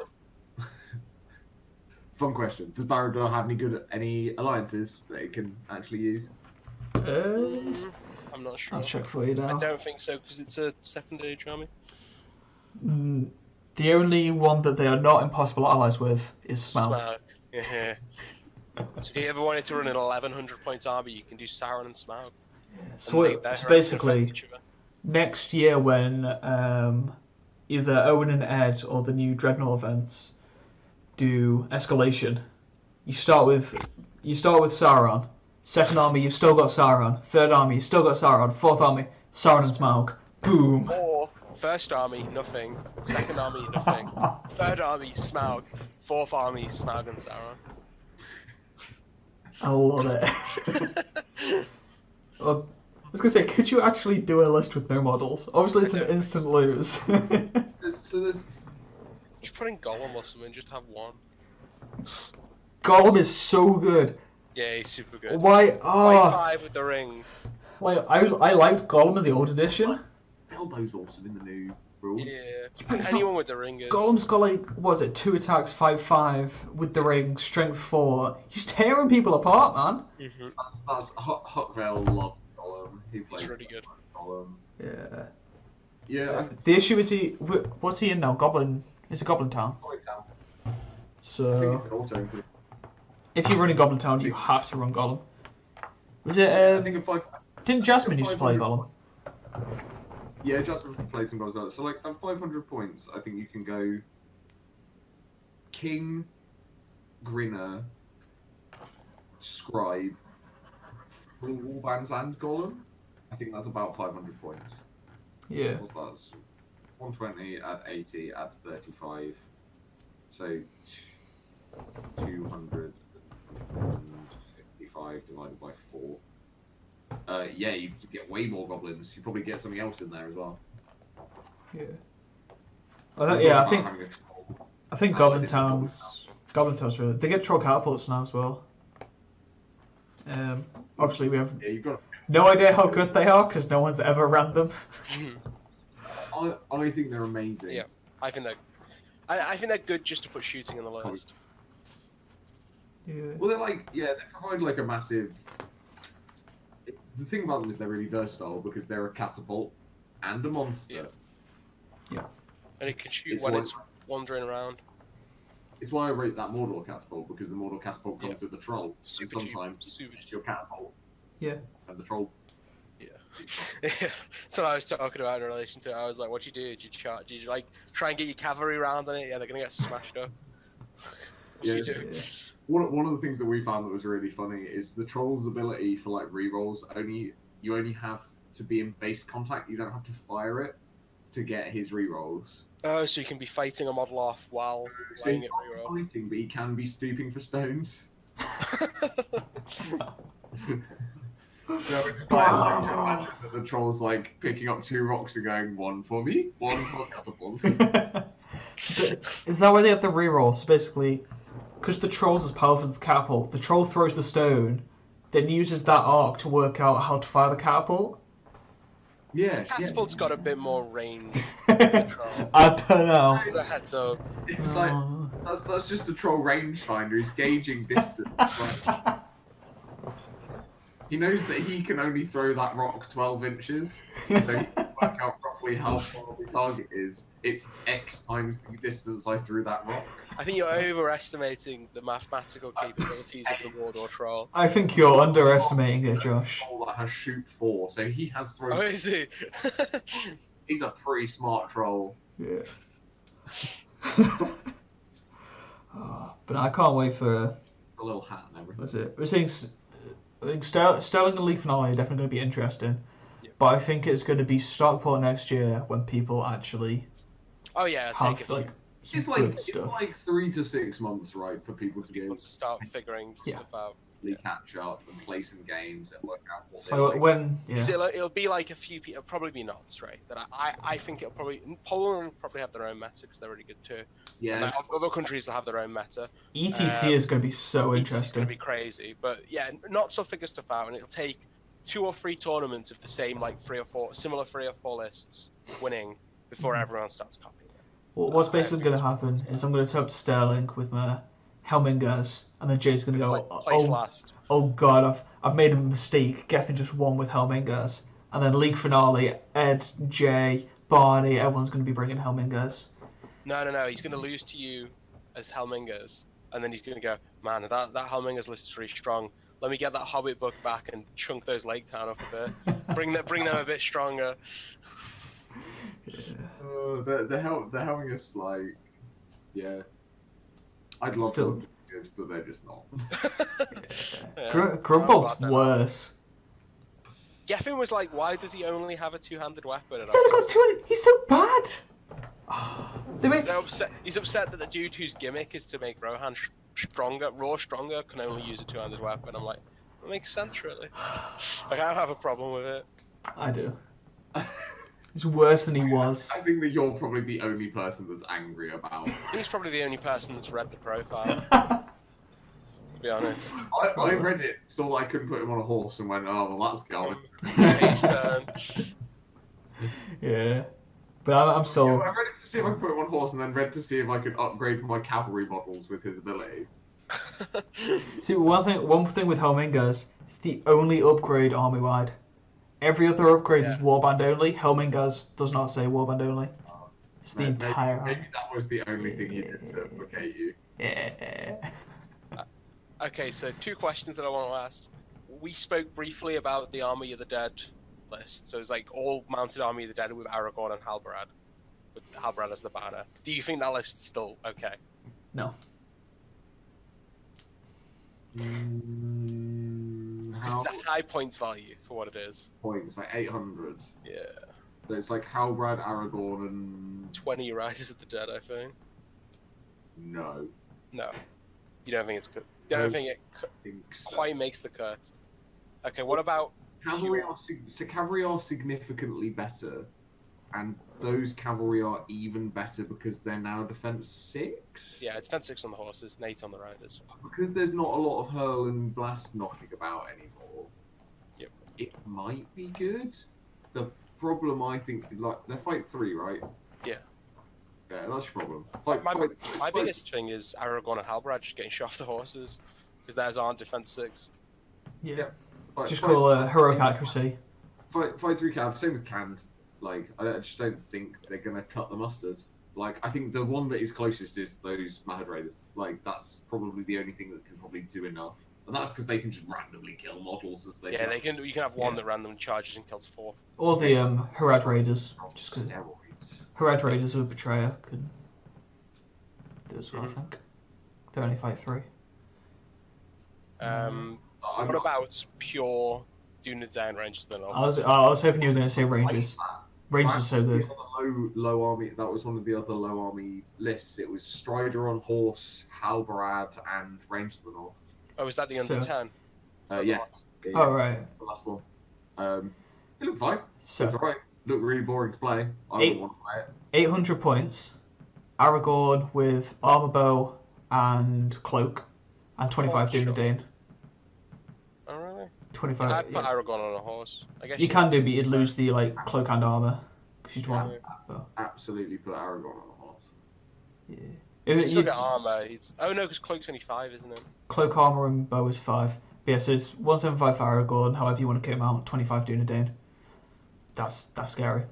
Fun question: does Barrowdale have any alliances that it can actually use? I'm not sure. I'll check for you now. I don't think so, because it's a second age army. The only one that they are not impossible allies with is Smaug. Smaug. Yeah. So if you ever wanted to run an 1100 point army, you can do Sauron and Smaug. So, And they're so affect basically, each other. next year when either Owen and Ed or the new Dreadnought events do escalation, you start with Sauron. Second army, you've still got Sauron. Third army, you've still got Sauron. Fourth army, Sauron and Smaug. Boom. Or first army, nothing. Second army, nothing. Third army, Smaug. Fourth army, Smaug and Sauron. I love it. I was gonna say, could you actually do a list with no models? Obviously, it's an instant lose. There's Just put in Gollum or something, just have one. Gollum is so good. Yeah, he's super good. Why? Play Oh, 5 with the ring. like I liked Gollum in the old edition. Elbow's awesome in the new rules. Yeah. But it's Anyone not- with the ring is. Gollum's got like, what is it, 2 attacks, 5/5 with the ring, strength 4. He's tearing people apart, man. Mm-hmm. That's Huckvale loves Gollum. He plays really good. Gollum. Yeah. Yeah, The issue is what's he in now? Goblin. It's a Goblin Town. I think So it's an auto. if you're running Goblin Town, you have to run Gollum. Was it? I think if Didn't Jasmine used to play Gollum? Yeah, Jasmine plays some Gollum. So like at 500 points, I think you can go King, Grinner, Scribe, full Warbands and Gollum. I think that's about 500 points. Yeah. What's that? 120 at 80 at 35. So 255 divided by 4. Yeah, you get way more goblins. You probably get something else in there as well. Yeah. You're I think having a troll. Goblin Town's really. They get troll catapults now as well. Obviously we have Yeah, you've got. no idea how good they are because no one's ever ran them. I think they're amazing. Yeah. I think they're good just to put shooting in the list. Yeah. Well, they're like, yeah, they provide like a massive. The thing about them is they're really versatile because they're a catapult and a monster. Yeah. And it can shoot It's when one- it's wandering around. It's why I rate that Mordor catapult because the Mordor catapult comes Yeah. with the troll, and Super cheap, sometimes super it's your catapult. Yeah. And the troll. Yeah. That's what I was talking about in relation to it. I was like, what do you do? Do you charge? Do you like try and get your cavalry round on it? Yeah, they're gonna get smashed up. What do you do? Yeah. One of the things that we found that was really funny is the troll's ability for like rerolls. You only have to be in base contact. You don't have to fire it to get his rerolls. Oh, so you can be fighting a model off while So letting he's it not reroll. fighting, but he can be stooping for stones. So it's just like to imagine that the troll's like picking up 2 rocks and going, 1 for me, 1 for catapult. Is that why they have the reroll? So basically, because the troll's as powerful as the catapult, the troll throws the stone, then uses that arc to work out how to fire the catapult. Yeah, Catapult's got a bit more range than the troll. I don't know. As a heads up. It's like that's just a troll rangefinder. He's gauging distance. Like, He knows that he can only throw that rock 12 inches, so he can work out roughly how far the target is. It's X times the distance I threw that rock. I think you're overestimating the mathematical capabilities of the Mordor troll. I think you're underestimating it, Josh. Troll that has shoot 4, so he has thrown. Oh, is he? He's a pretty smart troll. Yeah. Oh, but I can't wait for. A little hat and everything. What's it? We're saying. I think Sterling and League finale are definitely going to be interesting, but I think it's going to be Stockport next year when people actually have like some It's good like stuff. 3 to 6 months, right, for people to People get to start figuring stuff out. catch up and play some games and work out what So they like. when It'll be like a few people. It'll probably be not straight. That I think it'll probably Poland will probably have their own meta because they're really good too. Yeah. And other countries will have their own meta. ETC is going to be so It's interesting. going to be crazy, but yeah, not so figure stuff out, and it'll take 2 or 3 tournaments of the same like 3 or 4 similar 3 or 4 lists winning before everyone starts copying it. Well, what's basically going to happen is I'm going to turn up to Sterling with my Helmingers, and then Jay's going to go, Place last. oh god, I've made a mistake. Gethin just won with Helmingers, and then League finale, Ed, Jay, Barney, everyone's going to be bringing Helmingers. No. He's going to lose to you as Helmingers, and then he's going to go, man, that Helmingers list is really strong. Let me get that Hobbit book back and chunk those Lake Town up a bit. bring them a bit stronger. Yeah. They're having us like, yeah. I'd love Still. them to be good, but they're just not. Yeah. Grumbolt's worse. Gethin was like, why does he only have a 2-handed weapon? And He's only got 200. He's so bad. They make He's upset that the dude whose gimmick is to make Rohan stronger can only use a 2-handed weapon. I'm like, it makes sense, really. Like, I don't have a problem with it. I do. He's worse than he was. I think that you're probably the only person that's angry about. He's probably the only person that's read the profile, to be honest. I read it, saw I couldn't put him on a horse, and went, oh, well, that's going. Yeah. But I'm still. I read it to see if I could put him on a horse, and then read to see if I could upgrade my cavalry models with his ability. See, one thing with Helmingers, it's the only upgrade army-wide. Every other upgrade is warband only. Helmingers does not say warband only. It's the entire army. Maybe that was the only thing you did to placate you. Yeah. Okay, so 2 questions that I want to ask. We spoke briefly about the Army of the Dead list. So it's like all mounted Army of the Dead with Aragorn and Halbarad, with Halbarad as the banner. Do you think that list's still okay? No. It's a high points value for what it is. Points, like 800. Yeah. So it's like Halbrand, Aragorn, and 20 Riders of the Dead, I think. no. No. You don't think it's good? You don't think it quite makes the cut? Okay, what about cavalry are significantly better, and those cavalry are even better because they're now defense 6. Yeah, it's defense 6 on the horses, and 8 on the riders. Because there's not a lot of hurl and blast knocking about anymore. Yep. It might be good. The problem, I think, like they're fight 3, right? Yeah. Yeah, that's your problem. My biggest thing is Aragorn and Halbarad just getting shot off the horses, because theirs aren't defense 6. Yeah. Just call heroic accuracy. Fight 3 cav, same with canned. Like, I just don't think they're gonna cut the mustard. Like, I think the one that is closest is those Mahad Raiders. Like, that's probably the only thing that can probably do enough. And that's because they can just randomly kill models as they. Yeah, they can. You can have one that random charges and kills 4. Or the Harad Raiders. Just because Steroids. Harad Raiders with Betrayer could do as well, I think. They only fight 3. What about pure Duna down Rangers then? I was hoping you were going to say Rangers. Rangers are so good. Low army. That was one of the other low army lists. It was Strider on horse, Halbarad, and Range to the North. Oh, is that the under 10? Yeah. Oh, right. The last one. It looked fine. So, It's alright. Looked really boring to play. I wouldn't want to play it. 800 points. Aragorn with armor bow and cloak, and 25 Duna Dane. Oh, really? 25. I'd put Aragorn on a horse. I guess You can do, but you'd lose the cloak and armor because you'd want. Absolutely put Aragorn on a horse. Yeah. You still get armor. Oh no, because cloak's only 5, isn't it? Cloak, armor, and bow is 5. But yes, it's 175 for Aragorn, however you want to kick him out, 25 Dunedain. That's scary.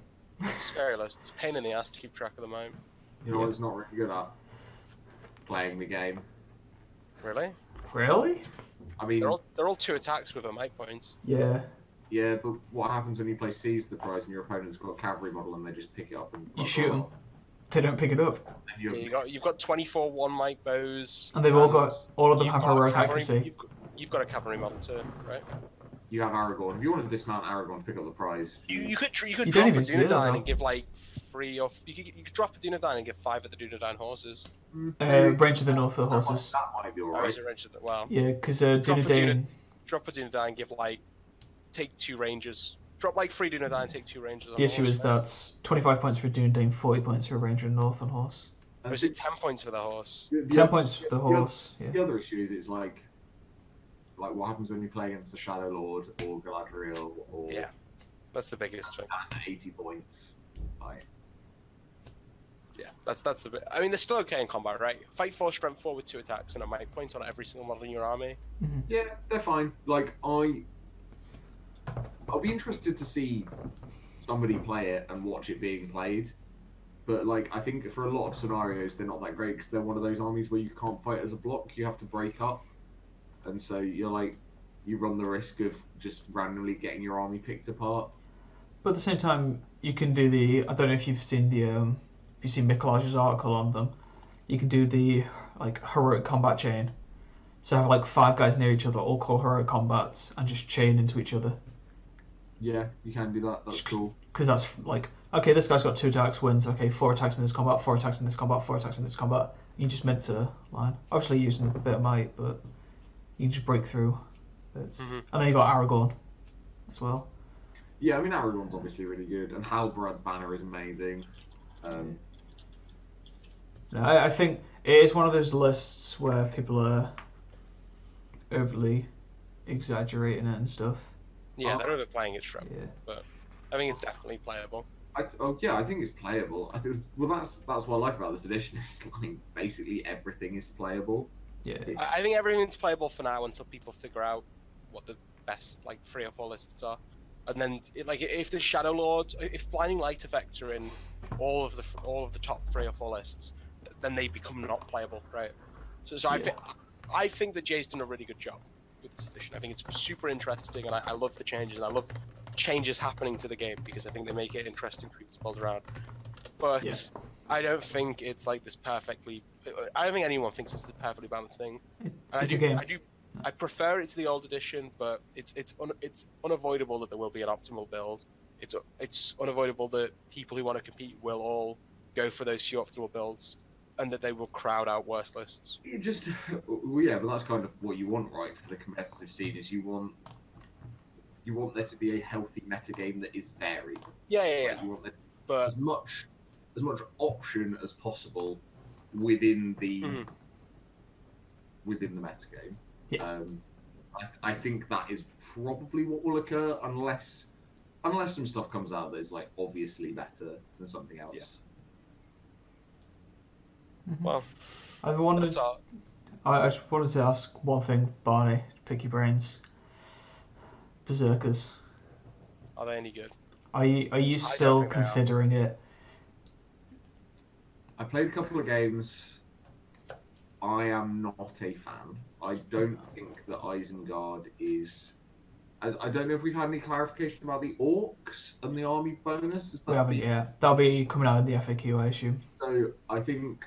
Scary list. It's a pain in the ass to keep track of the map. You know what it's not really good at? Playing the game. Really? Really? I mean, They're all 2 attacks with a might point. Yeah. yeah, but what happens when you play Seize the Prize and your opponent's got a cavalry model and they just pick it up and You shoot them. They don't pick it up. And Yeah, you've got 24 one might bows. And they've all of them you've have got a heroic cavalry- accuracy. You've got a cavalry model too, right? You have Aragorn. If you want to dismount Aragorn, pick up the prize. You could You drop don't a even do that, Dunedain though. and give like 3 or you could drop a Dunedain and give 5 of the Dunedain horses. Range of the North for the horses. That might be Or alright. is it range of the, well, Yeah, because Drop a Dunedain. drop a Dunedain and give like take 2 rangers. Drop like 3 Dunedain and take 2 rangers. On The issue horse, is right? that's 25 points for Dunedain, 40 points for a Ranger and North on horse. Or is it 10 points for the horse? 10 points for the horse. Yeah. The other issue is it's like what happens when you play against the Shadow Lord or Galadriel or Yeah, that's the biggest thing. at 80 points. Like, Yeah, that's the bit. I mean, they're still okay in combat, right? Fight 4, strength 4 with 2 attacks and a might point on every single model in your army. yeah, they're fine. Like I'll be interested to see somebody play it and watch it being played. But like I think for a lot of scenarios they're not that great because they're one of those armies where you can't fight as a block. You have to break up, and so you run the risk of just randomly getting your army picked apart. But at the same time, you can do the. I don't know if you've seen Mikolaj's article on them. You can do the like heroic combat chain. So have like 5 guys near each other, all call heroic combats, and just chain into each other. Yeah, you can do that. That's cool. Because that's like, okay, this guy's got 2 attacks, wins. Okay, 4 attacks in this combat, 4 attacks in this combat, 4 attacks in this combat. You just meant to line. Obviously using a bit of might, but you can just break through. And then you got Aragorn as well. Yeah, I mean Aragorn's obviously really good, and Halbrad's banner is amazing. No, I think it is one of those lists where people are overly exaggerating it and stuff. Yeah, they're overplaying it, Shrub. Yeah. But I think it's definitely playable. I think it's playable. That's what I like about this edition. It's like basically everything is playable. Yeah. I think everything's playable for now until people figure out what the best like 3 or 4 lists are, and then if the Shadow Lord, if Blinding Light effects are in all of the top 3 or 4 lists, then they become not playable, right? So I think that Jay's done a really good job with this edition. I think it's super interesting, and I love the changes, and I love changes happening to the game because I think they make it interesting for people to build around. But I don't think it's like this perfectly. I don't think anyone thinks it's the perfectly balanced thing. It's a game. I prefer it to the old edition, but it's unavoidable that there will be an optimal build. It's unavoidable that people who want to compete will all go for those few optimal builds, and that they will crowd out worse lists. But that's kind of what you want, right? For the competitive scene, is you want there to be a healthy metagame that is varied. Yeah. You want there But as much option as possible within the metagame. Yeah. I think that is probably what will occur unless some stuff comes out that is like obviously better than something else. Yeah. Well, I that's all. just wanted to ask one thing, Barney. Pick your brains. Berserkers. Are they any good? Are you still considering it? I played a couple of games. I am not a fan. I don't think that Isengard is. I don't know if we've had any clarification about the orcs and the army bonus. We haven't yet. That'll be coming out in the FAQ, I assume. So I think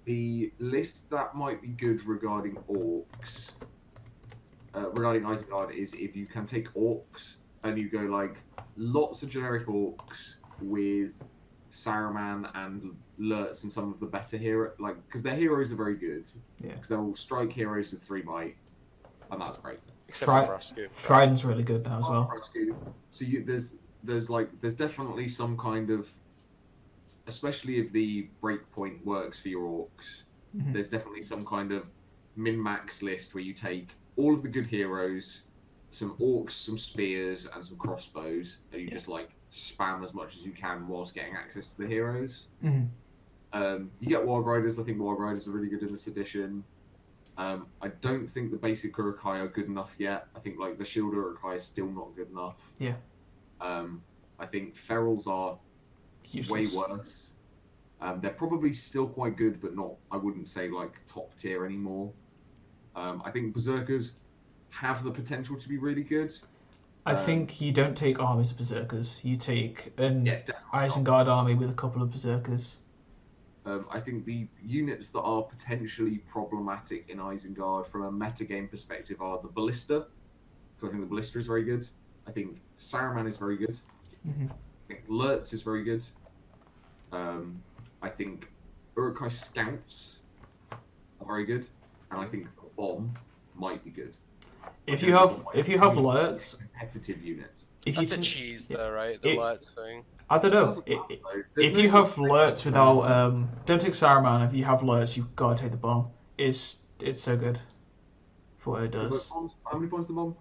the list that might be good regarding orcs, regarding Isengard, is if you can take orcs and you go like lots of generic orcs with Saruman and Lurtz and some of the better hero, like because their heroes are very good. Yeah. Because they're all strike heroes with 3 might, and that's great. Except for Frasco. Thryden's really good now as well. So there's definitely some kind of, especially if the breakpoint works for your orcs, there's definitely some kind of min-max list where you take all of the good heroes, some orcs, some spears, and some crossbows, and you just like spam as much as you can whilst getting access to the heroes. You get Wild Riders. I think Wild Riders are really good in this edition. I don't think the basic Urukai are good enough yet. I think like the Shield Urukai is still not good enough. Yeah. I think Ferals are Useless. way worse. They're probably still quite good, but not, I wouldn't say like top tier anymore. I think Berserkers have the potential to be really good. I think you don't take armies of Berserkers. You take an Yeah, definitely not. Isengard army with a couple of Berserkers. I think the units that are potentially problematic in Isengard from a metagame perspective are the Ballista, because I think the Ballista is very good. I think Saruman is very good. Mm-hmm. I think Lurtz is very good. I think Urukai Scouts are very good, and I think the Bomb might be good. If you have Lurtz, competitive unit. That's a cheese though, right? The Lurtz thing. I don't know. If you have Lurtz without don't take Saruman. If you have Lurtz, you've got to take the Bomb. It's so good for what it does. How many points the Bomb?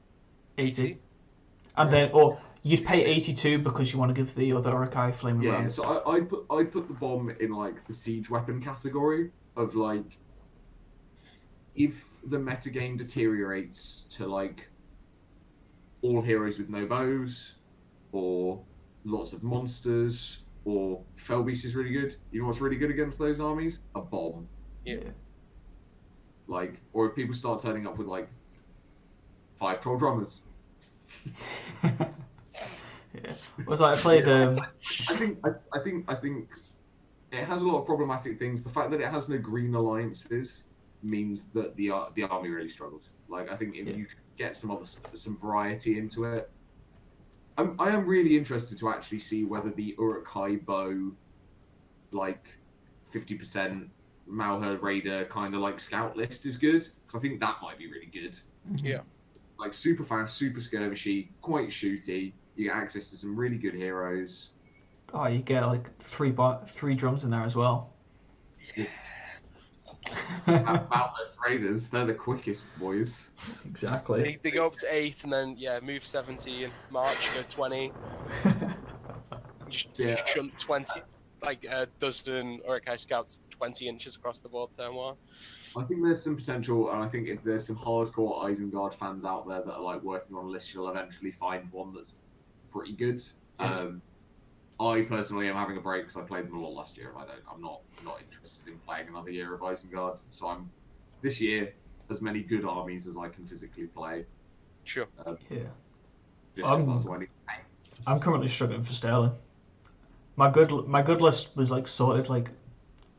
80. And then, or you'd pay 82 because you want to give the other Urukai Flame and Rounds. So I put the Bomb in like the siege weapon category of like, if the metagame deteriorates to like all heroes with no bows, or lots of monsters, or Felbeast is really good. You know what's really good against those armies? A Bomb. Yeah. Like, or if people start turning up with like 5 Troll Drummers. Yeah. Was I played? I think it has a lot of problematic things. The fact that it has no green alliances means that the army really struggles. Like, I think if you get some variety into it, I am really interested to actually see whether the Urukai bow, like 50% Malherd Raider kind of like scout list is good, because I think that might be really good. Yeah. Like super fast, super skirmishy, quite shooty. You get access to some really good heroes. Oh, you get like three drums in there as well. Yeah. Malherd Raiders, they're the quickest boys. Exactly. They go up to 8 and then move 70 and march go 20. Just shunt 20, like a dozen Urukai scouts 20 inches across the board turn 1. I think there's some potential, and I think if there's some hardcore Isengard fans out there that are like working on a list, you'll eventually find one that's pretty good. Yeah. I personally am having a break because I played them a lot last year, and I'm not interested in playing another year of Isengard. So I'm this year as many good armies as I can physically play. Sure. Yeah. Just 'cause that's what I need to play. I'm currently struggling for Sterling. My good list was like sorted like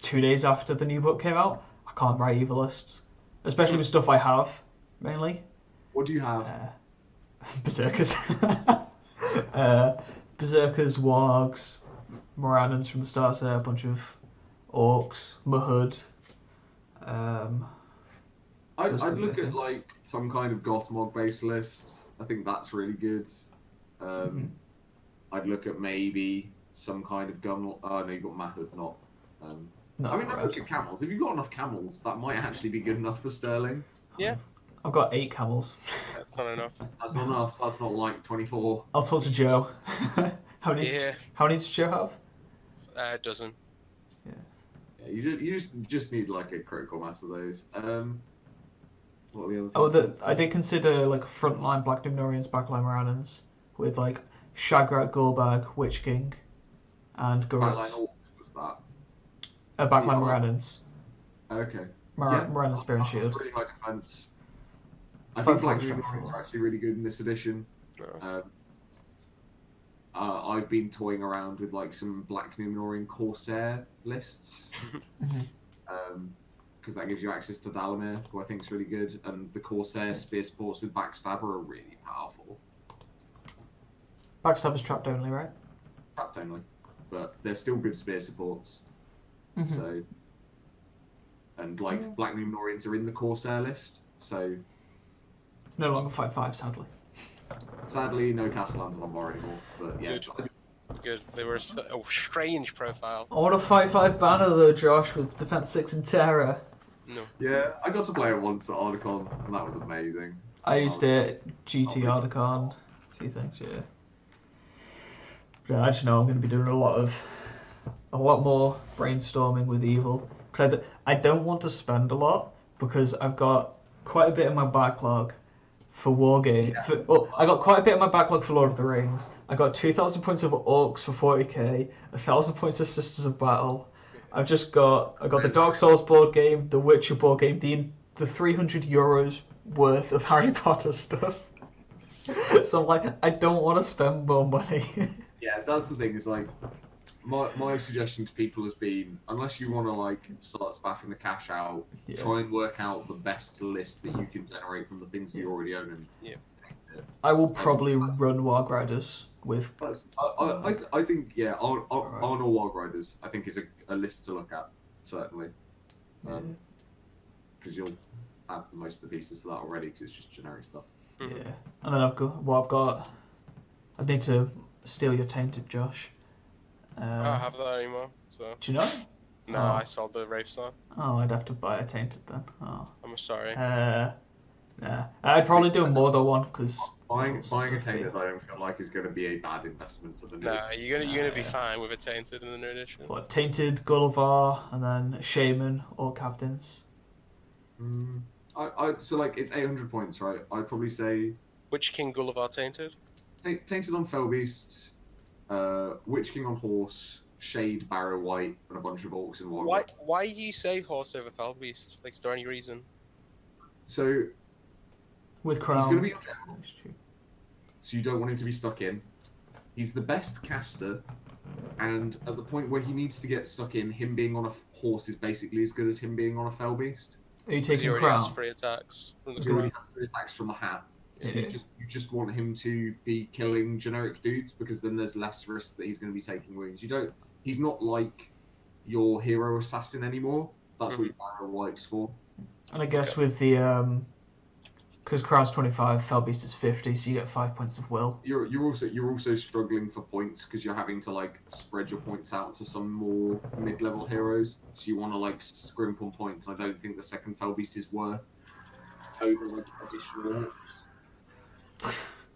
2 days after the new book came out. I can't write either lists, especially with stuff I have mainly. What do you have? Berserkers. Berserkers, Wargs, Morannons from the start there, a bunch of Orcs, Mahud. I'd look at like some kind of Gothmog based list. I think that's really good. I'd look at maybe some kind of gun. Oh no, you've got Mahud, not. No, I mean, I look at camels. If you've got enough camels, that might actually be good enough for Sterling. Yeah. I've got 8 camels. That's not enough. That's not enough. That's not like 24. I'll talk to Joe. How many does Joe have? A dozen. Yeah, you just need like a critical mass of those. What are the other things? I did consider like frontline Black Numnorians, backline Morannons with like Shagrat, Gorbag, Witch King, and Garrets. Backline that? Backline Morannons. Okay. Morannons, Spear and Shield. Really high defense. I think Black Numnorians are actually really good in this edition. Sure. I've been toying around with like some Black Numnorian Corsair lists. Because that gives you access to Dalamir, who I think is really good, and the Corsair spear supports with Backstabber are really powerful. Backstabber's trapped only, right? Trapped only, but they're still good spear supports. So, and like Black Numnorians are in the Corsair list, so no longer 5/5, sadly. Sadly, no Castellans on bar anymore, but yeah. Good. They were a strange profile. I want a 5/5 banner though, Josh, with Defense 6 and Terror. No. Yeah, I got to play it once at Ardacon, and that was amazing. I used it GT Ardacon, a few things, yeah. But I just know I'm going to be doing a lot more brainstorming with Evil, because I don't want to spend a lot, because I've got quite a bit in my backlog for Wargame. Yeah. I got quite a bit in my backlog for Lord of the Rings. I got 2,000 points of Orcs for 40k, 1,000 points of Sisters of Battle. I got the Dark Souls board game, the Witcher board game, the 300 euros worth of Harry Potter stuff. So I'm like, I don't want to spend more money. Yeah, that's the thing. Is like my suggestion to people has been, unless you want to like start spaffing the cash out, Yeah. try and work out the best list that you can generate from the things that you already own. And I will probably run Warg Riders with. I think Arnor Warg Riders I think is a list to look at, certainly, because you'll have most of the pieces to that already because it's just generic stuff. Yeah, and then I've got. I need to steal your Tainted, Josh. I don't have that anymore. So. Do you know? No, I sold the Wraithstone. Oh, I'd have to buy a Tainted then. Oh. I'm sorry. Yeah. I'd probably do a Mordor one because buying a Tainted, I don't feel like is going to be a bad investment for the new. No, you're gonna be fine with a Tainted in the new edition. What, Tainted, Gullivar, and then Shaman or Captains? So like it's 800 points, right? I'd probably say Witch King Gullivar Tainted. Tainted on Fellbeast, Witch King on Horse, Shade, Barrow White, and a bunch of Orcs and Warlock. Why do you say Horse over Fellbeast? Like, is there any reason? So with Crown. he's going to be on general, so you don't want him to be stuck in. He's the best caster, and at the point where he needs to get stuck in, him being on a horse is basically as good as him being on a Fellbeast. Are you taking he already Crown? has free attacks from the He already Crown. has 3 attacks from the hat. So Yeah. you just want him to be killing generic dudes because then there's less risk that he's going to be taking wounds. He's not like your hero assassin anymore. That's what your Barrow White's for. And I guess with the because Crown's 25, Fellbeast is 50, so you get 5 points of will. You're also struggling for points because you're having to like spread your points out to some more mid-level heroes. So you want to like scrimp on points. I don't think the second Fellbeast is worth over like additional orcs.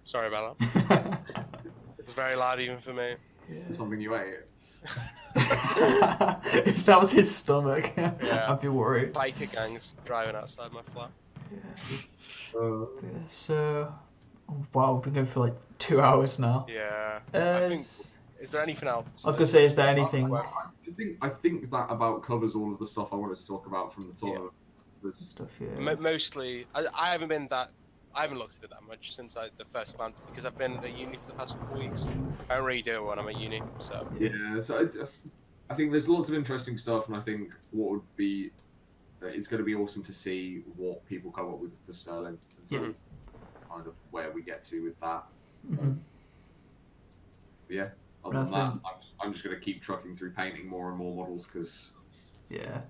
Sorry about that. It was very loud even for me. Something you ate. If that was his stomach, I'd be worried. Biker gangs driving outside my flat. So, wow, we've been going for like 2 hours now. Yeah. I think. Is there anything else? I was gonna say, is there anything? I think that about covers all of the stuff I wanted to talk about from the tournament. Stuff, yeah. Mostly, I haven't been that. I haven't looked at it that much since the first glance because I've been at uni for the past couple of weeks. I don't really do it when I'm at uni, so. Yeah, so I think there's lots of interesting stuff, and I think what would be it's going to be awesome to see what people come up with for Sterling and see kind of where we get to with that. Yeah, other than that, I'm just going to keep trucking through painting more and more models because. Yeah,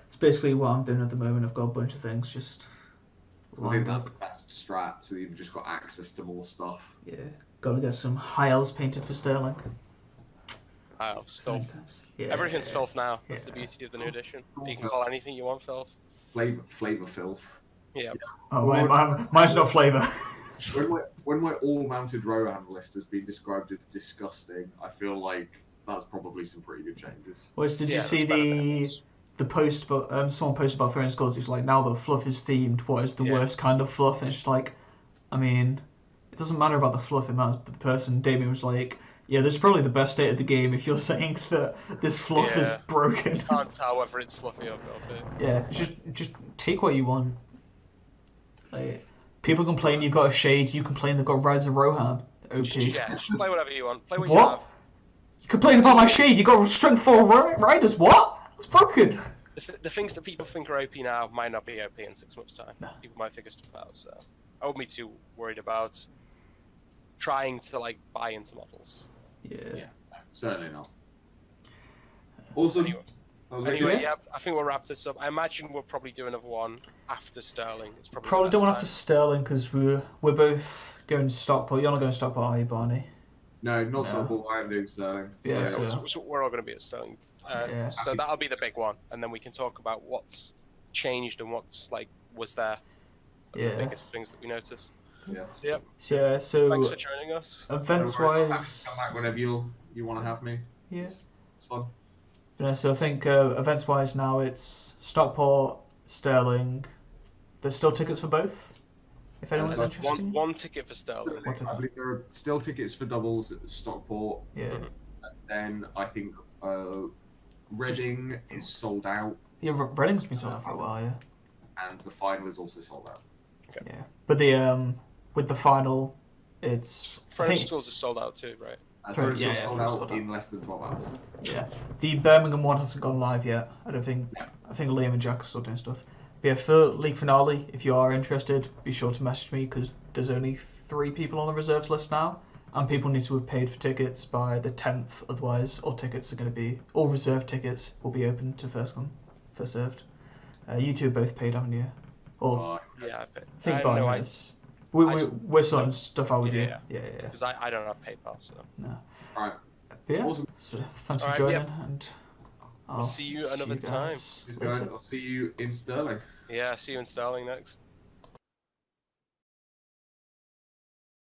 it's basically what I'm doing at the moment. I've got a bunch of things just. I think that's the best strat, so you've just got access to more stuff. Yeah, gotta get some high elves painted for Sterling. High elves, filth. Yeah. Everything's filth now. That's the beauty of the new edition. You can call anything you want filth. Flavor filth. Yeah. Oh wait, mine's not flavour. When my all-mounted Rohan list has been described as disgusting, I feel like that's probably some pretty good changes. Whereas, did you see the post? But someone posted about throwing scores. It's like, now the fluff is themed. What is the worst kind of fluff? And it's just like, I mean, it doesn't matter about the fluff. It matters about the person. Damien was like, yeah, this is probably the best state of the game if you're saying that this fluff is broken. You can't tell whether it's fluffy or filthy. Yeah, just take what you want. Like, people complain you've got a shade. You complain they've got Riders of Rohan. OP. Just play whatever you want. Play what you What? have. You complain about my shade. You got strength 4 Riders. What? It's broken. The things that people think are OP now might not be OP in 6 months' time. No. People might figure stuff out, so I wouldn't be too worried about trying to like buy into models. Yeah. Certainly not. Also, Anyway, yeah, I think we'll wrap this up. I imagine we'll probably do another one after Sterling. It's Probably don't want to Sterling because we're both going to Stockport. You're not going to Stockport, are you, Barney? No, not Stockport. I am doing Sterling. Yeah, so we're all going to be at Sterling. So that'll be the big one, and then we can talk about what's changed and what's was there. The biggest things that we noticed. Yeah. So thanks for joining us. Events wise, come back whenever you want to have me. Yeah. It's fun. Yeah, so I think events wise now it's Stockport, Sterling, there's still tickets for both. If anyone's And there's interested. one ticket for Sterling. One ticket. I believe there are still tickets for doubles at Stockport. Yeah. Mhm. Then I think Reading is sold out, Yeah, Reading's been sold out for a while, yeah. and the final is also sold out. Yeah. But the with the final, it's I French think, schools are sold out too, right? And For- so it's yeah, all yeah, sold for out sold out. in less than 12 hours. yeah. The Birmingham one hasn't gone live yet. I don't think. Yeah. I think Liam and Jack are still doing stuff. But yeah, for league finale, if you are interested, be sure to message me because there's only 3 people on the reserves list now, and people need to have paid for tickets by the 10th. Otherwise, all tickets are going to be all reserved tickets will be open to first come, first served. You two both paid, haven't you? Or Yeah, I think I Barney know. has. We're sorting stuff out with you. Yeah. Yeah. Because I don't have PayPal, so Alright, But yeah. awesome. So thanks for Alright, joining, yep. and I'll see you another time. guys Guys, later. I'll see you in Sterling. yeah, see you in Sterling next.